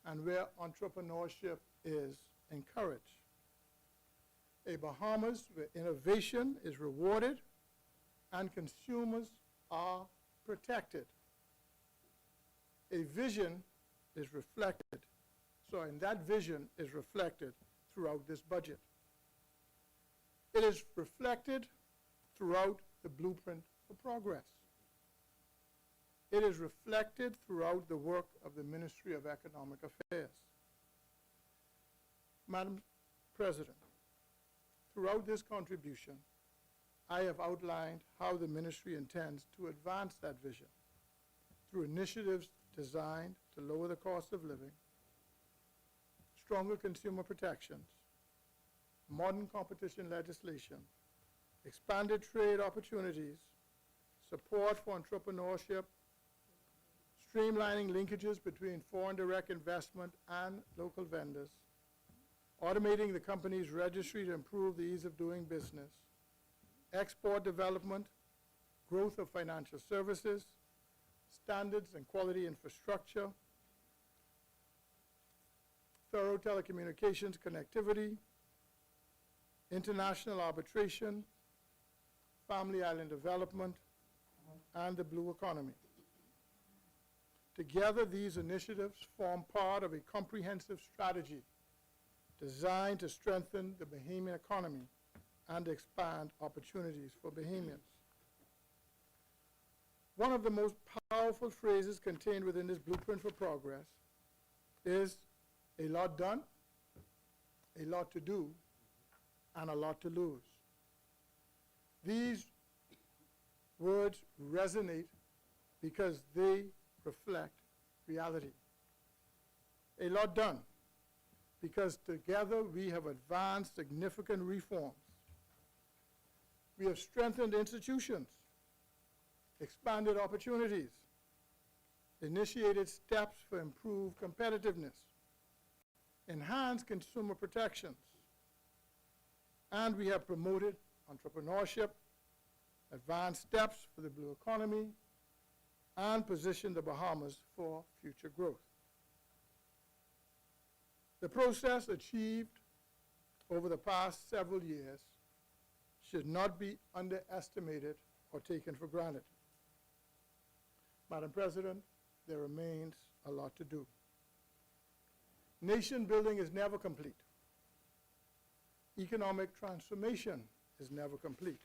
and where entrepreneurship is encouraged. A Bahamas where innovation is rewarded and consumers are protected. A vision is reflected, and that vision is reflected throughout this budget. It is reflected throughout the blueprint for progress. It is reflected throughout the work of the Ministry of Economic Affairs. Madam President, throughout this contribution, I have outlined how the ministry intends to advance that vision through initiatives designed to lower the cost of living, stronger consumer protections, modern competition legislation, expanded trade opportunities, support for entrepreneurship, streamlining linkages between foreign direct investment and local vendors, automating the company's registry to improve the ease of doing business, export development, growth of financial services, standards and quality infrastructure, thorough telecommunications connectivity, international arbitration, family island development, and the blue economy. Together, these initiatives form part of a comprehensive strategy designed to strengthen the Bahamian economy and expand opportunities for Bahamians. One of the most powerful phrases contained within this blueprint for progress is a lot done, a lot to do, and a lot to lose. These words resonate because they reflect reality. A lot done, because together we have advanced significant reforms. We have strengthened institutions, expanded opportunities, initiated steps for improved competitiveness, enhanced consumer protections, and we have promoted entrepreneurship, advanced steps for the blue economy, and positioned the Bahamas for future growth. The process achieved over the past several years should not be underestimated or taken for granted. Madam President, there remains a lot to do. Nation building is never complete. Economic transformation is never complete.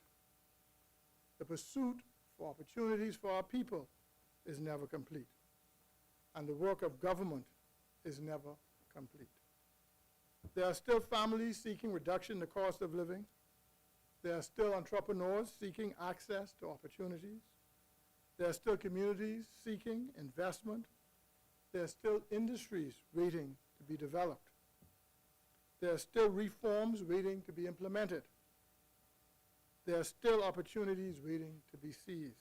The pursuit for opportunities for our people is never complete. And the work of government is never complete. There are still families seeking reduction in the cost of living. There are still entrepreneurs seeking access to opportunities. There are still communities seeking investment. There are still industries waiting to be developed. There are still reforms waiting to be implemented. There are still opportunities waiting to be seized.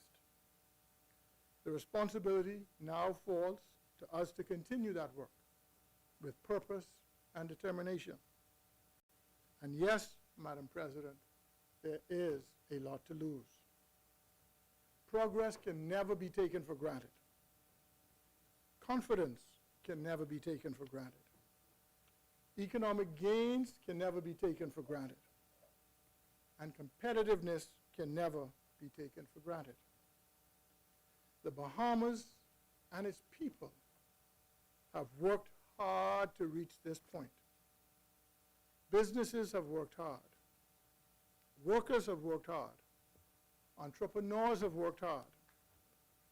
The responsibility now falls to us to continue that work with purpose and determination. And yes, Madam President, there is a lot to lose. Progress can never be taken for granted. Confidence can never be taken for granted. Economic gains can never be taken for granted. And competitiveness can never be taken for granted. The Bahamas and its people have worked hard to reach this point. Businesses have worked hard. Workers have worked hard. Entrepreneurs have worked hard.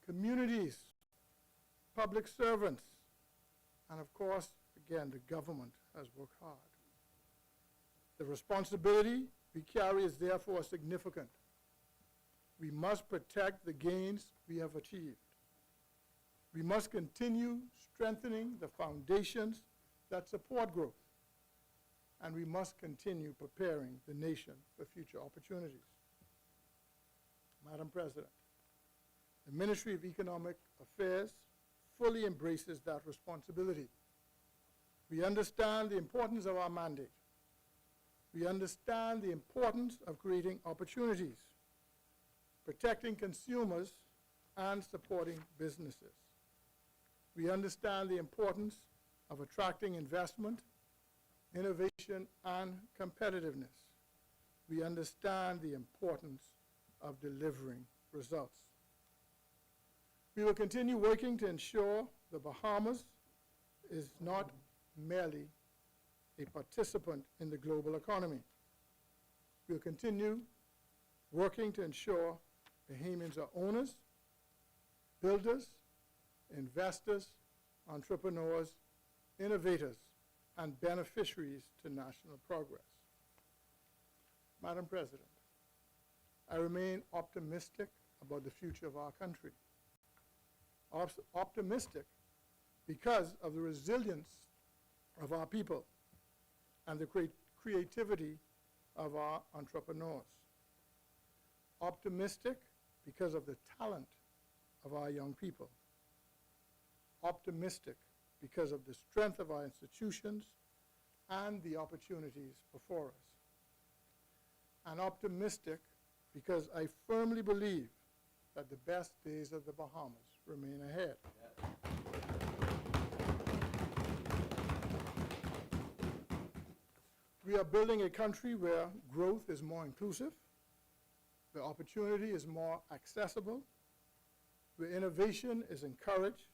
Communities, public servants, and of course, again, the government has worked hard. The responsibility we carry is therefore significant. We must protect the gains we have achieved. We must continue strengthening the foundations that support growth. And we must continue preparing the nation for future opportunities. Madam President, the Ministry of Economic Affairs fully embraces that responsibility. We understand the importance of our mandate. We understand the importance of creating opportunities, protecting consumers, and supporting businesses. We understand the importance of attracting investment, innovation, and competitiveness. We understand the importance of delivering results. We will continue working to ensure the Bahamas is not merely a participant in the global economy. We will continue working to ensure Bahamians are owners, builders, investors, entrepreneurs, innovators, and beneficiaries to national progress. Madam President, I remain optimistic about the future of our country. Optimistic because of the resilience of our people and the creativity of our entrepreneurs. Optimistic because of the talent of our young people. optimistic because of the strength of our institutions and the opportunities before us. And optimistic because I firmly believe that the best days of the Bahamas remain ahead. We are building a country where growth is more inclusive, where opportunity is more accessible, where innovation is encouraged,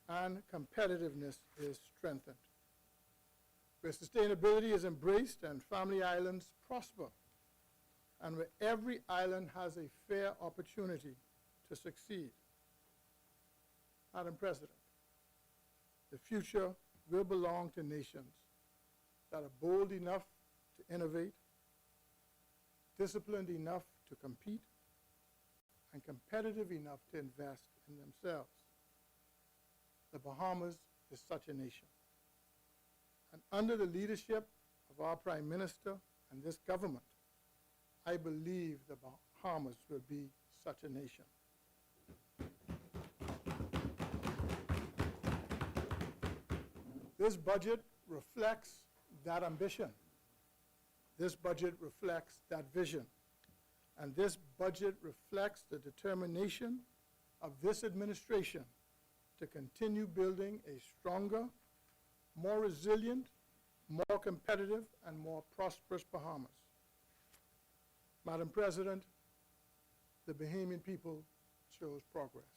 and competitiveness is strengthened, where sustainability is embraced and family islands prosper, and where every island has a fair opportunity to succeed. Madam President, the future will belong to nations that are bold enough to innovate, disciplined enough to compete, and competitive enough to invest in themselves. The Bahamas is such a nation. And under the leadership of our Prime Minister and this government, I believe the Bahamas will be such a nation. This budget reflects that ambition. This budget reflects that vision. And this budget reflects the determination of this administration to continue building a stronger, more resilient, more competitive, and more prosperous Bahamas. Madam President, the Bahamian people chose progress.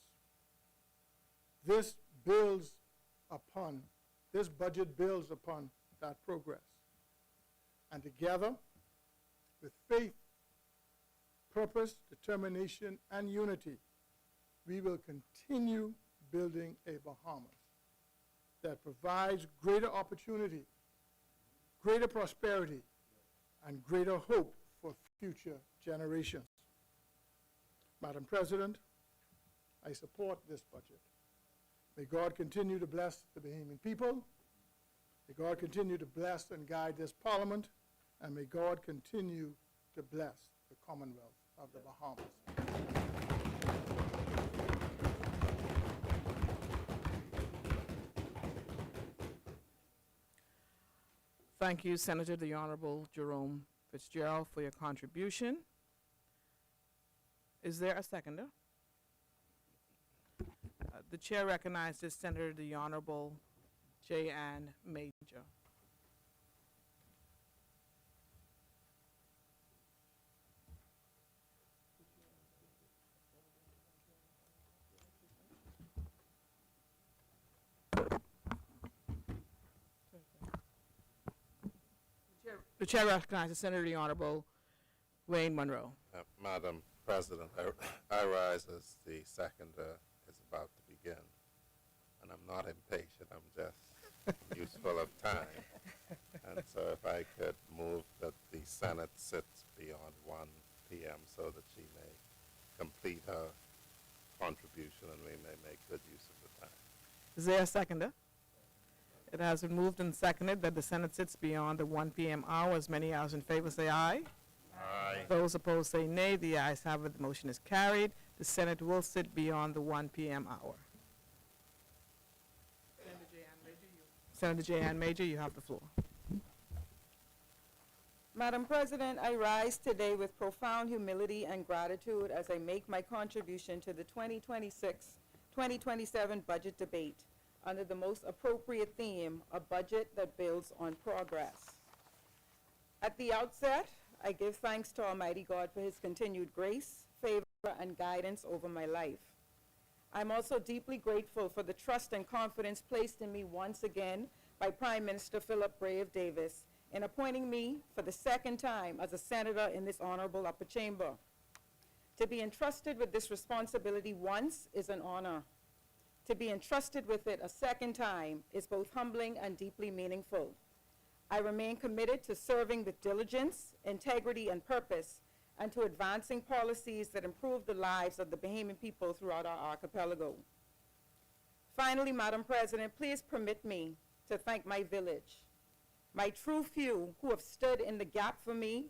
This budget builds upon that progress. And together, with faith, purpose, determination, and unity, we will continue building a Bahamas that provides greater opportunity, greater prosperity, and greater hope for future generations. Madam President, I support this budget. May God continue to bless the Bahamian people. May God continue to bless and guide this Parliament, and may God continue to bless the Commonwealth of the Bahamas. Thank you, Senator the Honorable Jerome Fitzgerald, for your contribution. Is there a seconder? The chair recognizes Senator the Honorable J. Ann Major. The chair recognizes Senator the Honorable Wayne Monroe. Madam President, I rise as the seconder is about to begin. And I'm not impatient, I'm just useful of time. And so if I could move that the Senate sits beyond 1 p.m. so that she may complete her contribution and we may make good use of the time. Is there a seconder? It has been moved and seconded that the Senate sits beyond the 1 p.m. hour. As many hours in favor say aye. Aye. Those opposed say nay. The ayes have it. The motion is carried. The Senate will sit beyond the 1 p.m. hour. Senator J. Ann Major, you have the floor. Madam President, I rise today with profound humility and gratitude as I make my contribution to the 2026-2027 budget debate under the most appropriate theme, a budget that builds on progress. At the outset, I give thanks to Almighty God for his continued grace, favor, and guidance over my life. I'm also deeply grateful for the trust and confidence placed in me once again by Prime Minister Philip Brave Davis in appointing me for the second time as a senator in this honorable upper chamber. To be entrusted with this responsibility once is an honor. To be entrusted with it a second time is both humbling and deeply meaningful. I remain committed to serving with diligence, integrity, and purpose, and to advancing policies that improve the lives of the Bahamian people throughout our archipelago. Finally, Madam President, please permit me to thank my village, my true few who have stood in the gap for me,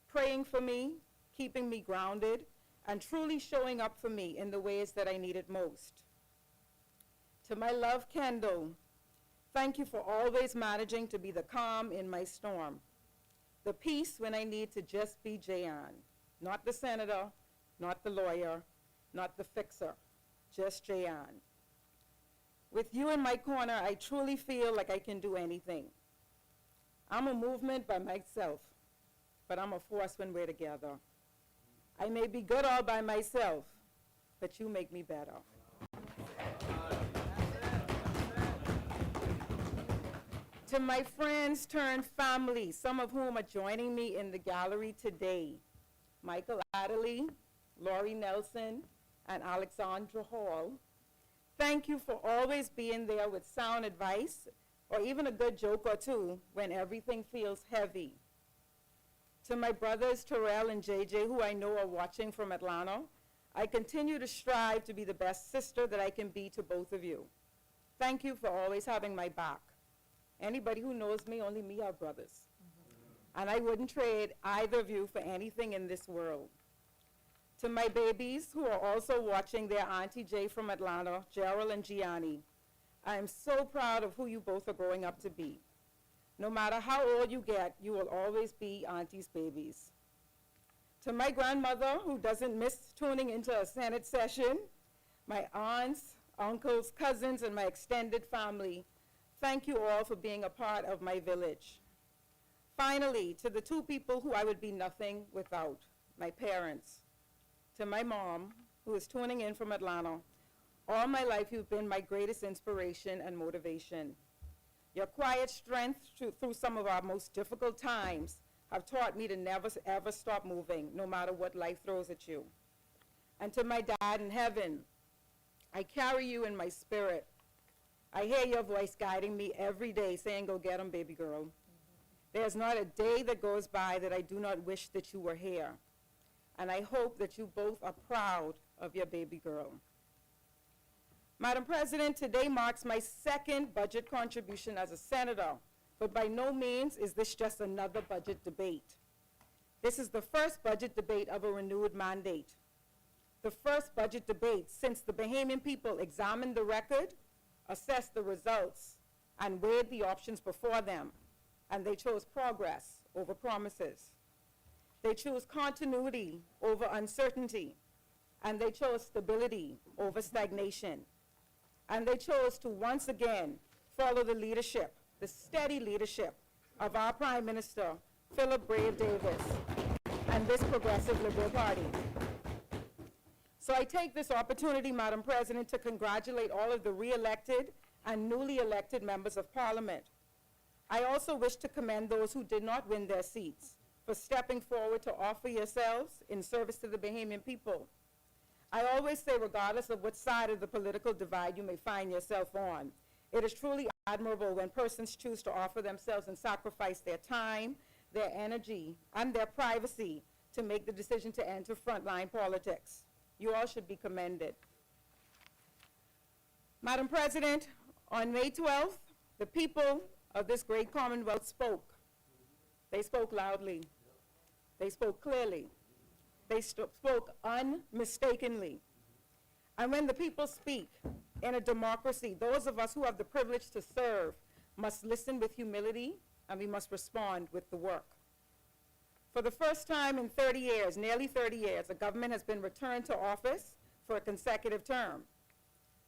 praying for me, keeping me grounded, and truly showing up for me in the ways that I needed most. To my love, Kendall, thank you for always managing to be the calm in my storm, the peace when I need to just be Jayan, not the senator, not the lawyer, not the fixer, just Jayan. With you in my corner, I truly feel like I can do anything. I'm a movement by myself, but I'm a force when we're together. I may be good all by myself, but you make me better. To my friends turned family, some of whom are joining me in the gallery today, Michael Adderley, Laurie Nelson, and Alexandra Hall, thank you for always being there with sound advice or even a good joke or two when everything feels heavy. To my brothers Terrell and JJ, who I know are watching from Atlanta, I continue to strive to be the best sister that I can be to both of you. Thank you for always having my back. Anybody who knows me, only me have brothers. And I wouldn't trade either of you for anything in this world. To my babies who are also watching their Auntie Jay from Atlanta, Gerald and Gianni, I am so proud of who you both are growing up to be. No matter how old you get, you will always be Auntie's babies. To my grandmother, who doesn't miss tuning into a Senate session, my aunts, uncles, cousins, and my extended family, thank you all for being a part of my village. Finally, to the two people who I would be nothing without, my parents. To my mom, who is tuning in from Atlanta, all my life you've been my greatest inspiration and motivation. Your quiet strength through some of our most difficult times have taught me to never, ever stop moving, no matter what life throws at you. And to my dad in heaven, I carry you in my spirit. I hear your voice guiding me every day, saying, go get 'em, baby girl. There's not a day that goes by that I do not wish that you were here. And I hope that you both are proud of your baby girl. Madam President, today marks my second budget contribution as a senator, but by no means is this just another budget debate. This is the first budget debate of a renewed mandate. The first budget debate since the Bahamian people examined the record, assessed the results, and weighed the options before them, and they chose progress over promises. They chose continuity over uncertainty, and they chose stability over stagnation. And they chose to once again follow the leadership, the steady leadership of our Prime Minister, Philip Brave Davis, and this Progressive Liberal Party. So I take this opportunity, Madam President, to congratulate all of the re-elected and newly elected members of Parliament. I also wish to commend those who did not win their seats for stepping forward to offer yourselves in service to the Bahamian people. I always say, regardless of what side of the political divide you may find yourself on, it is truly admirable when persons choose to offer themselves and sacrifice their time, their energy, and their privacy to make the decision to enter frontline politics. You all should be commended. Madam President, on May 12th, the people of this great Commonwealth spoke. They spoke loudly. They spoke clearly. They spoke unmistakably. And when the people speak in a democracy, those of us who have the privilege to serve must listen with humility, and we must respond with the work. For the first time in 30 years, nearly 30 years, a government has been returned to office for a consecutive term.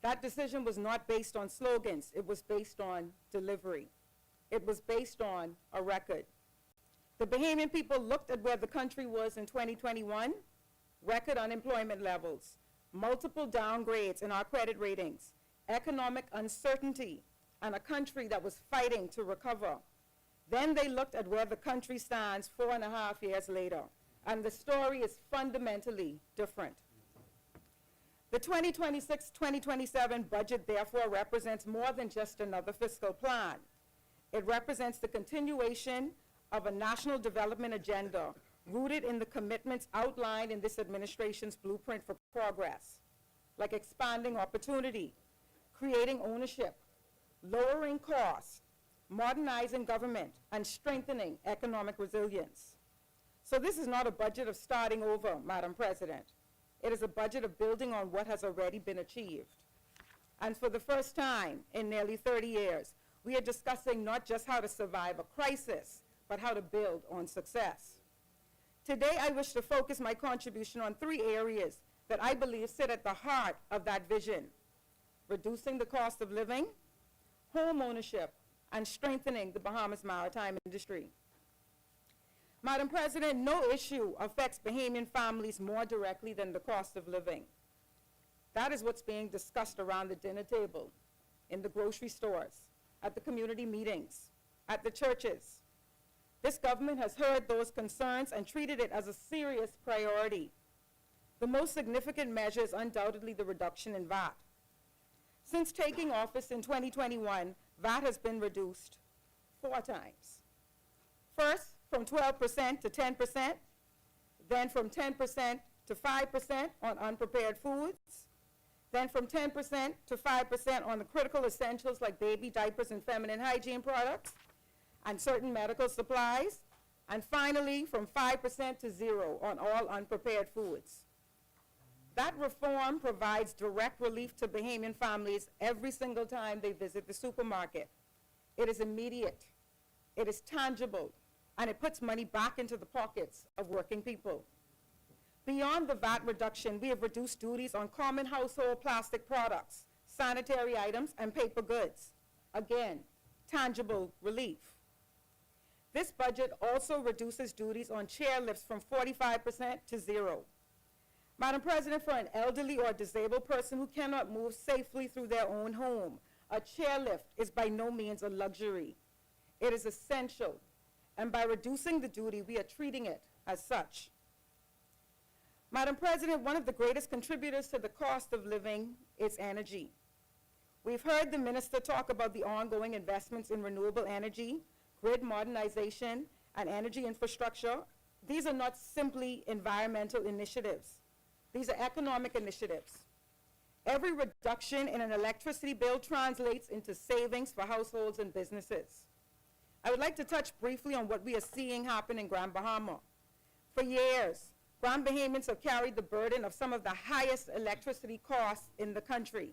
That decision was not based on slogans. It was based on delivery. It was based on a record. The Bahamian people looked at where the country was in 2021, record unemployment levels, multiple downgrades in our credit ratings, economic uncertainty, and a country that was fighting to recover. Then they looked at where the country stands 4.5 years later, and the story is fundamentally different. The 2026-2027 budget, therefore, represents more than just another fiscal plan. It represents the continuation of a national development agenda rooted in the commitments outlined in this administration's blueprint for progress, like expanding opportunity, creating ownership, lowering costs, modernizing government, and strengthening economic resilience. So this is not a budget of starting over, Madam President. It is a budget of building on what has already been achieved. And for the first time in nearly 30 years, we are discussing not just how to survive a crisis, but how to build on success. Today, I wish to focus my contribution on 3 areas that I believe sit at the heart of that vision: reducing the cost of living, home ownership, and strengthening the Bahamas maritime industry. Madam President, no issue affects Bahamian families more directly than the cost of living. That is what's being discussed around the dinner table, in the grocery stores, at the community meetings, at the churches. This government has heard those concerns and treated it as a serious priority. The most significant measure is undoubtedly the reduction in VAT. Since taking office in 2021, VAT has been reduced 4 times. First, from 12% to 10%, then from 10% to 5% on unprepared foods, then from 10% to 5% on the critical essentials like baby diapers and feminine hygiene products, and certain medical supplies, and finally from 5% to 0 on all unprepared foods. That reform provides direct relief to Bahamian families every single time they visit the supermarket. It is immediate, it is tangible, and it puts money back into the pockets of working people. Beyond the VAT reduction, we have reduced duties on common household plastic products, sanitary items, and paper goods. Again, tangible relief. This budget also reduces duties on chairlifts from 45% to 0. Madam President, for an elderly or disabled person who cannot move safely through their own home, a chairlift is by no means a luxury. It is essential, and by reducing the duty, we are treating it as such. Madam President, one of the greatest contributors to the cost of living is energy. We've heard the minister talk about the ongoing investments in renewable energy, grid modernization, and energy infrastructure. These are not simply environmental initiatives. These are economic initiatives. Every reduction in an electricity bill translates into savings for households and businesses. I would like to touch briefly on what we are seeing happen in Grand Bahama. For years, Grand Bahamians have carried the burden of some of the highest electricity costs in the country.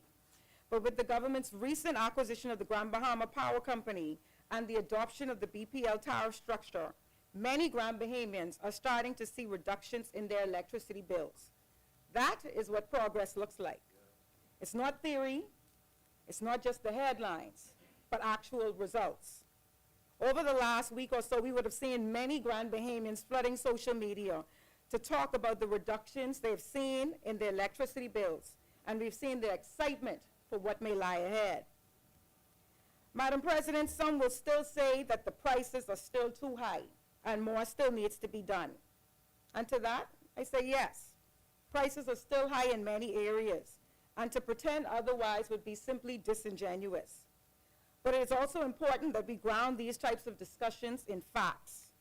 But with the government's recent acquisition of the Grand Bahama Power Company and the adoption of the BPL tariff structure, many Grand Bahamians are starting to see reductions in their electricity bills. That is what progress looks like. It's not theory, it's not just the headlines, but actual results. Over the last week or so, we would have seen many Grand Bahamians flooding social media to talk about the reductions they've seen in their electricity bills, and we've seen their excitement for what may lie ahead. Madam President, some will still say that the prices are still too high and more still needs to be done. And to that, I say yes. Prices are still high in many areas, and to pretend otherwise would be simply disingenuous. But it is also important that we ground these types of discussions in facts.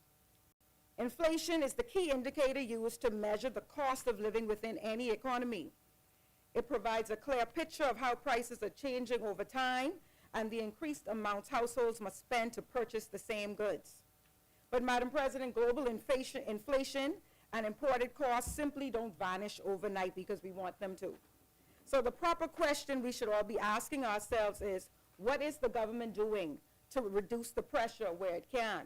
Inflation is the key indicator used to measure the cost of living within any economy. It provides a clear picture of how prices are changing over time and the increased amounts households must spend to purchase the same goods. But Madam President, global inflation and imported costs simply don't vanish overnight because we want them to. So the proper question we should all be asking ourselves is, what is the government doing to reduce the pressure where it can?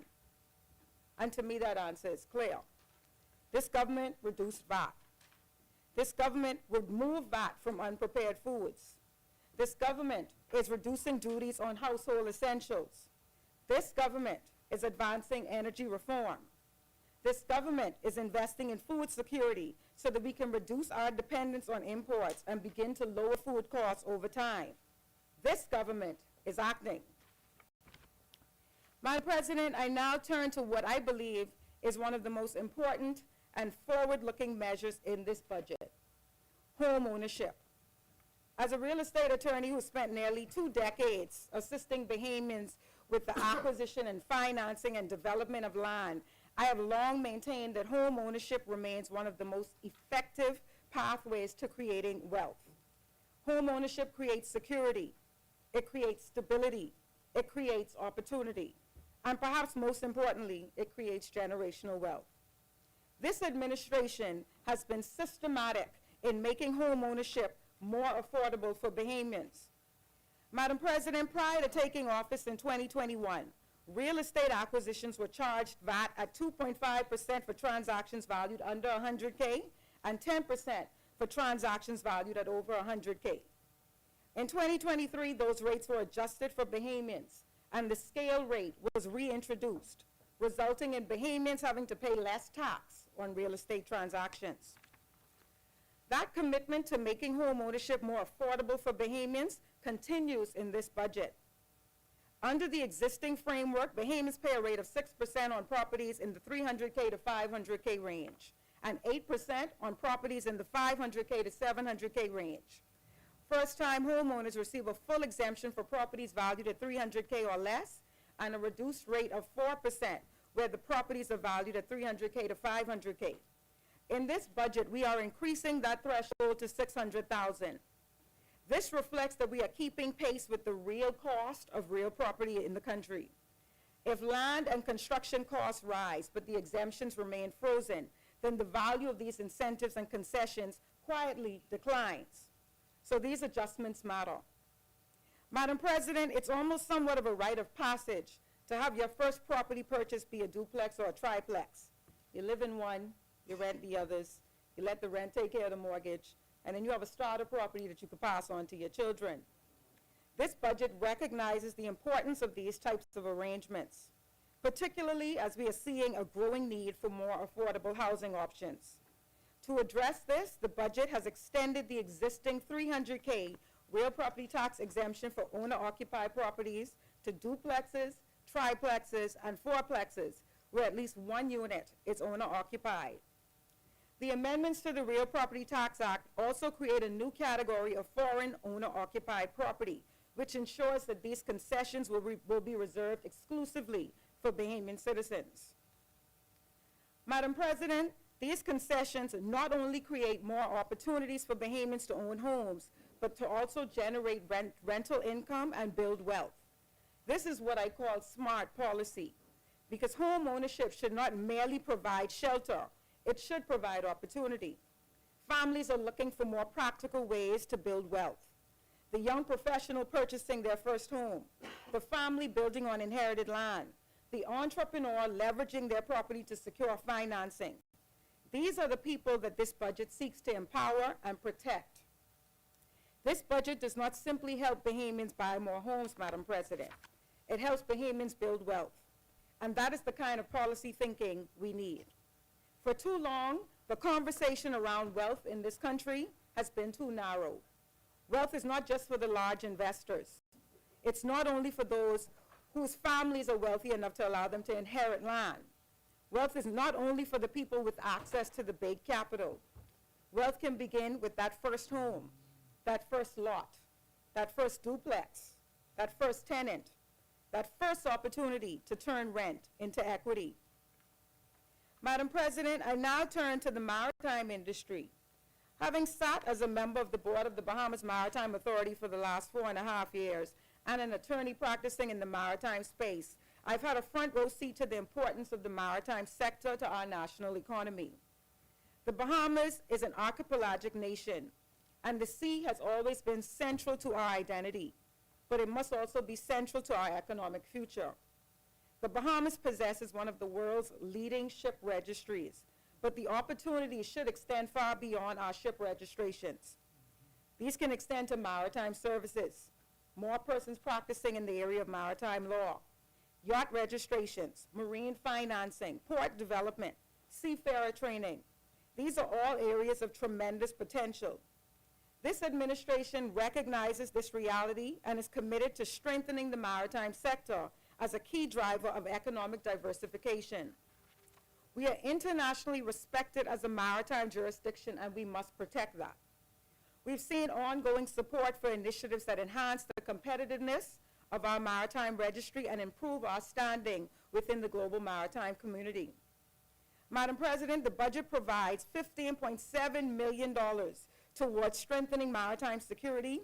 And to me, that answer is clear. This government reduced VAT. This government removed VAT from unprepared foods. This government is reducing duties on household essentials. This government is advancing energy reform. This government is investing in food security so that we can reduce our dependence on imports and begin to lower food costs over time. This government is acting. Madam President, I now turn to what I believe is one of the most important and forward-looking measures in this budget: home ownership. As a real estate attorney who spent nearly 2 decades assisting Bahamians with the acquisition and financing and development of land, I have long maintained that home ownership remains one of the most effective pathways to creating wealth. Home ownership creates security, it creates stability, it creates opportunity, and perhaps most importantly, it creates generational wealth. This administration has been systematic in making home ownership more affordable for Bahamians. Madam President, prior to taking office in 2021, real estate acquisitions were charged VAT at 2.5% for transactions valued under 100K and 10% for transactions valued at over 100K. In 2023, those rates were adjusted for Bahamians, and the scale rate was reintroduced, resulting in Bahamians having to pay less tax on real estate transactions. That commitment to making home ownership more affordable for Bahamians continues in this budget. Under the existing framework, Bahamians pay a rate of 6% on properties in the 300K to 500K range, and 8% on properties in the 500K to 700K range. First-time homeowners receive a full exemption for properties valued at 300K or less, and a reduced rate of 4% where the properties are valued at 300K to 500K. In this budget, we are increasing that threshold to $600,000. This reflects that we are keeping pace with the real cost of real property in the country. If land and construction costs rise, but the exemptions remain frozen, then the value of these incentives and concessions quietly declines. So these adjustments matter. Madam President, it's almost somewhat of a rite of passage to have your first property purchase be a duplex or a triplex. You live in one, you rent the others, you let the rent take care of the mortgage, and then you have a starter property that you could pass on to your children. This budget recognizes the importance of these types of arrangements, particularly as we are seeing a growing need for more affordable housing options. To address this, the budget has extended the existing 300K real property tax exemption for owner-occupied properties to duplexes, triplexes, and fourplexes, where at least one unit is owner-occupied. The amendments to the Real Property Tax Act also create a new category of foreign owner-occupied property, which ensures that these concessions will be reserved exclusively for Bahamian citizens. Madam President, these concessions not only create more opportunities for Bahamians to own homes, but to also generate rental income and build wealth. This is what I call smart policy, because home ownership should not merely provide shelter, it should provide opportunity. Families are looking for more practical ways to build wealth. The young professional purchasing their first home, the family building on inherited land, the entrepreneur leveraging their property to secure financing. These are the people that this budget seeks to empower and protect. This budget does not simply help Bahamians buy more homes, Madam President. It helps Bahamians build wealth. And that is the kind of policy thinking we need. For too long, the conversation around wealth in this country has been too narrow. Wealth is not just for the large investors. It's not only for those whose families are wealthy enough to allow them to inherit land. Wealth is not only for the people with access to the big capital. Wealth can begin with that first home, that first lot, that first duplex, that first tenant, that first opportunity to turn rent into equity. Madam President, I now turn to the maritime industry. Having sat as a member of the board of the Bahamas Maritime Authority for the last 4.5 years and an attorney practicing in the maritime space, I've had a front row seat to the importance of the maritime sector to our national economy. The Bahamas is an archipelagic nation, and the sea has always been central to our identity, but it must also be central to our economic future. The Bahamas possesses one of the world's leading ship registries, but the opportunities should extend far beyond our ship registrations. These can extend to maritime services, more persons practicing in the area of maritime law, yacht registrations, marine financing, port development, seafarer training. These are all areas of tremendous potential. This administration recognizes this reality and is committed to strengthening the maritime sector as a key driver of economic diversification. We are internationally respected as a maritime jurisdiction, and we must protect that. We've seen ongoing support for initiatives that enhance the competitiveness of our maritime registry and improve our standing within the global maritime community. Madam President, the budget provides $15.7 million towards strengthening maritime security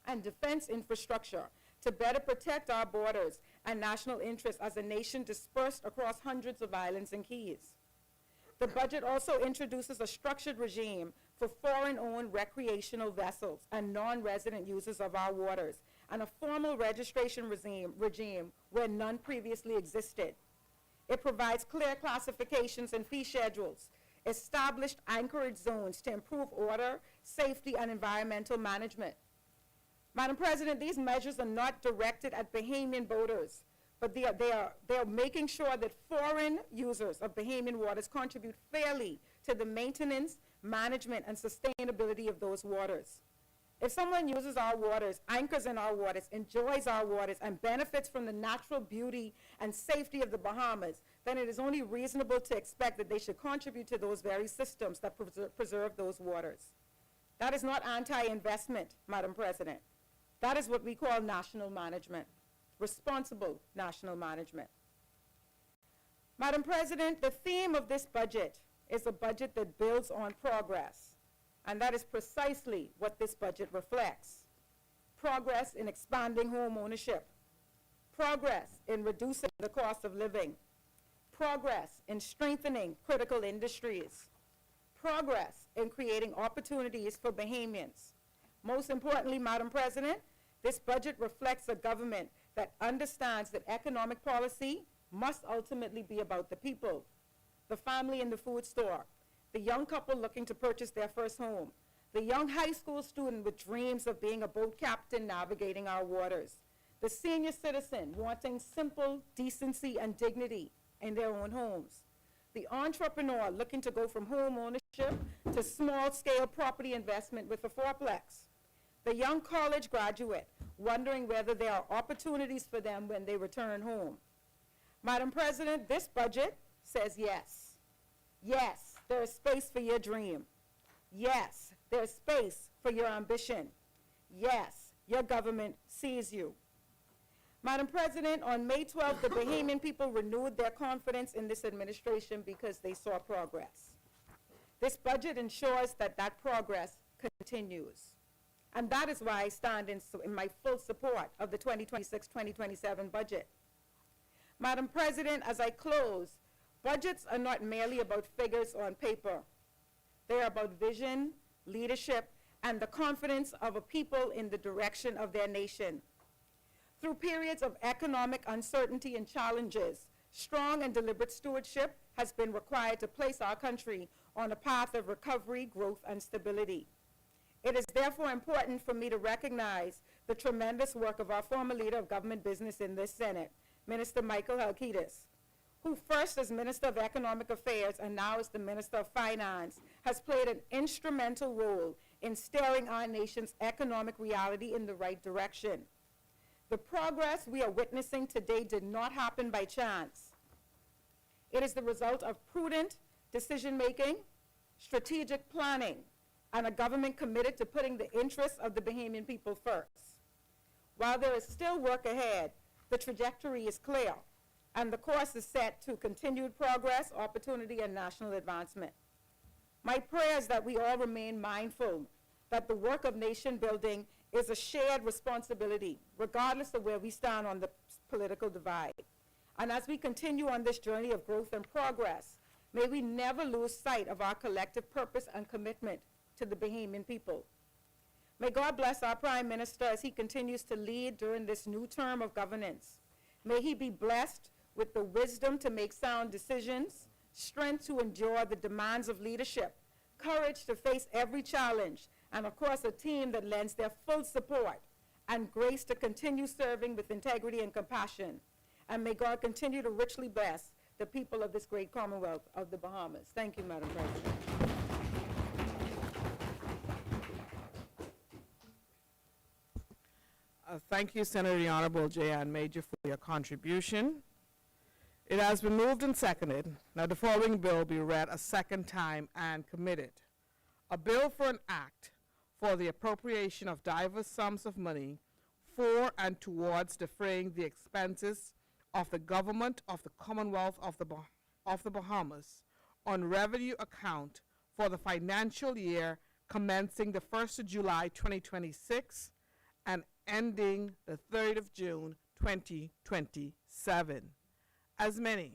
and defense infrastructure to better protect our borders and national interests as a nation dispersed across hundreds of islands and keys. The budget also introduces a structured regime for foreign-owned recreational vessels and non-resident users of our waters and a formal registration regime where none previously existed. It provides clear classifications and fee schedules, established anchorage zones to improve order, safety, and environmental management. Madam President, these measures are not directed at Bahamian voters, but they are making sure that foreign users of Bahamian waters contribute fairly to the maintenance, management, and sustainability of those waters. If someone uses our waters, anchors in our waters, enjoys our waters, and benefits from the natural beauty and safety of the Bahamas, then it is only reasonable to expect that they should contribute to those very systems that preserve those waters. That is not anti-investment, Madam President. That is what we call national management, responsible national management. Madam President, the theme of this budget is a budget that builds on progress. And that is precisely what this budget reflects. Progress in expanding home ownership. Progress in reducing the cost of living. Progress in strengthening critical industries. Progress in creating opportunities for Bahamians. Most importantly, Madam President, this budget reflects a government that understands that economic policy must ultimately be about the people, the family in the food store, the young couple looking to purchase their first home, the young high school student with dreams of being a boat captain navigating our waters, the senior citizen wanting simple decency and dignity in their own homes, the entrepreneur looking to go from home ownership to small-scale property investment with a fourplex, the young college graduate wondering whether there are opportunities for them when they return home. Madam President, this budget says yes. Yes, there is space for your dream. Yes, there is space for your ambition. Yes, your government sees you. Madam President, on May 12th, the Bahamian people renewed their confidence in this administration because they saw progress. This budget ensures that that progress continues. And that is why I stand in my full support of the 2026-2027 budget. Madam President, as I close, budgets are not merely about figures on paper. They are about vision, leadership, and the confidence of a people in the direction of their nation. Through periods of economic uncertainty and challenges, strong and deliberate stewardship has been required to place our country on a path of recovery, growth, and stability. It is therefore important for me to recognize the tremendous work of our former leader of government business in this Senate, Minister Michael Halkitis, who first as Minister of Economic Affairs and now as the Minister of Finance, has played an instrumental role in steering our nation's economic reality in the right direction. The progress we are witnessing today did not happen by chance. It is the result of prudent decision-making, strategic planning, and a government committed to putting the interests of the Bahamian people first. While there is still work ahead, the trajectory is clear, and the course is set to continued progress, opportunity, and national advancement. My prayer is that we all remain mindful that the work of nation building is a shared responsibility, regardless of where we stand on the political divide. And as we continue on this journey of growth and progress, may we never lose sight of our collective purpose and commitment to the Bahamian people. May God bless our Prime Minister as he continues to lead during this new term of governance. May he be blessed with the wisdom to make sound decisions, strength to endure the demands of leadership, courage to face every challenge, and of course a team that lends their full support, and grace to continue serving with integrity and compassion. And may God continue to richly bless the people of this great Commonwealth of the Bahamas. Thank you, Madam President. Thank you, Senator the Honorable J.N. Major, for your contribution. It has been moved and seconded. Now the following bill will be read a second time and committed. A bill for an act for the appropriation of diverse sums of money for and towards defraying the expenses of the government of the Commonwealth of the Bahamas on revenue account for the financial year commencing the 1st of July 2026 and ending the 3rd of June 2027. As many.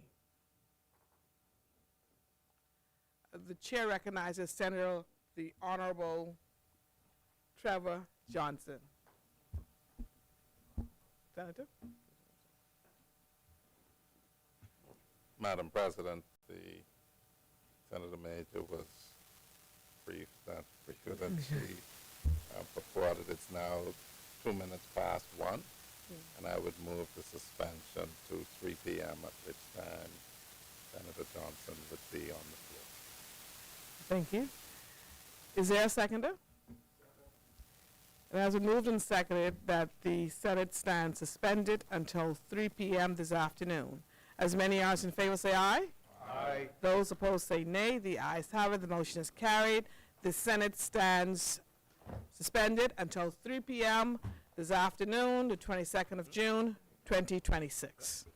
The chair recognizes Senator the Honorable Trevor Johnson. Senator? Madam President, the Senator Major was brief that she purported it's now 2 minutes past 1, and I would move the suspension to 3 p.m., at which time Senator Johnson would be on the floor. Thank you. Is there a seconder? It has been moved and seconded that the Senate stand suspended until 3 p.m. this afternoon. As many as in favor say aye. Aye. Those opposed say nay. The ayes have it. The motion is carried. The Senate stands suspended until 3 p.m. this afternoon, the 22nd of June, 2026.